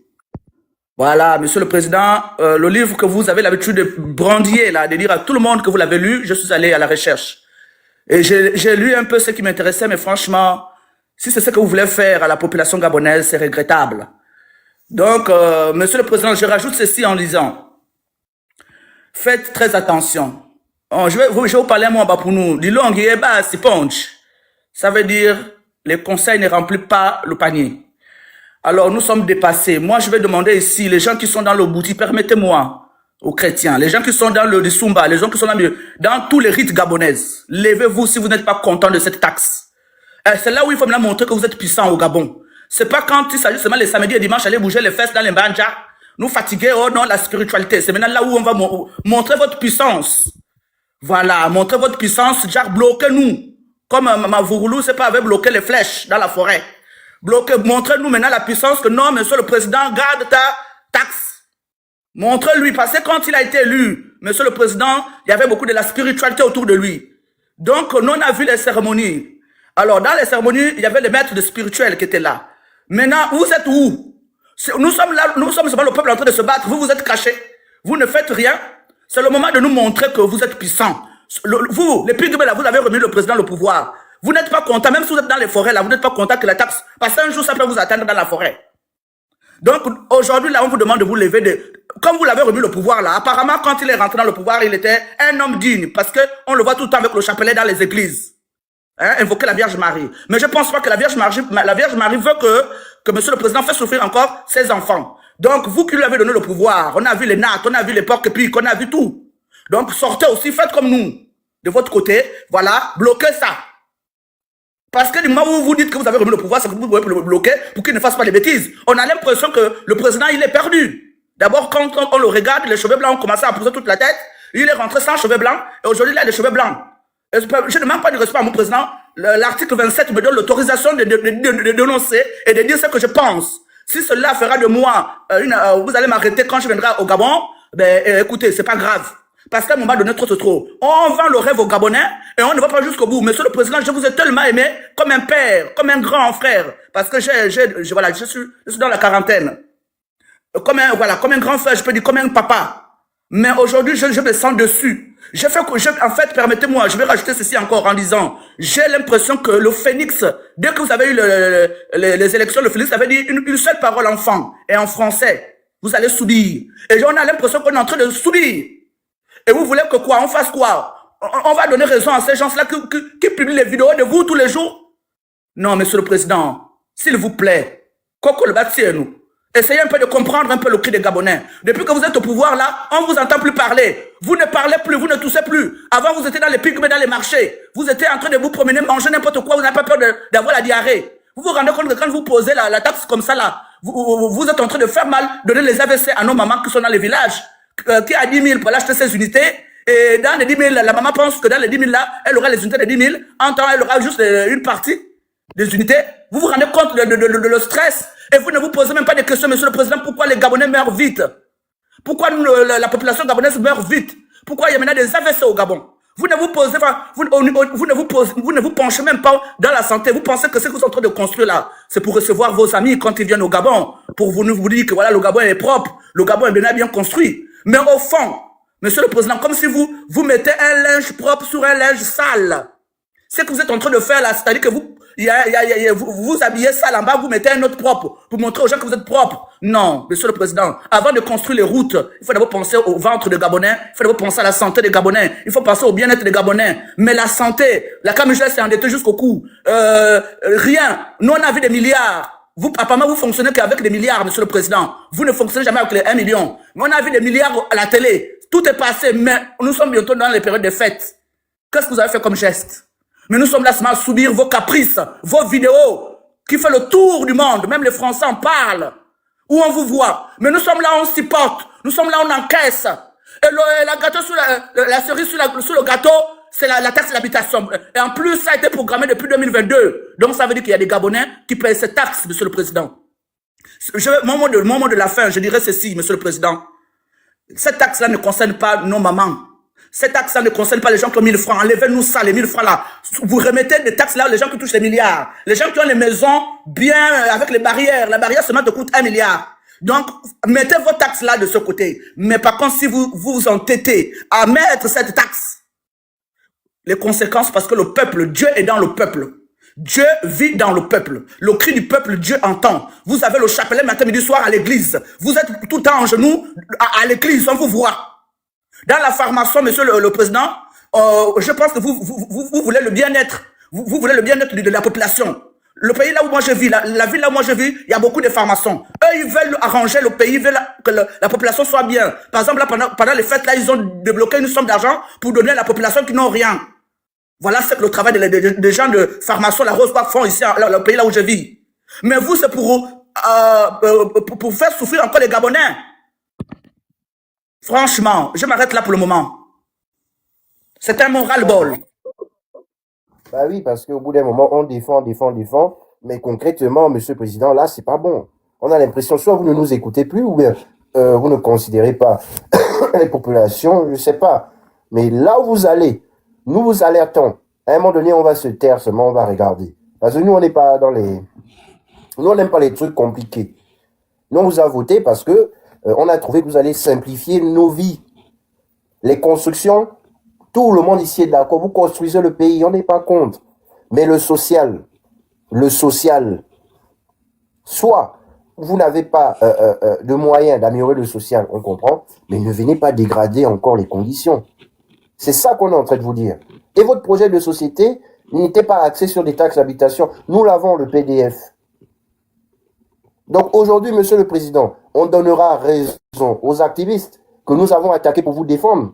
Voilà, monsieur le président, le livre que vous avez l'habitude de brandir, là, de dire à tout le monde que vous l'avez lu, je suis allé à la recherche. Et j'ai lu un peu ce qui m'intéressait, mais franchement, si c'est ce que vous voulez faire à la population gabonaise, c'est regrettable. Donc, monsieur le président, je rajoute ceci en lisant. Faites très attention. Je vais vous parler moi pour nous. Ça veut dire, les conseils ne remplissent pas le panier. Alors, nous sommes dépassés. Moi, je vais demander ici, les gens qui sont dans le bouti, permettez-moi, aux chrétiens, les gens qui sont dans le Dissumba, les gens qui sont dans tous les rites gabonaises, levez-vous si vous n'êtes pas content de cette taxe. C'est là où il faut me montrer que vous êtes puissant au Gabon. C'est pas quand il s'agit seulement les samedis et dimanches, aller bouger les fesses dans les banjas, nous fatiguer, oh non, la spiritualité. C'est maintenant là où on va montrer votre puissance. Voilà, montrez votre puissance, genre bloquez-nous. Comme Mavouroulou, c'est pas avait bloqué les flèches dans la forêt. Montrez-nous maintenant la puissance que non, monsieur le président, garde ta taxe. Montrez-lui, parce que quand il a été élu, monsieur le président, il y avait beaucoup de la spiritualité autour de lui. Donc, nous on a vu les cérémonies. Alors, dans les cérémonies, il y avait les maîtres de spirituels qui étaient là. Maintenant, vous êtes où? Nous sommes là, nous sommes seulement le peuple en train de se battre. Vous êtes cachés. Vous ne faites rien. C'est le moment de nous montrer que vous êtes puissants. Vous, les Pygmées là, vous avez remis le président le pouvoir. Vous n'êtes pas content, même si vous êtes dans les forêts là, vous n'êtes pas content que la taxe, parce qu'un jour ça peut vous atteindre dans la forêt. Donc, aujourd'hui là, on vous demande de vous lever comme vous l'avez remis le pouvoir là, apparemment quand il est rentré dans le pouvoir, il était un homme digne, parce que on le voit tout le temps avec le chapelet dans les églises. Hein, invoquer la Vierge Marie. Mais je pense pas que la Vierge Marie veut que monsieur le président fasse souffrir encore ses enfants. Donc, vous qui lui avez donné le pouvoir, on a vu les nattes, on a vu les porcs piques, on a vu tout. Donc, sortez aussi, faites comme nous. De votre côté, voilà, bloquez ça. Parce que du moment où vous dites que vous avez remis le pouvoir, c'est que vous pouvez le bloquer pour qu'il ne fasse pas des bêtises. On a l'impression que le président, il est perdu. D'abord, quand on le regarde, les cheveux blancs ont commencé à pousser toute la tête. Il est rentré sans cheveux blancs et aujourd'hui, il a des cheveux blancs. Et je ne demande pas de respect à mon président. L'article 27 me donne l'autorisation de dénoncer et de dire ce que je pense. Si cela fera de moi, vous allez m'arrêter quand je viendrai au Gabon, ben écoutez, c'est pas grave. Parce qu'à un moment donné, trop, c'est trop. On vend le rêve aux Gabonais et on ne va pas jusqu'au bout. Monsieur le Président, je vous ai tellement aimé comme un père, comme un grand frère. Parce que voilà, je suis dans la quarantaine. Comme un grand frère, je peux dire comme un papa. Mais aujourd'hui, je me sens dessus. En fait, permettez-moi, je vais rajouter ceci encore en disant, j'ai l'impression que le Phénix, dès que vous avez eu les élections, le Phénix avait dit une seule parole enfant, et en français, vous allez subir. Et on a l'impression qu'on est en train de subir. Et vous voulez que quoi? On fasse quoi? On va donner raison à ces gens-là qui publient les vidéos de vous tous les jours? Non, Monsieur le Président, s'il vous plaît, Coco le bâti nous. Essayez un peu de comprendre un peu le cri des Gabonais. Depuis que vous êtes au pouvoir là, on ne vous entend plus parler. Vous ne parlez plus, vous ne toussez plus. Avant, vous étiez dans les pygmées, dans les marchés. Vous étiez en train de vous promener, manger n'importe quoi. Vous n'avez pas peur d'avoir la diarrhée. Vous vous rendez compte que quand vous posez la taxe comme ça là, vous êtes en train de faire mal, donner les AVC à nos mamans qui sont dans les villages, qui a 10 000 pour acheter ses unités. Et dans les 10 000, la maman pense que dans les 10 000 là, elle aura les unités de 10 000. En temps, elle aura juste une partie des unités. Vous vous rendez compte de le stress? Et vous ne vous posez même pas de questions, Monsieur le Président, pourquoi les Gabonais meurent vite? Pourquoi la population gabonaise meurt vite? Pourquoi il y a maintenant des AVC au Gabon? Vous ne vous posez pas, vous ne vous penchez même pas dans la santé. Vous pensez que ce que vous êtes en train de construire là, c'est pour recevoir vos amis quand ils viennent au Gabon, pour vous dire que voilà, le Gabon est propre, le Gabon est bien construit. Mais au fond, Monsieur le Président, comme si vous mettez un linge propre sur un linge sale. Ce que vous êtes en train de faire là, c'est-à-dire que vous vous habillez sale en bas, vous mettez un autre propre pour montrer aux gens que vous êtes propre. Non, Monsieur le Président, avant de construire les routes, il faut d'abord penser au ventre des Gabonais, il faut d'abord penser à la santé des Gabonais, il faut penser au bien-être des Gabonais. Mais la santé, la Camigel s'est endettée jusqu'au cou. Rien. Nous, on a vu des milliards. Vous, apparemment, vous fonctionnez qu'avec des milliards, Monsieur le Président. Vous ne fonctionnez jamais avec les 1 million. Mais on a vu des milliards à la télé. Tout est passé, mais nous sommes bientôt dans les périodes des fêtes. Qu'est-ce que vous avez fait comme geste? Mais nous sommes là seulement à subir vos caprices, vos vidéos, qui font le tour du monde. Même les Français en parlent. Où on vous voit. Mais nous sommes là, on s'y porte. Nous sommes là, on encaisse. Et la gâteau la cerise sur le gâteau, c'est la taxe d'habitation. Et en plus, ça a été programmé depuis 2022. Donc ça veut dire qu'il y a des Gabonais qui payent cette taxe, Monsieur le Président. Mon mot de la fin, je dirais ceci, Monsieur le Président. Cette taxe-là ne concerne pas nos mamans. Cette taxe-là ne concerne pas les gens qui ont 1000 francs. Enlevez-nous ça, les 1000 francs là. Vous remettez des taxes là aux gens qui touchent les milliards. Les gens qui ont les maisons bien avec les barrières. La barrière seulement te coûte 1 milliard. Donc, mettez vos taxes là de ce côté. Mais par contre, si vous vous entêtez à mettre cette taxe, les conséquences, parce que le peuple, Dieu est dans le peuple. Dieu vit dans le peuple. Le cri du peuple, Dieu entend. Vous avez le chapelet matin, midi, soir à l'église. Vous êtes tout le temps en genoux à l'église, on vous voit. Dans la formation, Monsieur le Président, je pense que vous voulez le bien-être. Vous voulez le bien-être de la population. Le pays là où moi je vis, la ville là où moi je vis, il y a beaucoup de formations. Eux, ils veulent arranger le pays, ils veulent que la population soit bien. Par exemple, là, pendant les fêtes, là, ils ont débloqué une somme d'argent pour donner à la population qui n'ont rien. Voilà, c'est le travail des gens de formation, la Rose Park font ici, le pays là où je vis. Mais vous, c'est pour faire souffrir encore les Gabonais. Franchement, je m'arrête là pour le moment. C'est un moral-bol.
Bah oui, parce qu'au bout d'un moment, on défend. Mais concrètement, Monsieur le Président, là, c'est pas bon. On a l'impression, soit vous ne nous écoutez plus, ou bien vous ne considérez pas les populations, je sais pas. Mais là où vous allez, nous vous alertons. À un moment donné, on va se taire seulement, on va regarder. Parce que nous, on n'est pas dans les... Nous, on n'aime pas les trucs compliqués. Nous, on vous a voté parce que on a trouvé que vous allez simplifier nos vies. Les constructions, tout le monde ici est d'accord. Vous construisez le pays, on n'est pas contre. Mais le social, soit vous n'avez pas de moyens d'améliorer le social, on comprend, mais ne venez pas dégrader encore les conditions. C'est ça qu'on est en train de vous dire. Et votre projet de société n'était pas axé sur des taxes d'habitation. Nous l'avons, le PDF. Donc aujourd'hui, Monsieur le Président, on donnera raison aux activistes que nous avons attaqués pour vous défendre.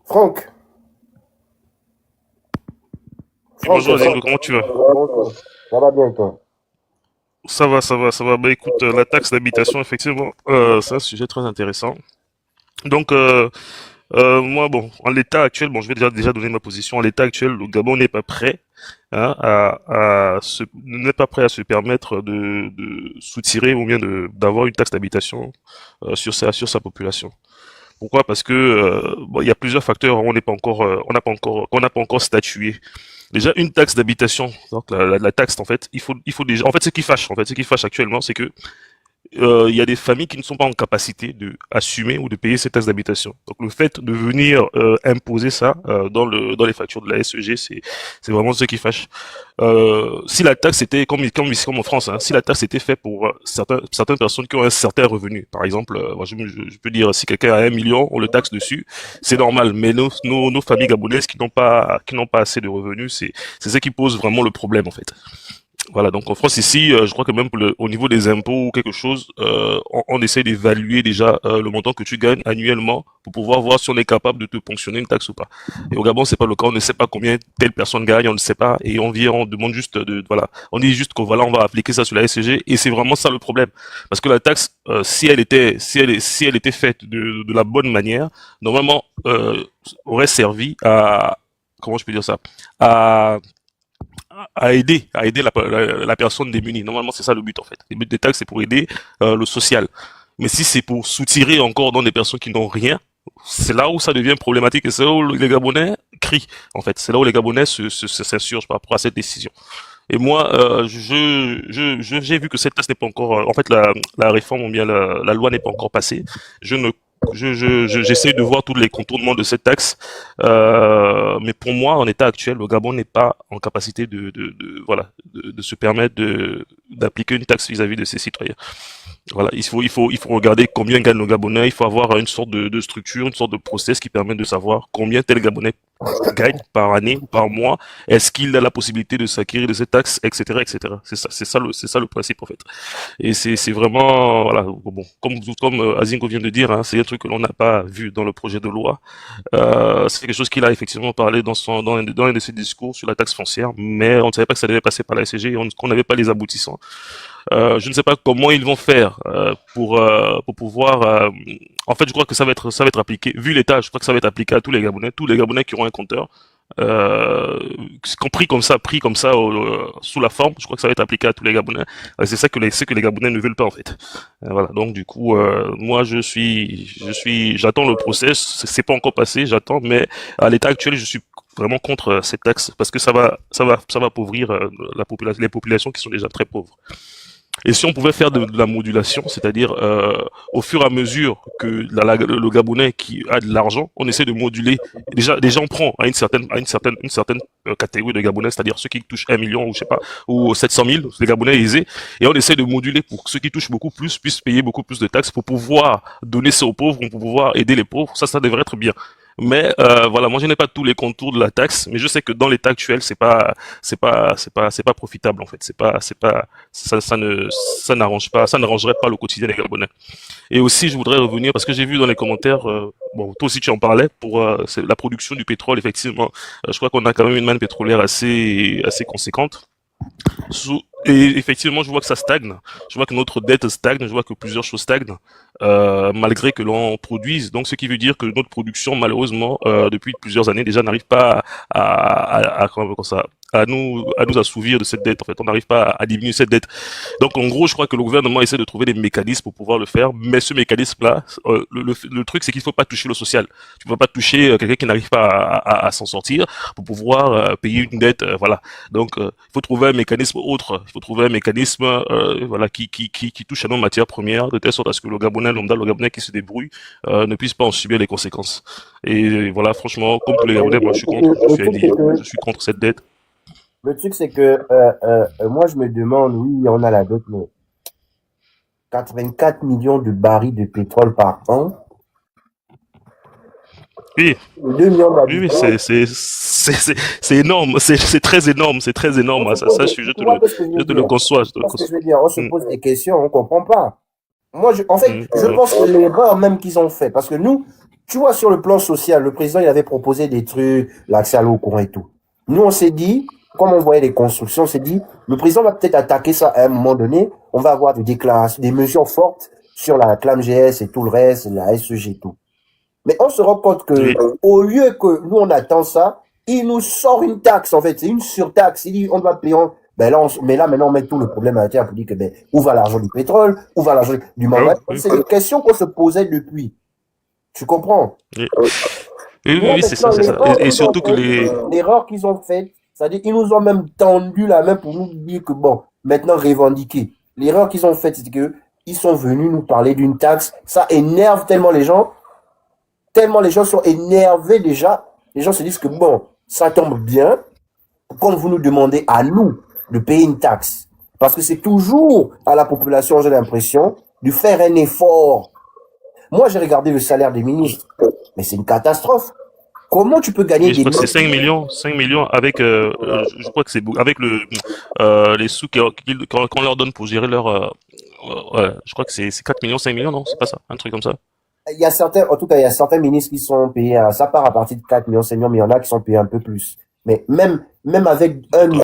Franck.
Bonjour Zingo, comment tu vas?
Ça va bien, toi?
Ça va. Bah écoute, la taxe d'habitation, effectivement, c'est un sujet très intéressant. Donc, moi, bon, en l'état actuel, bon, je vais déjà donner ma position. En l'état actuel, le Gabon n'est pas prêt hein, n'est pas prêt à se permettre de soutirer ou bien d'avoir une taxe d'habitation sur sa population. Pourquoi? Parce que bon, il y a plusieurs facteurs. On n'a pas encore statué. Déjà, une taxe d'habitation, donc la taxe en fait, il faut déjà. En fait, ce qui fâche actuellement, c'est que il y a des familles qui ne sont pas en capacité de assumer ou de payer ces taxes d'habitation. Donc le fait de venir imposer ça dans les factures de la SEG, c'est vraiment ce qui fâche. Si la taxe était comme en France, hein, si la taxe était faite pour certaines personnes qui ont un certain revenu, par exemple, moi, je peux dire si quelqu'un a 1 million, on le taxe dessus, c'est normal. Mais nos familles gabonaises qui n'ont pas assez de revenus, c'est ça qui pose vraiment le problème en fait. Voilà, donc en France ici, je crois que même au niveau des impôts ou quelque chose, on essaie d'évaluer déjà le montant que tu gagnes annuellement pour pouvoir voir si on est capable de te ponctionner une taxe ou pas. Et au Gabon, c'est pas le cas, on ne sait pas combien telle personne gagne, on ne sait pas, et on demande juste voilà, on dit juste qu'on voilà, on va appliquer ça sur la SCG, et c'est vraiment ça le problème, parce que la taxe, si elle était faite de la bonne manière, normalement, aurait servi à, comment je peux dire ça, à aider la personne démunie. Normalement, c'est ça le but en fait. Le but des taxes, c'est pour aider le social. Mais si c'est pour soutirer encore dans des personnes qui n'ont rien, c'est là où ça devient problématique et c'est là où les Gabonais crient en fait. C'est là où les Gabonais s'insurgent par rapport à cette décision. Et moi, j'ai vu que cette taxe n'est pas encore, en fait, la réforme ou bien la loi n'est pas encore passée. J'essaie de voir tous les contournements de cette taxe, mais pour moi, en état actuel, le Gabon n'est pas en capacité voilà, de se permettre d'appliquer une taxe vis-à-vis de ses citoyens. Voilà, il faut regarder combien gagne le Gabonais, il faut avoir une sorte de structure, une sorte de process qui permet de savoir combien tel Gabonais gagne par année ou par mois, est-ce qu'il a la possibilité de s'acquérir de cette taxe, etc., etc. C'est ça le principe en fait. Et c'est vraiment, voilà, bon, comme Azingo vient de dire, hein, c'est un truc que l'on n'a pas vu dans le projet de loi. C'est quelque chose qu'il a effectivement parlé dans un de ses discours sur la taxe foncière, mais on ne savait pas que ça devait passer par la SCG et qu'on n'avait pas les aboutissants. Je ne sais pas comment ils vont faire pour pouvoir. En fait, je crois que ça va être appliqué. Vu l'état, je crois que ça va être appliqué à tous les Gabonais qui auront un compteur. Pris comme ça, sous la forme, je crois que ça va être appliqué à tous les Gabonais. C'est ça que les Gabonais ne veulent pas en fait. Voilà. Donc du coup, moi j'attends le process. C'est pas encore passé, j'attends. Mais à l'état actuel, je suis vraiment contre cette taxe parce que ça va appauvrir les populations qui sont déjà très pauvres. Et si on pouvait faire de la modulation, c'est-à-dire au fur et à mesure que le Gabonais qui a de l'argent, on essaie de moduler. Déjà on prend à une certaine catégorie de Gabonais, c'est-à-dire ceux qui touchent 1 million ou je sais pas ou 700 000, les Gabonais aisés, et on essaie de moduler pour que ceux qui touchent beaucoup plus puissent payer beaucoup plus de taxes pour pouvoir donner ça aux pauvres, pour pouvoir aider les pauvres. Ça devrait être bien. Mais voilà, moi je n'ai pas tous les contours de la taxe, mais je sais que dans l'état actuel, c'est pas profitable en fait. Ça n'arrangerait pas le quotidien des Gabonais. Et aussi, je voudrais revenir parce que j'ai vu dans les commentaires, bon, toi aussi tu en parlais pour c'est la production du pétrole. Effectivement, je crois qu'on a quand même une manne pétrolière assez conséquente. Et effectivement, je vois que ça stagne. Je vois que notre dette stagne. Je vois que plusieurs choses stagnent, malgré que l'on produise. Donc, ce qui veut dire que notre production, malheureusement, depuis plusieurs années déjà, n'arrive pas à nous assouvir de cette dette. En fait, on n'arrive pas à diminuer cette dette. Donc, en gros, je crois que le gouvernement essaie de trouver des mécanismes pour pouvoir le faire. Mais ce mécanisme-là, le truc, c'est qu'il ne faut pas toucher le social. Tu ne peux pas toucher quelqu'un qui n'arrive pas à s'en sortir pour pouvoir payer une dette. Voilà. Donc, il faut trouver un mécanisme autre. Il faut trouver un mécanisme voilà, qui touche à nos matières premières, de telle sorte à ce que le Gabonais lambda, le Gabonais qui se débrouille, ne puisse pas en subir les conséquences. Et voilà, franchement, comme tous les Gabonais, moi je suis contre cette dette.
Le truc, c'est que moi, je me demande, oui, on a la dette, mais 84 millions de barils de pétrole par an.
Oui,
2 millions d'habitants.
oui, c'est énorme, c'est très énorme, ça, je te le conçois,
Ce que je veux dire, on se pose des questions, on comprend pas. Moi, en fait, je pense que l'erreur même qu'ils ont fait, parce que nous, tu vois, sur le plan social, le président, il avait proposé des trucs, l'accès à l'eau au courant et tout. Nous, on s'est dit, comme on voyait les constructions, on s'est dit, le président va peut-être attaquer ça à un moment donné, on va avoir des déclarations, des mesures fortes sur la ClamGS et tout le reste, la SEG et tout. Mais on se rend compte que, au lieu que nous, on attend ça, Il nous sort une taxe, en fait. C'est une surtaxe. Il dit, on doit payer. Ben là, mais là, maintenant, on met tout le problème à la terre pour dire que, ben, où va l'argent du pétrole? Où va l'argent du mandat?
Oui.
C'est des questions qu'on se posait depuis. Tu comprends?
Oui, oui, c'est ça, c'est ça. Et surtout que
l'erreur qu'ils ont faite, c'est-à-dire qu'ils nous ont même tendu la main pour nous dire que bon, maintenant revendiquer. L'erreur qu'ils ont faite, c'est que ils sont venus nous parler d'une taxe. Ça énerve tellement les gens sont énervés déjà. Les gens se disent que bon, ça tombe bien, quand vous nous demandez à nous de payer une taxe. Parce que c'est toujours à la population, j'ai l'impression, de faire un effort. Moi, j'ai regardé le salaire des ministres, mais c'est une catastrophe. Comment tu peux gagner
je crois que c'est 5 millions avec, je crois que c'est avec les sous qu'on leur donne pour gérer leur, je crois que c'est 4 millions, 5 millions, non? C'est pas ça? Un truc comme ça?
Il y a certains, en tout cas, il y a certains ministres qui sont payés ça part à partir de 4 millions, 5 millions, mais il y en a qui sont payés un peu plus. Mais même avec 1 million,